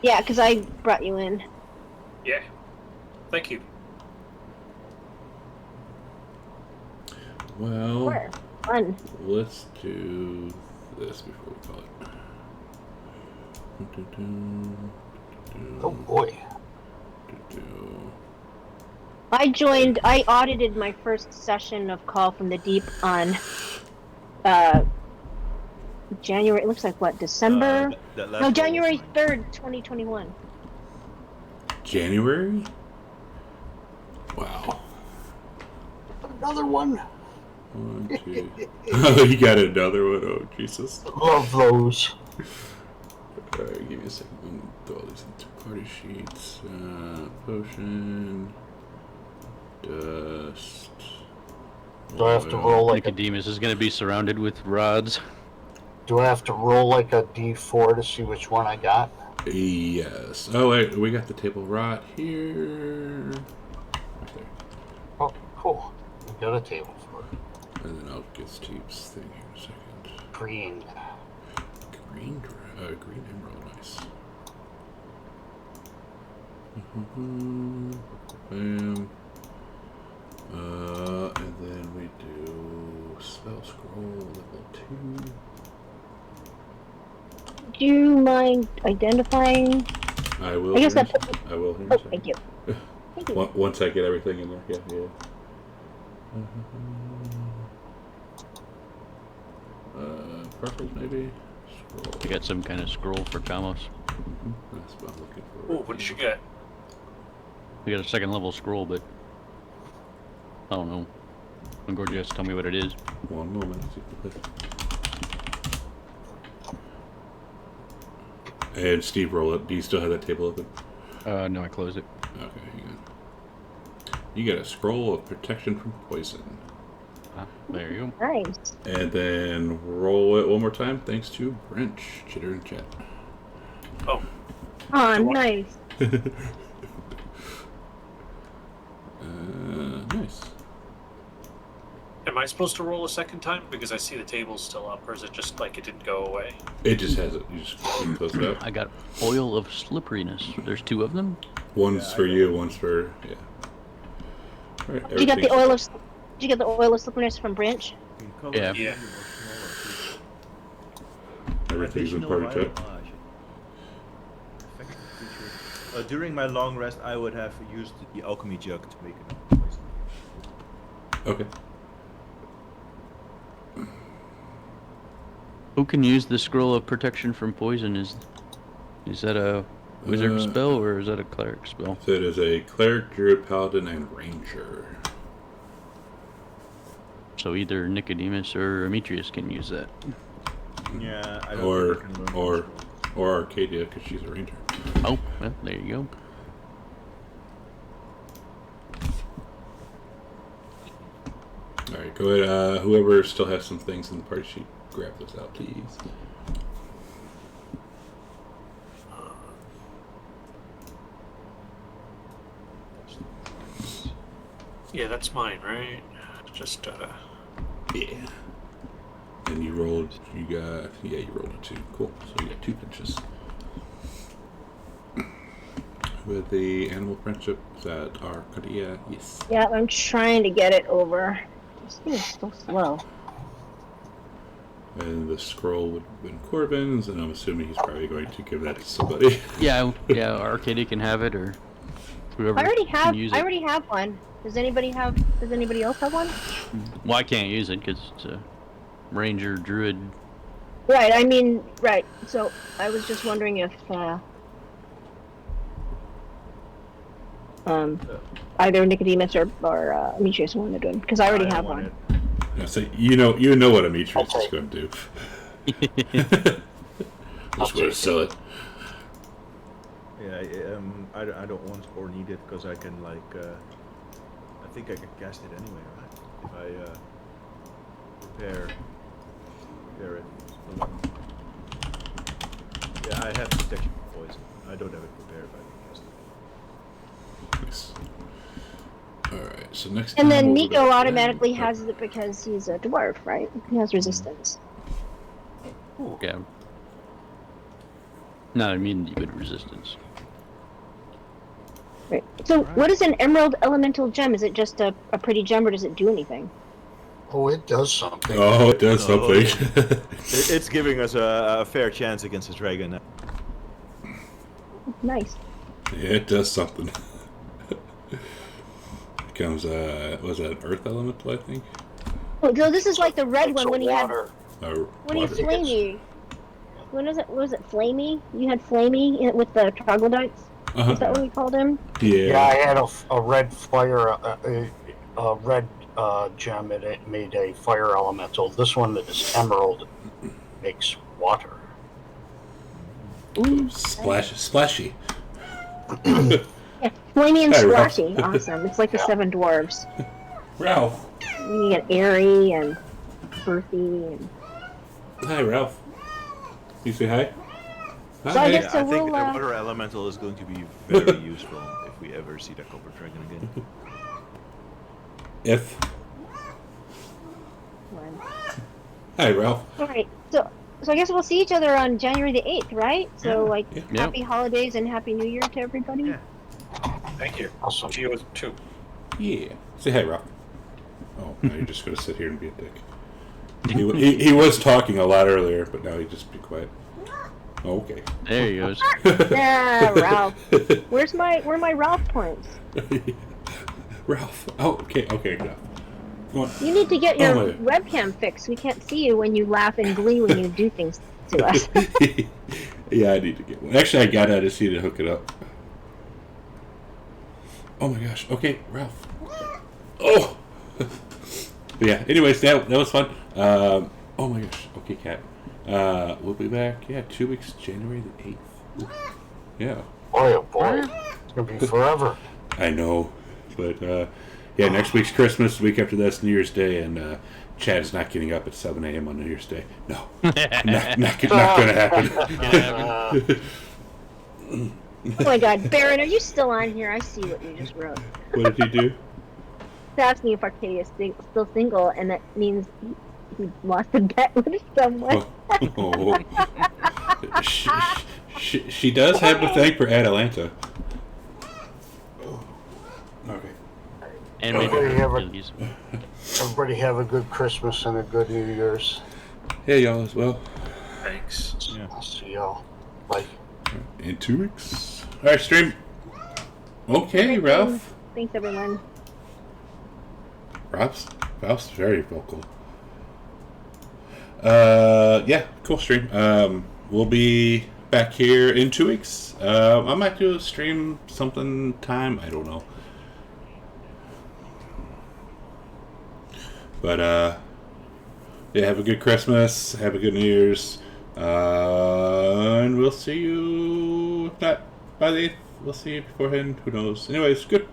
Yeah, because I brought you in. Yeah. Thank you. Well, Sure. Fun. let's do this before we call it. Oh boy. I audited my first session of Call from the Deep on January, it looks like what, December? That last No, one was January mine. 3rd, 2021. January? Wow. Another one. 1, 2. Oh, you got another one? Oh, Jesus. Love those. Alright, give me a second. I'm gonna throw all these into party sheets. Potion. Dust. Do I have to oil. roll like a Nicodemus is going to be surrounded with rods. Do I have to roll like a D4 to see which one I got? Yes. Oh, wait, we got the table right here. Right there. Oh, cool. I got a table for it. And then I'll get Steve's thing here in a second. Green. Green emerald, nice. Bam. And then we do spell scroll level 2. Do you mind identifying? I will. I guess here in that a sec- I will here in a Oh, second. thank you. Thank you. Once I get everything in there, yeah. Purples maybe. Scroll. I got some kind of scroll for Kamos. That's what I'm looking for. Oh, what did you get? We got a second level scroll, but I don't know. I'm going to just tell me what it is. One moment. See if we And Steve, roll it. Do you still have that table open? No, I closed it. Okay, hang on. You get a scroll of protection from poison. Ah, there you Nice. And then roll it one more time, thanks to Wrench, Chitter, and Chat. Oh, Oh, So what- nice. Nice. am I supposed to roll a second time? Because I see the table's still up, or is it just like it didn't go away? It just has it. You just close it go. up. I got oil of slipperiness. There's 2 of them. One's Yeah, for I got you, one's for yeah. All right, Did you get the everything's- oil of? Did you get the oil of slipperiness from Branch? In color, Yeah. Yeah. medium or smaller, Everything's in Additional party chat. mileage. Effective feature. During my long rest, I would have used the alchemy jug to make it poison. Okay. Who can use the scroll of protection from poison? Is that a wizard spell or is that a cleric spell? So it is a cleric, druid, paladin, and ranger. So either Nicodemus or Demetrius can use that. Yeah, I don't Or think I can learn or those scrolls. or Arcadia, because she's a ranger. Oh, well, there you go. All right, go ahead. Whoever still has some things in the party sheet, grab those out, please. Yeah, that's mine, right? Just Yeah. And you rolled. You rolled a 2. Cool. So you got 2 pinches. With the animal friendships that are Kadia, yes. Yeah, I'm trying to get it over. This thing is so slow. And the scroll would have been Corbin's, and I'm assuming he's probably going to give that to somebody. Yeah, Arcadia can have it, or whoever I already can use it. I already have one. Does anybody else have one? Well, I can't use it because it's a ranger druid. Right. I mean, right. So I was just wondering if either Nicodemus or Demetrius wanted one, because I already have one. Yeah, so you know what Demetrius is going to do. Just going to sell it. Yeah, I don't want or need it because I can I think I can cast it anyway, right? If I prepare it. Yeah, I have protection from poison. I don't have it prepared, but I can cast it. Nice. Alright, so next And time then we'll Nico go back- automatically has it because he's a dwarf, right? He has resistance. Yeah. Not immunity, but resistance. Right. So what is an emerald elemental gem? Is it just a pretty gem, or does it do anything? Oh, it does something. Oh, it does Oh, something. It's giving us a fair chance against the dragon. Nice. Yeah, it does something. Becomes was that an earth elemental, I think? Oh, so this is like the red It's one a when water. when he's Water. flamey. When is it? Was it flamey? You had flamey with the troglodytes. Uh-huh. Is that what we called him? Yeah, I Yeah. had a red fire, a red gem, and it made a fire elemental. This one is emerald, makes water. Ooh, Splashy. yeah, flamey and Hey, Ralph. splashy. Awesome. It's like the Seven Dwarves. Ralph. You get airy and earthy and. Hi, Ralph. You say hi? Hi. So I guess- I So think we'll, the water elemental is going to be very useful if we ever see that copper dragon again. If. One. Hi, Ralph. All right. So I guess we'll see each other on January the 8th, right? So like, Yeah. happy holidays and happy New Year to everybody. Yeah. thank you. Awesome. To you too. Yeah. Say hi, Ralph. Oh, now you're just going to sit here and be a dick. He was talking a lot earlier, but now he just be quiet. Oh, okay. There he goes. Yeah, Ralph. Where are my Ralph points? Ralph. Oh, okay, enough. Go on. You need to get your Oh, my- webcam fixed. We can't see you when you laugh in glee when you do things to us. Yeah, I need to get one. Actually, I got Odyssey to hook it up. Oh my gosh. Okay, Ralph. Oh. But yeah. Anyways, that was fun. Oh my gosh. Okay, Cat. We'll be back. Yeah, 2 weeks, January the 8th. Yeah. Boy, oh boy, it's gonna be forever. I know, but yeah, next week's Christmas. The week after that's New Year's Day, and Chad's not getting up at 7 a.m. on New Year's Day. No, not gonna happen. Oh my God, Baron, are you still on here? I see what you just wrote. What did he do? It's asking if Arcadia is still single, and that means he lost a bet with someone. Oh. She does have to thank for Atalanta. Okay. And maybe Everybody have a- Achilles. Everybody have a good Christmas and a good New Year's. Hey, y'all as well. Thanks. Yeah. I'll see y'all. Bye. In 2 weeks. All right, stream. Okay, Ralph. Thanks, everyone. Ralph's very vocal. Yeah, cool stream. We'll be back here in 2 weeks. I might do a stream something time. I don't know. But yeah, have a good Christmas. Have a good New Year's. And we'll see you. If not by the 8th, we'll see you beforehand. Who knows? Anyways, good.